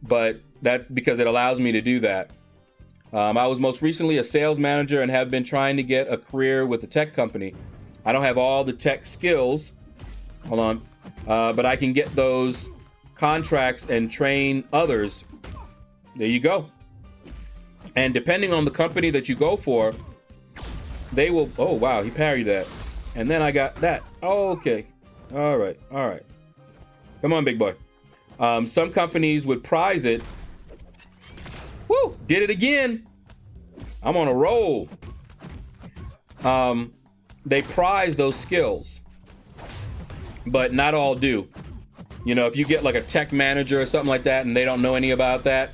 but that because it allows me to do that. I was most recently a sales manager and have been trying to get a career with a tech company. I don't have all the tech skills, hold on, but I can get those contracts and train others. There you go. And depending on the company that you go for, they will, oh wow, he parried that. And then I got that. Oh, okay. All right. Come on, big boy. Some companies would prize it. Woo, did it again. I'm on a roll. They prize those skills, but not all do. You know, if you get like a tech manager or something like that and they don't know any about that,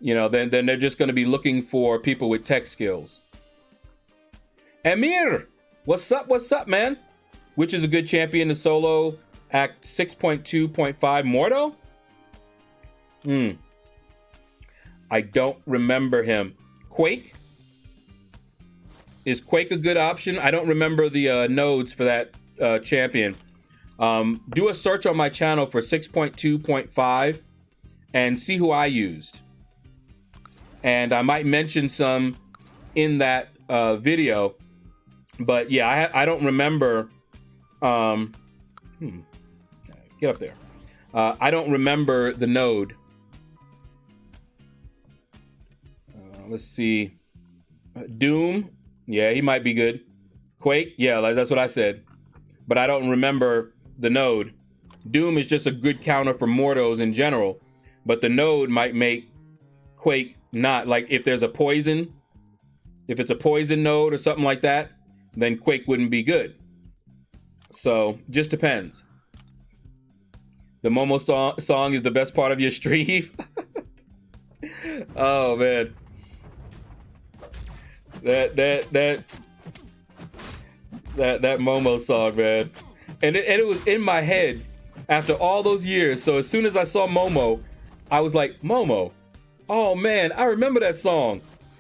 you know, then they're just going to be looking for people with tech skills. Amir, what's up, man? Which is a good champion to solo Act 6.2.5 Mordo? I don't remember him. Quake? Is Quake a good option? I don't remember the nodes for that champion. Do a search on my channel for 6.2.5 and see who I used. And I might mention some in that video. But yeah, I don't remember. Get up there. I don't remember the node. Let's see. Doom. Yeah, he might be good. Quake. Yeah, that's what I said. But I don't remember the node. Doom is just a good counter for Mordos in general. But the node might make Quake not. Like if there's a poison. If it's a poison node or something like that, then Quake wouldn't be good. So, just depends. The Momo song is the best part of your stream. Oh, man. That Momo song, man. And it was in my head after all those years. So, as soon as I saw Momo, I was like, Momo. Oh, man, I remember that song.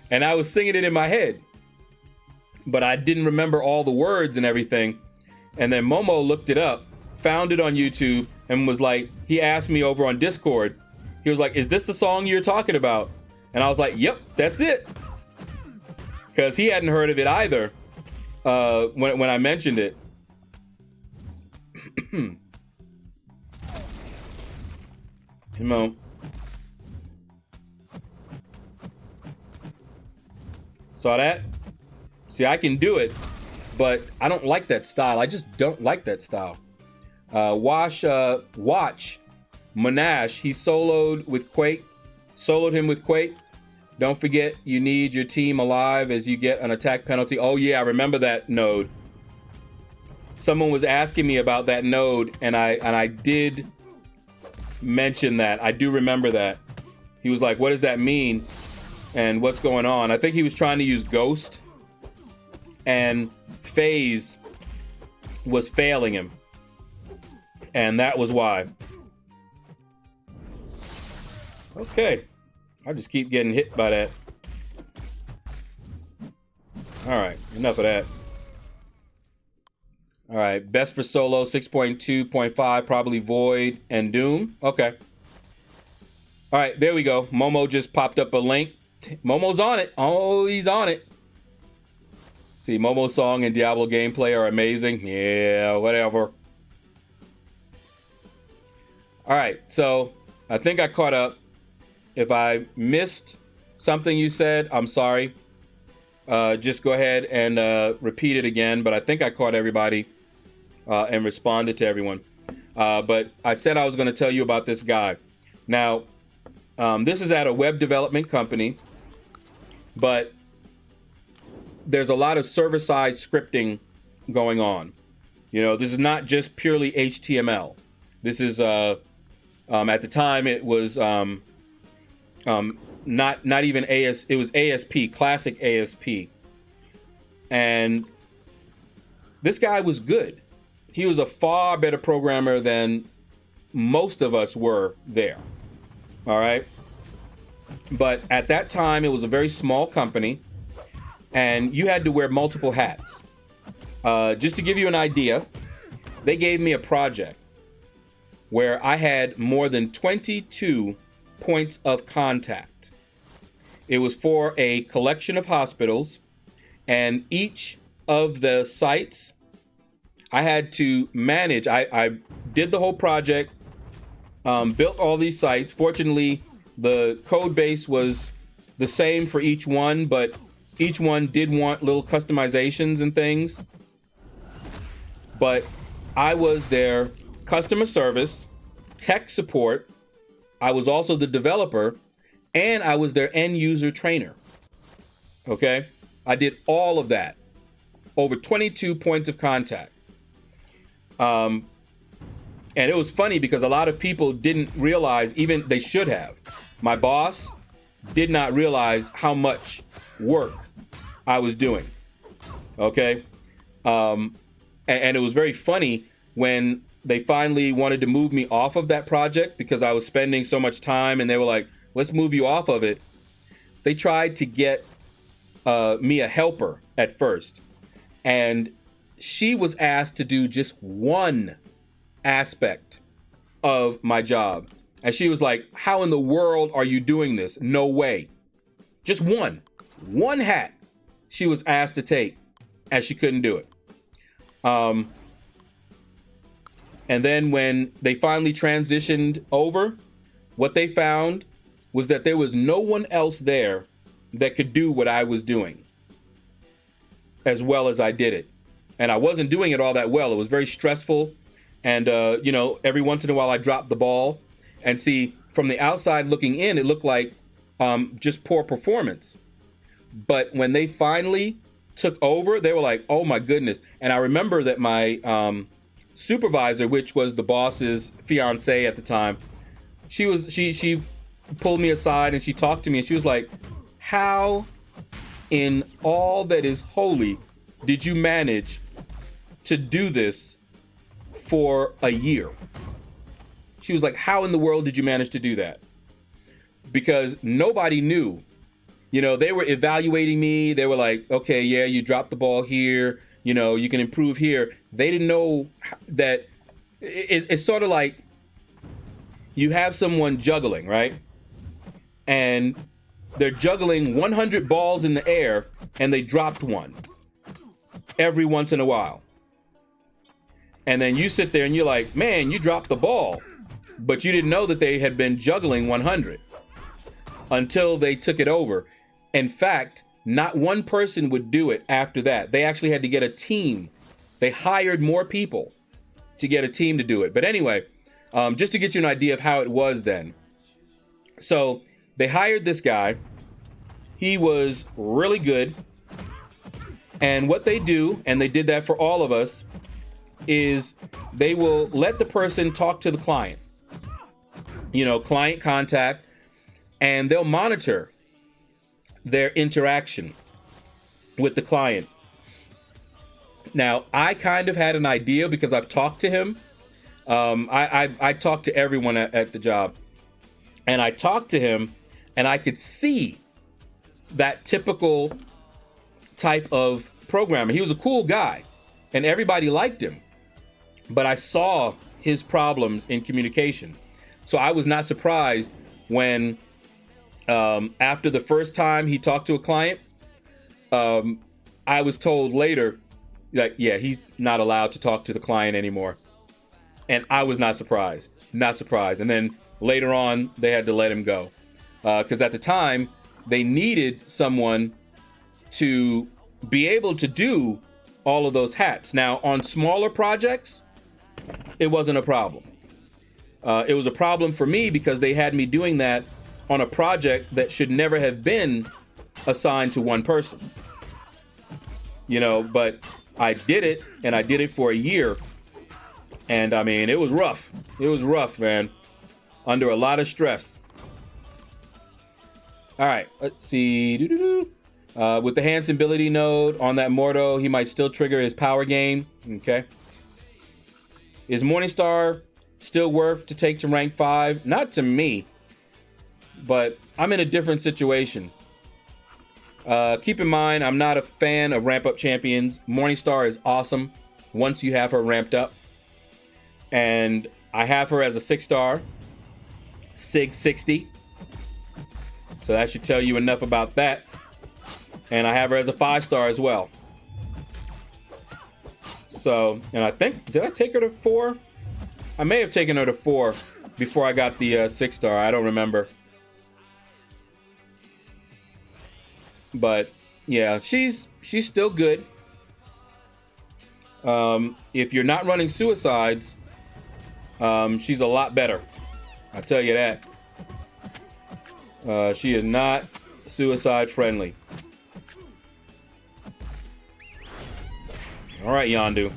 And I was singing it in my head. But I didn't remember all the words and everything. And then Momo looked it up, found it on YouTube, and was like, he asked me over on Discord. He was like, is this the song you're talking about? And I was like, yep, that's it. Because he hadn't heard of it either when I mentioned it. Come on. Saw that? See, I can do it, but I don't like that style. I just don't like that style. Watch Monash. He soloed him with Quake. Don't forget, you need your team alive as you get an attack penalty. Oh yeah, I remember that node. Someone was asking me about that node, and I did mention that. I do remember that. He was like, what does that mean? And what's going on? I think he was trying to use Ghost, and Phase was failing him. And that was why. Okay. I just keep getting hit by that. All right, enough of that. All right, best for solo, 6.2.5, probably Void and Doom. Okay. All right, there we go. Momo just popped up a link. Momo's on it. Oh, he's on it. See, Momo's song and Diablo gameplay are amazing. Yeah, whatever. All right, so I think I caught up. If I missed something you said, I'm sorry. Just go ahead and repeat it again. But I think I caught everybody and responded to everyone. But I said I was going to tell you about this guy. Now, this is at a web development company, but there's a lot of server-side scripting going on. You know, this is not just purely HTML. This is, at the time, it was not even AS. It was ASP, classic ASP. And this guy was good. He was a far better programmer than most of us were there. All right. But at that time, it was a very small company, and you had to wear multiple hats. Just to give you an idea, they gave me a project where I had more than 22 points of contact. It was for a collection of hospitals, and each of the sites I had to manage. I did the whole project, built all these sites. Fortunately, the code base was the same for each one, but each one did want little customizations and things. But I was their customer service, tech support. I was also the developer, and I was their end user trainer. Okay? I did all of that. Over 22 points of contact. And it was funny because a lot of people didn't realize, even they should have. My boss did not realize how much work I was doing. Okay? And it was very funny when they finally wanted to move me off of that project because I was spending so much time, and they were like, let's move you off of it. They tried to get me a helper at first. And she was asked to do just one aspect of my job. And she was like, how in the world are you doing this? No way. Just one hat she was asked to take, and she couldn't do it. And then when they finally transitioned over, what they found was that there was no one else there that could do what I was doing as well as I did it. And I wasn't doing it all that well. It was very stressful. And, every once in a while I dropped the ball. And see, from the outside looking in, it looked like just poor performance. But when they finally took over, they were like, oh my goodness. And I remember that my supervisor, which was the boss's fiance at the time, she pulled me aside and she talked to me, and she was like, how in all that is holy did you manage to do this for a year? She was like, how in the world did you manage to do that? Because nobody knew. You know, they were evaluating me. They were like, okay, yeah, you dropped the ball here. You know, you can improve here. They didn't know that it's sort of like you have someone juggling, right? And they're juggling 100 balls in the air, and they dropped one every once in a while. And then you sit there and you're like, man, you dropped the ball. But you didn't know that they had been juggling 100 until they took it over. In fact, Not one person would do it after that. They actually had to get a team. They hired more people to get a team to do it. But anyway, just to get you an idea of how it was then. So they hired this guy. He was really good. And what they do, and they did that for all of us, is they will let the person talk to the client. You know, client contact, and they'll monitor their interaction with the client. Now, I kind of had an idea because I've talked to him. I talked to everyone at the job, and I talked to him, and I could see that typical type of programmer. He was a cool guy, and everybody liked him, but I saw his problems in communication. So I was not surprised when after the first time he talked to a client, I was told later, like, yeah, he's not allowed to talk to the client anymore. And I was not surprised. And then later on, they had to let him go. Because at the time, they needed someone to be able to do all of those hats. Now, on smaller projects, it wasn't a problem. It was a problem for me because they had me doing that on a project that should never have been assigned to one person. You know, but I did it, and I did it for a year. And I mean, it was rough. It was rough, man. Under a lot of stress. All right, let's see. With the Hanson ability node on that Mordo, he might still trigger his power gain. Okay. Is Morningstar still worth to take to rank 5? Not to me, but I'm in a different situation. Keep in mind, I'm not a fan of ramp up champions. Morningstar is awesome once you have her ramped up. And I have her as a 6-star, Sig 60. So that should tell you enough about that. And I have her as a 5-star as well. So, and I think, did I take her to 4? I may have taken her to 4 before I got the 6-star. I don't remember. But yeah, she's still good. If you're not running suicides, she's a lot better. I'll tell you that. She is not suicide friendly. All right, Yondu.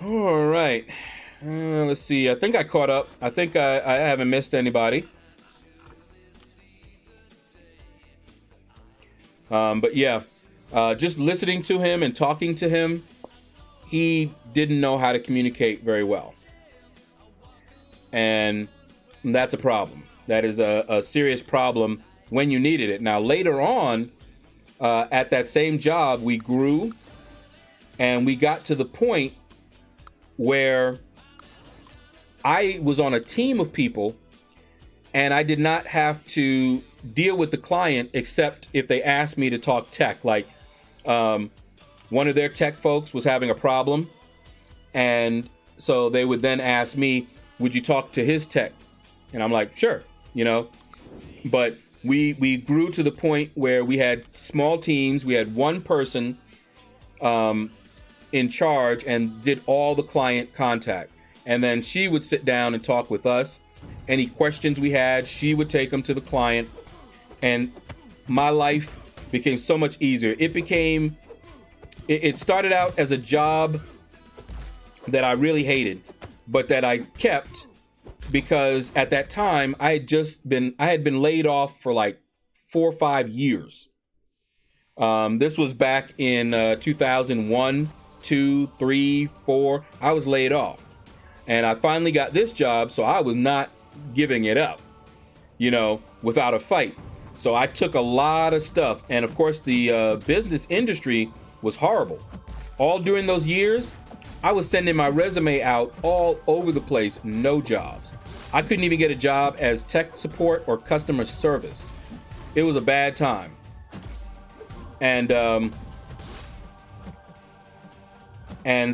All right. Let's see. I think I caught up. I think I haven't missed anybody. But yeah, just listening to him and talking to him, he didn't know how to communicate very well. And that's a problem. That is a serious problem when you needed it. Now, later on, at that same job, we grew and we got to the point where I was on a team of people and I did not have to deal with the client except if they asked me to talk tech. Like one of their tech folks was having a problem, and so they would then ask me, would you talk to his tech? And I'm like, sure, you know. But we grew to the point where we had small teams. We had one person in charge and did all the client contact, and then she would sit down and talk with us. Any questions we had, she would take them to the client. And my life became so much easier. It started out as a job that I really hated, but that I kept because at that time I had been laid off for like 4 or 5 years. This was back in 2001, 2, 3, 4. I was laid off, and I finally got this job, so I was not giving it up, you know, without a fight. So I took a lot of stuff, and of course the business industry was horrible. All during those years, I was sending my resume out all over the place, no jobs. I couldn't even get a job as tech support or customer service. It was a bad time. And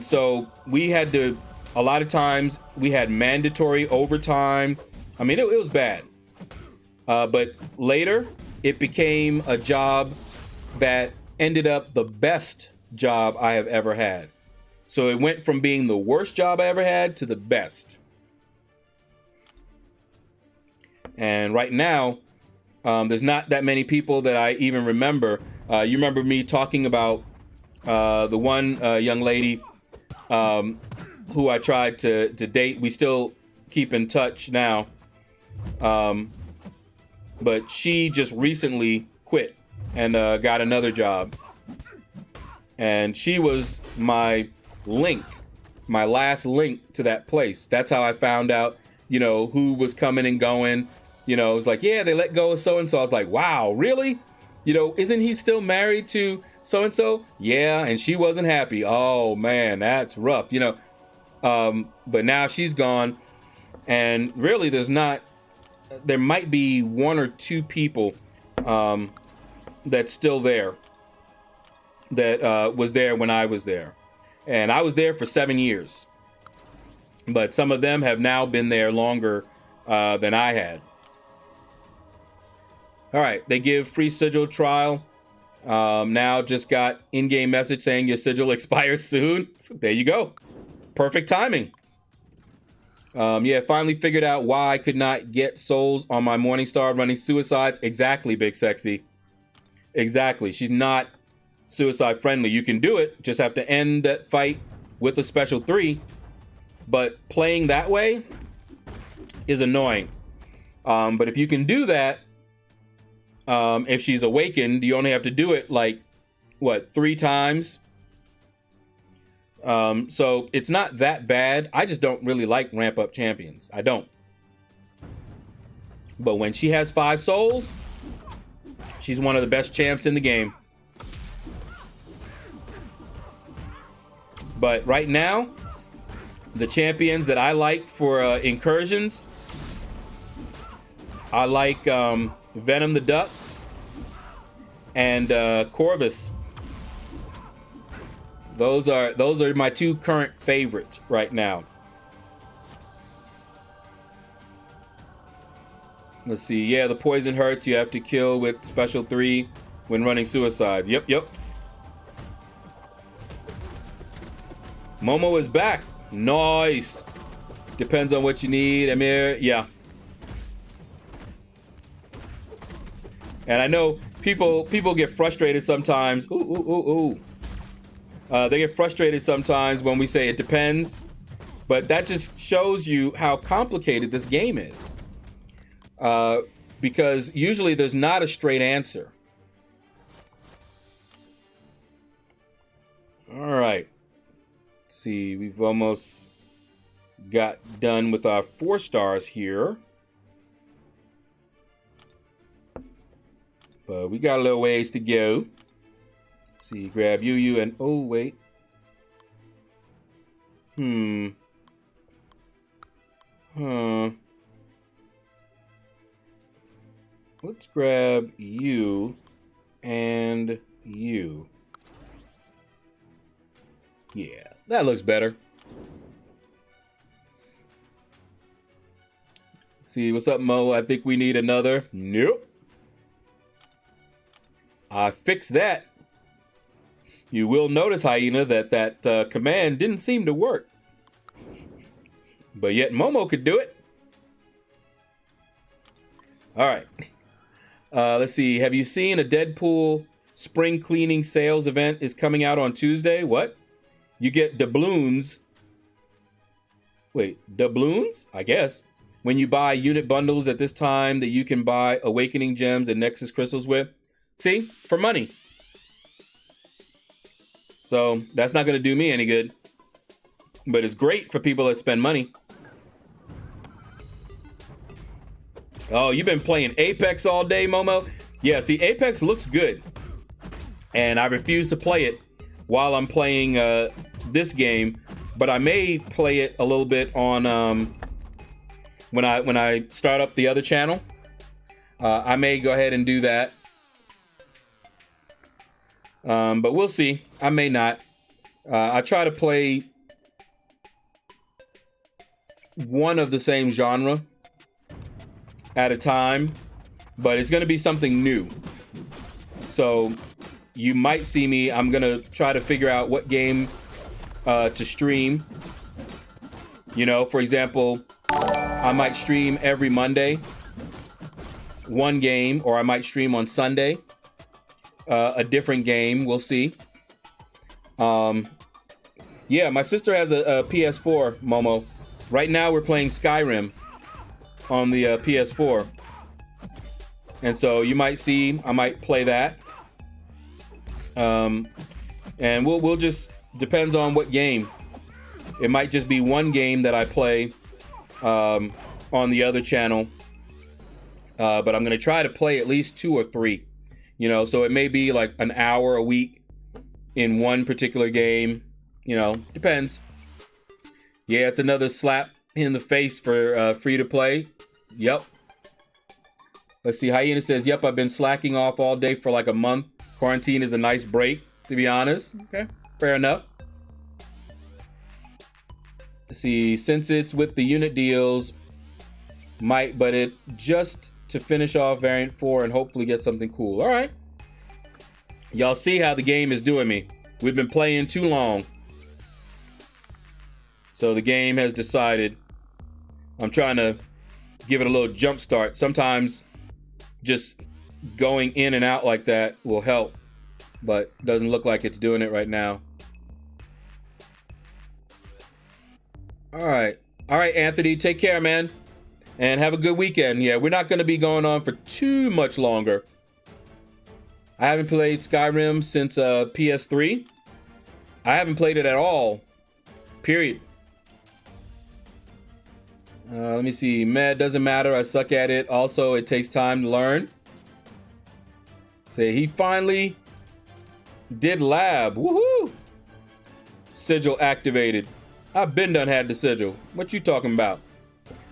so we had to, a lot of times we had mandatory overtime. I mean, it was bad. But later, it became a job that ended up the best job I have ever had. So it went from being the worst job I ever had to the best. And right now, there's not that many people that I even remember. You remember me talking about the one young lady who I tried to date. We still keep in touch now. But she just recently quit and got another job. And she was my link, my last link to that place. That's how I found out, who was coming and going. It was like, yeah, they let go of so-and-so. I was like, wow, really? Isn't he still married to so-and-so? Yeah, and she wasn't happy. Oh, man, that's rough, But now she's gone. And really, there might be one or two people that's still there that was there when I was there. And I was there for 7 years. But some of them have now been there longer than I had. All right, they give free sigil trial. Now just got in-game message saying your sigil expires soon. So there you go. Perfect timing. Yeah, finally figured out why I could not get souls on my Morningstar running suicides. Exactly, Big Sexy. Exactly. She's not suicide friendly. You can do it. Just have to end that fight with a special 3. But playing that way is annoying. But if you can do that, if she's awakened, you only have to do it 3 times. So it's not that bad. I just don't really like ramp up champions. I don't. But when she has 5 souls, she's one of the best champs in the game. But right now, the champions that I like for incursions, I like Venom the Duck and Corvus. Those are my 2 current favorites right now. Let's see. Yeah, the poison hurts. You have to kill with special 3 when running suicides. Yep. Momo is back. Nice. Depends on what you need, Amir. Yeah. And I know people get frustrated sometimes. Ooh. They get frustrated sometimes when we say it depends. But that just shows you how complicated this game is. Because usually there's not a straight answer. All right. Let's see. We've almost got done with our 4 stars here. But we got a little ways to go. Let's see, grab Yu and oh wait. Let's grab you and you. Yeah, that looks better. See, what's up, Mo? I think we need another. Nope. I fixed that. You will notice, Hyena, that command didn't seem to work. But yet Momo could do it. All right. Let's see. Have you seen a Deadpool spring cleaning sales event is coming out on Tuesday? What? You get doubloons. Wait, doubloons? I guess. When you buy unit bundles at this time that you can buy Awakening Gems and Nexus Crystals with. See? For money. So that's not going to do me any good. But it's great for people that spend money. Oh, you've been playing Apex all day, Momo? Yeah, see, Apex looks good. And I refuse to play it while I'm playing this game. But I may play it a little bit on when I start up the other channel. I may go ahead and do that. But we'll see. I may not. I try to play one of the same genre at a time. but it's going to be something new. So you might see me. I'm going to try to figure out what game to stream. You know, for example, I might stream every Monday, one game, or I might stream on Sunday, a different game. We'll see. Yeah, my sister has a PS4, Momo. Right now we're playing Skyrim on the PS4. And so you might see, I might play that. And we'll just, depends on what game. It might just be one game that I play on the other channel. But I'm going to try to play at least 2 or 3. You know, so it may be like an hour a week in one particular game. You know, depends. Yeah, it's another slap in the face for free to play. Yep. Let's see. Hyena says, yep, I've been slacking off all day for like a month. Quarantine is a nice break, to be honest. Okay, fair enough. Let's see. Since it's with the unit deals, might, but it just to finish off variant 4 and hopefully get something cool. All right. Y'all see how the game is doing me. We've been playing too long. So the game has decided I'm trying to give it a little jump start. Sometimes just going in and out like that will help, but doesn't look like it's doing it right now. All right, Anthony, take care, man, and have a good weekend. Yeah, we're not going to be going on for too much longer. I haven't played Skyrim since PS3. I haven't played it at all, period. Let me see. Med doesn't matter. I suck at it. Also, it takes time to learn. Say he finally did lab. Woohoo! Sigil activated. I've been done had the sigil. What you talking about?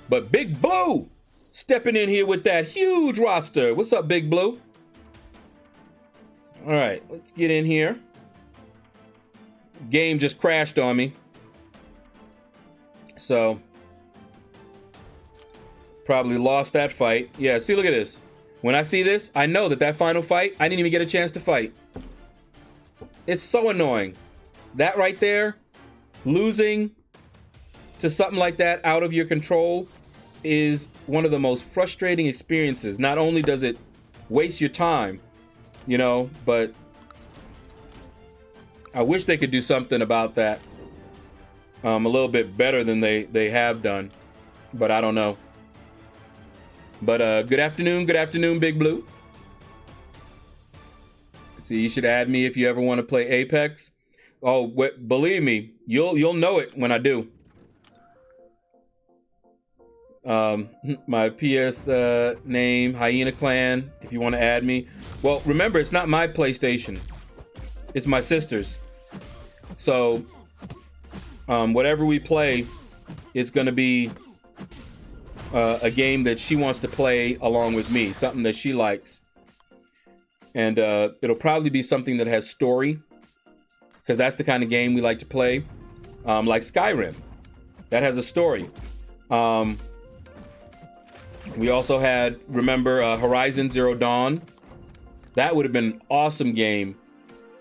But Big Blue stepping in here with that huge roster. What's up, Big Blue? All right, let's get in here. Game just crashed on me. So probably lost that fight. Yeah, see, look at this. When I see this, I know that final fight, I didn't even get a chance to fight. It's so annoying. That right there, losing to something like that out of your control is one of the most frustrating experiences. Not only does it waste your time, you know, but I wish they could do something about that a little bit better than they have done, but I don't know. But good afternoon, Big Blue. See, you should add me if you ever want to play Apex. Oh, believe me, you'll know it when I do. My PS name, Hyena Clan, if you want to add me. Well, remember, it's not my PlayStation. It's my sister's. So, whatever we play, it's going to be a game that she wants to play along with me, something that she likes. And it'll probably be something that has story, because that's the kind of game we like to play, like Skyrim. That has a story. We also had, remember, Horizon Zero Dawn. That would have been an awesome game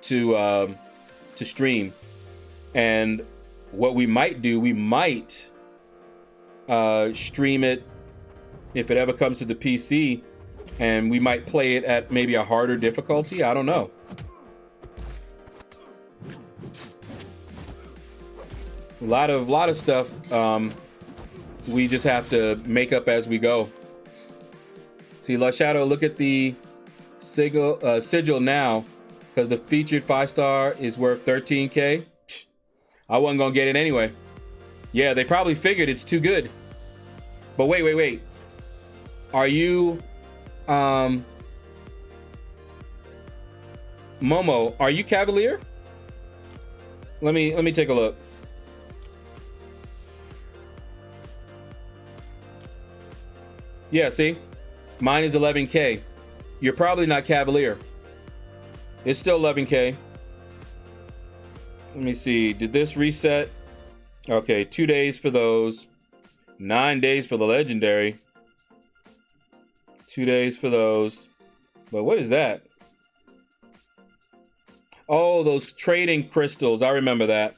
to stream. And what we might do, we might stream it if it ever comes to the PC, and we might play it at maybe a harder difficulty. I don't know. A lot of stuff we just have to make up as we go. See, LordShaedow, look at the sigil now, because the featured 5-star is worth 13K. I wasn't gonna get it anyway. Yeah, they probably figured it's too good. But wait. Are you, Momo, are you Cavalier? Let me take a look. Yeah, see? Mine is 11K. You're probably not Cavalier. It's still 11K. Let me see. Did this reset? Okay, 2 days for those. 9 days for the legendary. 2 days for those. But what is that? Oh, those trading crystals. I remember that.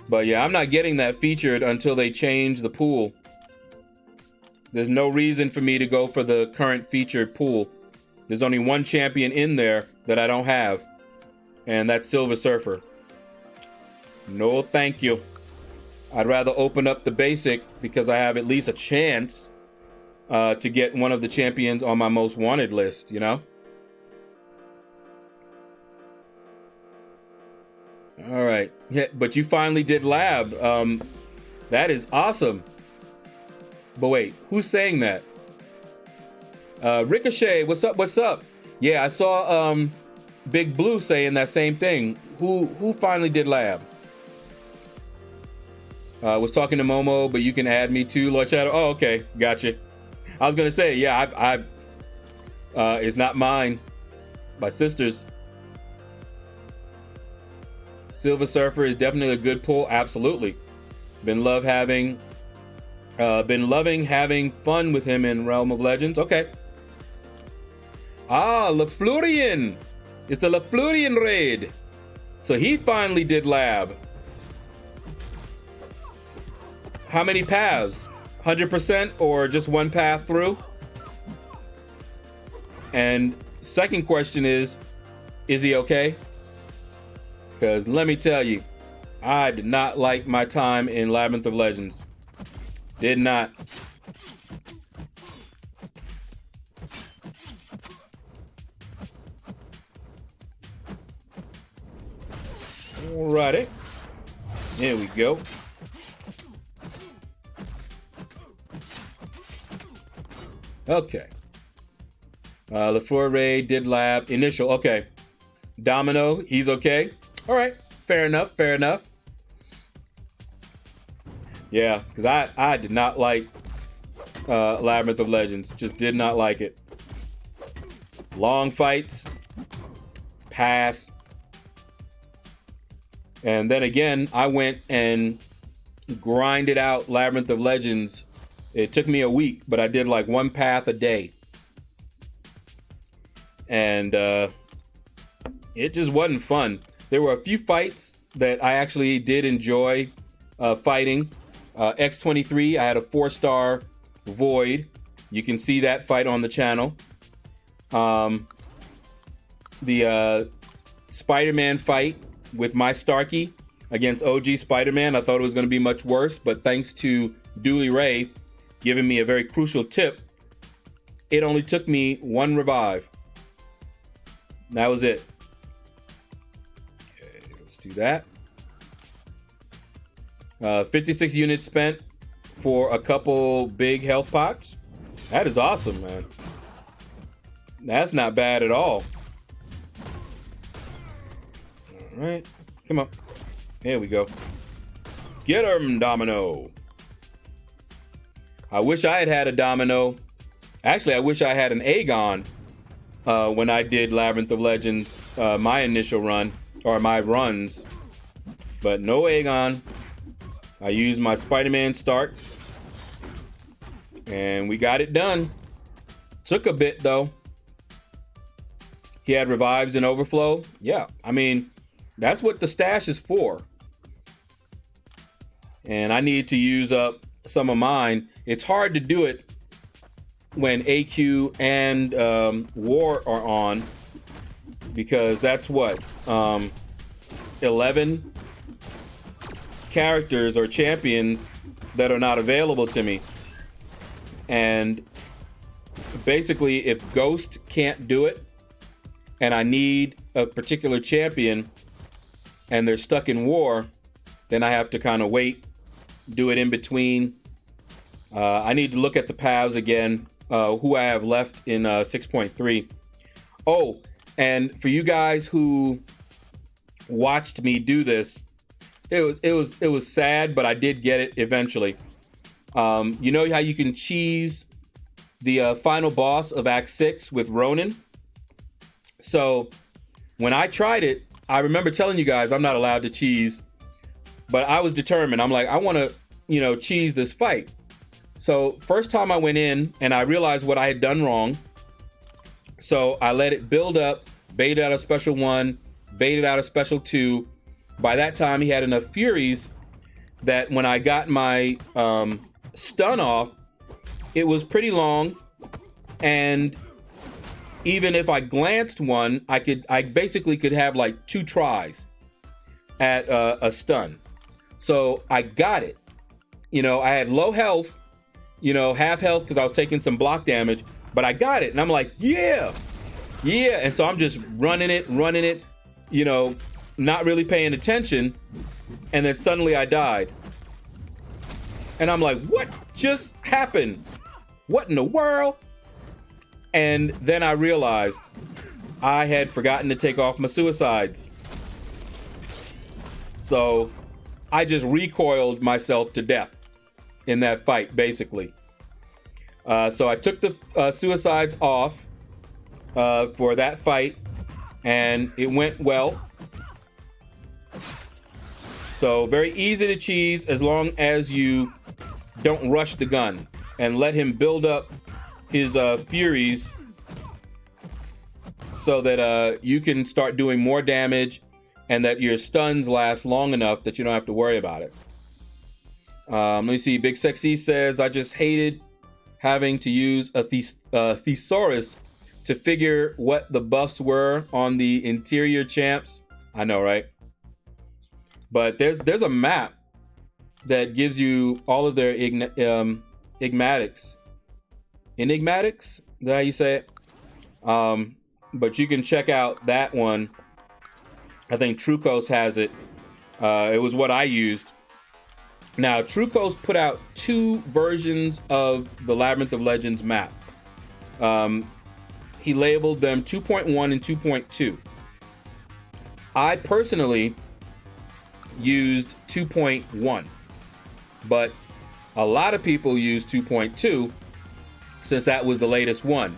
But yeah, I'm not getting that featured until they change the pool. There's no reason for me to go for the current featured pool. There's only one champion in there that I don't have, and that's Silver Surfer. No, thank you. I'd rather open up the basic because I have at least a chance to get one of the champions on my most wanted list, you know? All right. Yeah, but you finally did lab. That is awesome. But wait, who's saying that? Ricochet, what's up? What's up? Yeah, I saw Big Blue saying that same thing. Who finally did lab? Was talking to Momo, but you can add me too, LordShaedow. Oh, okay, gotcha. I was gonna say, yeah, it's not mine, my sister's. Silver Surfer is definitely a good pull. Absolutely, been loving having fun with him in Realm of Legends. Okay. Ah, LaFlurian. It's a LaFlurian raid. So he finally did lab. How many paths? 100% or just one path through? And second question is he okay? Because let me tell you, I did not like my time in Labyrinth of Legends. Did not. Alrighty. There we go. Okay. LaFleur did lab. Initial. Okay. Domino, he's okay. All right. Fair enough. Fair enough. Yeah, because I did not like Labyrinth of Legends. Just did not like it. Long fights. Pass. And then again, I went and grinded out Labyrinth of Legends. It took me a week, but I did like one path a day. And it just wasn't fun. There were a few fights that I actually did enjoy fighting. X23, I had a 4-star Void. You can see that fight on the channel. The Spider-Man fight with my Starkey against OG Spider-Man. I thought it was going to be much worse, but thanks to Dooley Ray giving me a very crucial tip, it only took me one revive. That was it. Okay, let's do that. 56 units spent for a couple big health pots. That is awesome, man. That's not bad at all. All right, come on. There we go. Get him, Domino. I wish I had a Domino. Actually, I wish I had an Aegon when I did Labyrinth of Legends, my initial run, or my runs. But no Aegon. I used my Spider-Man start. And we got it done. Took a bit, though. He had revives and overflow. Yeah, I mean, that's what the stash is for. And I need to use up some of mine. It's hard to do it when AQ and War are on, because that's what 11 characters or champions that are not available to me. And basically, if Ghost can't do it and I need a particular champion and they're stuck in War, then I have to kind of wait, do it in between. I need to look at the paths again, who I have left in 6.3. Oh, and for you guys who watched me do this, it was sad, but I did get it eventually. You know how you can cheese the final boss of Act 6 with Ronin? So when I tried it, I remember telling you guys I'm not allowed to cheese, but I was determined. I'm like, I want to, cheese this fight. So first time I went in and I realized what I had done wrong. So I let it build up, baited out a special 1, baited out a special 2. By that time, he had enough Furies that when I got my stun off, it was pretty long. And even if I glanced one, I basically could have like 2 tries at a stun. So I got it. You know, I had low health, you know, half health because I was taking some block damage, but I got it. And I'm like, yeah. And so I'm just running it, you know, not really paying attention. And then suddenly I died. And I'm like, what just happened? What in the world? And then I realized I had forgotten to take off my suicides. So I just recoiled myself to death in that fight, basically. So I took the suicides off for that fight, and it went well. So very easy to cheese as long as you don't rush the gun and let him build up his Furies so that you can start doing more damage and that your stuns last long enough that you don't have to worry about it. Let me see. Big Sexy says, I just hated having to use a thesaurus to figure what the buffs were on the interior champs. I know, right? But there's a map that gives you all of their enigmatics. Enigmatics? Is that how you say it? But you can check out that one. I think Trucos has it. It was what I used. Now, Trucos put out 2 versions of the Labyrinth of Legends map. He labeled them 2.1 and 2.2. I personally used 2.1, but a lot of people use 2.2 since that was the latest one.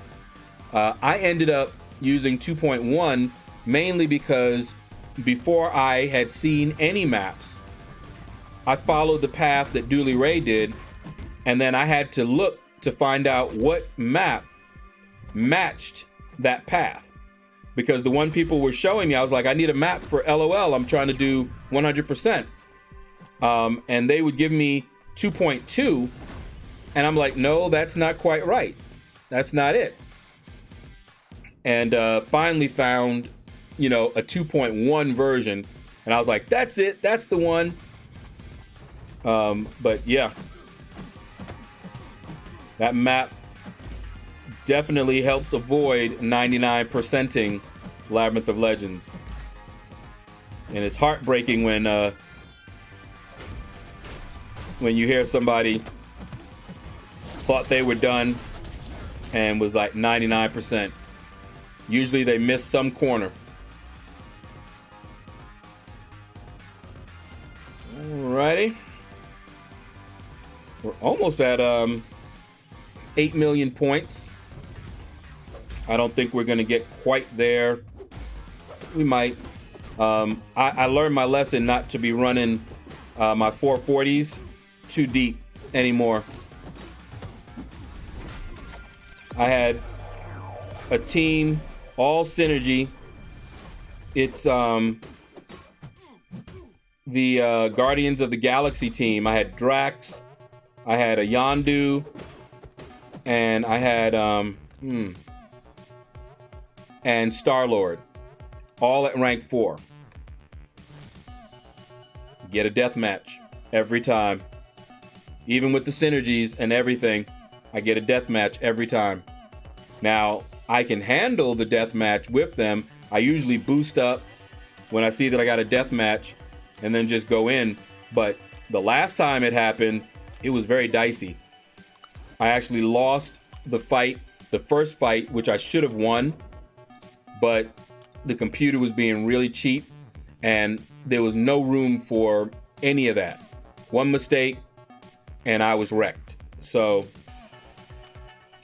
I ended up using 2.1 mainly because before I had seen any maps, I followed the path that Dooley Ray did, and then I had to look to find out what map matched that path. Because the one people were showing me, I was like, I need a map for LOL. I'm trying to do 100%. And they would give me 2.2, and I'm like, no, that's not quite right. That's not it. And finally found, you know, a 2.1 version, and I was like, that's it. That's the one. But yeah, that map definitely helps avoid 99%ing Labyrinth of Legends. And it's heartbreaking when you hear somebody thought they were done and was like 99%. Usually they miss some corner. Alrighty. We're almost at 8 million points. I don't think we're going to get quite there. We might. I learned my lesson not to be running my 440s too deep anymore. I had a team, all synergy. It's the Guardians of the Galaxy team. I had Drax, I had a Yondu, and I had and Star-Lord, all at rank 4. Get a death match every time. Even with the synergies and everything, I get a death match every time. Now, I can handle the death match with them. I usually boost up when I see that I got a death match and then just go in. But the last time it happened, it was very dicey. I actually lost the fight, the first fight, which I should have won, but the computer was being really cheap and there was no room for any of that. One mistake and I was wrecked. So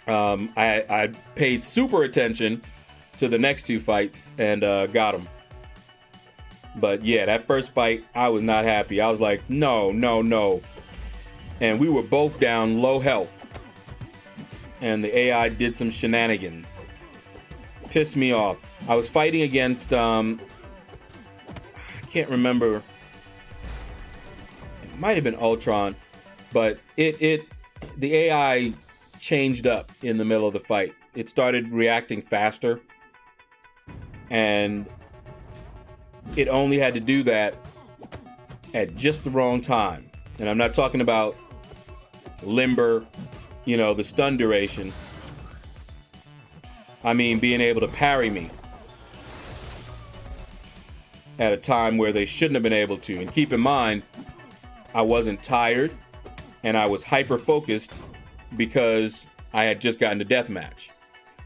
I paid super attention to the next 2 fights and got them. But yeah, that first fight, I was not happy. I was like, no. and we were both down low health. And the AI did some shenanigans. Pissed me off. I was fighting against, I can't remember. It might have been Ultron, but the AI changed up in the middle of the fight. It started reacting faster, and it only had to do that at just the wrong time. And I'm not talking about limber, you know, the stun duration. I mean, being able to parry me at a time where they shouldn't have been able to. And keep in mind, I wasn't tired, and I was hyper-focused because I had just gotten to deathmatch.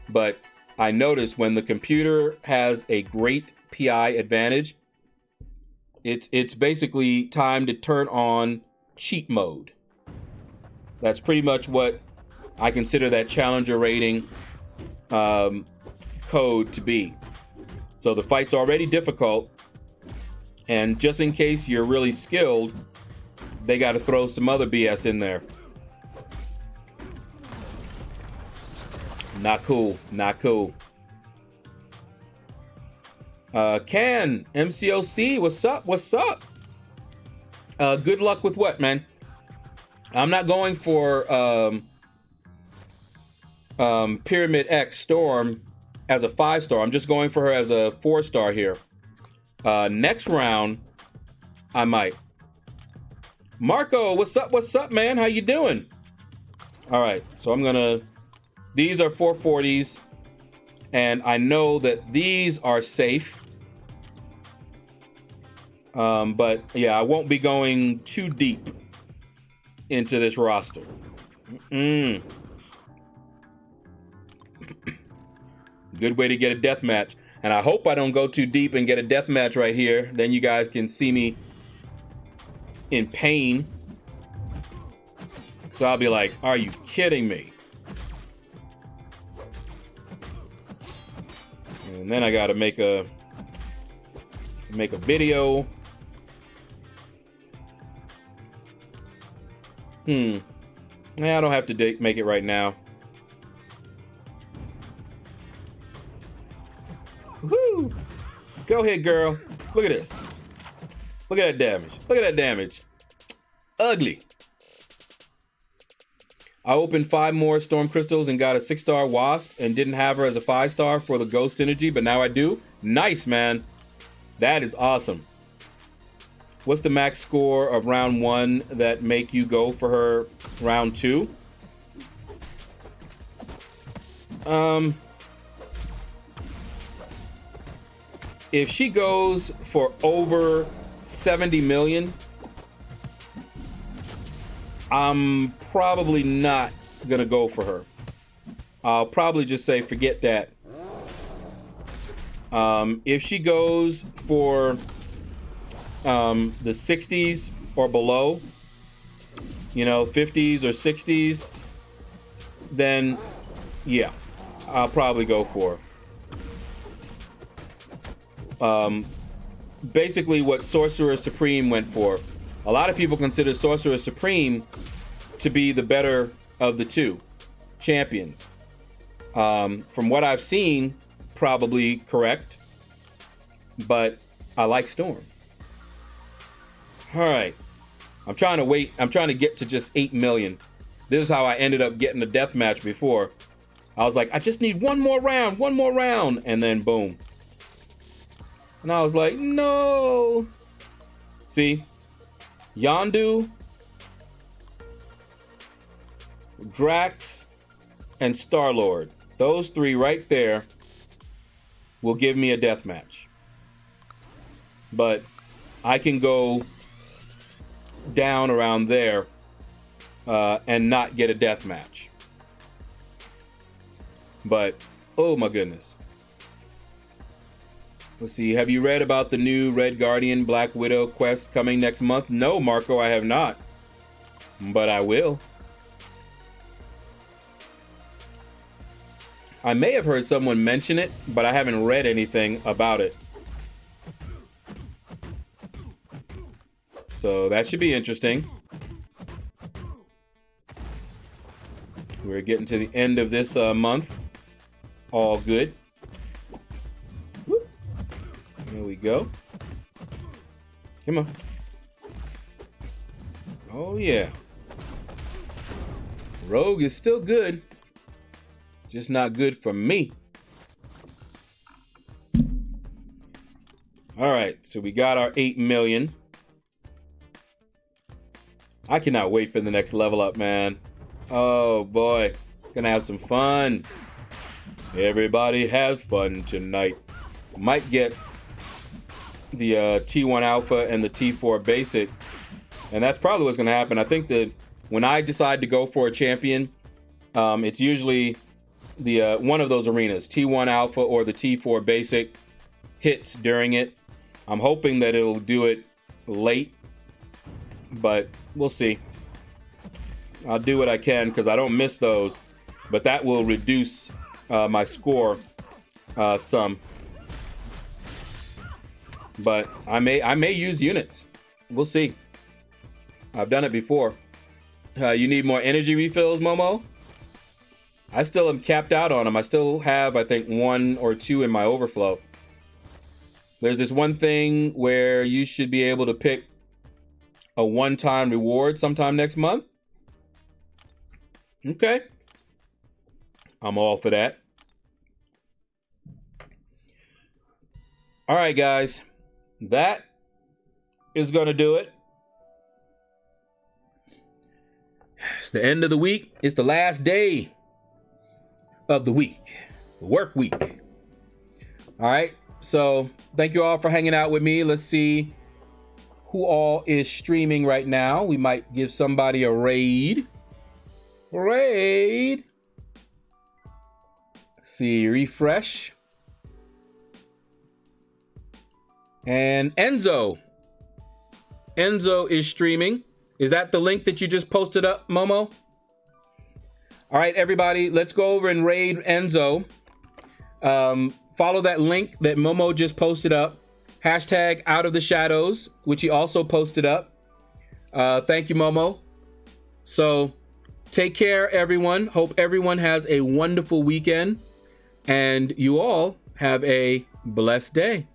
But I noticed when the computer has a great PI advantage, it's basically time to turn on cheat mode. That's pretty much what I consider that challenger rating code to be. So the fight's already difficult, and just in case you're really skilled, they got to throw some other BS in there. Not cool. Not cool. Can MCOC, what's up? What's up? Good luck with what, man? I'm not going for Pyramid X Storm as a 5-star. I'm just going for her as a 4-star here. Next round, I might. Marco, what's up? What's up, man? How you doing? All right, so I'm gonna. These are 440s, and I know that these are safe. But yeah, I won't be going too deep into this roster. Good way to get a death match. And I hope I don't go too deep and get a death match right here. Then you guys can see me in pain. So I'll be like, are you kidding me? And then I gotta make a video. I don't have to make it right now. Woo! Go ahead, girl. Look at this. Look at that damage. Look at that damage. Ugly. I opened 5 more Storm Crystals and got a 6-star Wasp and didn't have her as a 5-star for the Ghost Synergy, but now I do. Nice, man. That is awesome. What's the max score of round 1 that make you go for her round 2? If she goes for over 70 million, I'm probably not gonna go for her. I'll probably just say forget that. If she goes for the 60s or below, you know, 50s or 60s, then yeah, I'll probably go for her. Basically what Sorcerer Supreme went for. A lot of people consider Sorcerer Supreme to be the better of the two champions. From what I've seen, probably correct, but I like Storm. All right, I'm trying to get to just 8 million. This is how I ended up getting the death match before. I was like, I just need one more round, and then boom. And I was like, no. See, Yondu, Drax, and Star-Lord. Those 3 right there will give me a death match. But I can go down around there and not get a death match. But, oh my goodness. Let's see, have you read about the new Red Guardian Black Widow quest coming next month? No, Marco, I have not. But I will. I may have heard someone mention it, but I haven't read anything about it. So that should be interesting. We're getting to the end of this month. All good. Whoop. Here we go. Come on. Oh, yeah. Rogue is still good. Just not good for me. All right, so we got our 8 million. I cannot wait for the next level up, man. Oh, boy. Gonna have some fun. Everybody have fun tonight. Might get the T1 Alpha and the T4 Basic. And that's probably what's gonna happen. I think that when I decide to go for a champion, it's usually the one of those arenas, T1 Alpha or the T4 Basic hits during it. I'm hoping that it'll do it late, but we'll see. I'll do what I can because I don't miss those, but that will reduce my score some. But I may use units. We'll see. I've done it before. You need more energy refills, Momo? I still am capped out on them. I still have, I think, 1 or 2 in my overflow. There's this one thing where you should be able to pick a one-time reward sometime next month. Okay. I'm all for that. All right, guys. That is going to do it. It's the end of the week. It's the last day of the week. The work week. All right. So thank you all for hanging out with me. Let's see who all is streaming right now. We might give somebody a raid. Raid. See, refresh. And Enzo. Enzo is streaming. Is that the link that you just posted up, Momo? All right, everybody, let's go over and raid Enzo. Follow that link that Momo just posted up. Hashtag Out of the Shadows, which he also posted up. Thank you, Momo. So take care, everyone. Hope everyone has a wonderful weekend. And you all have a blessed day.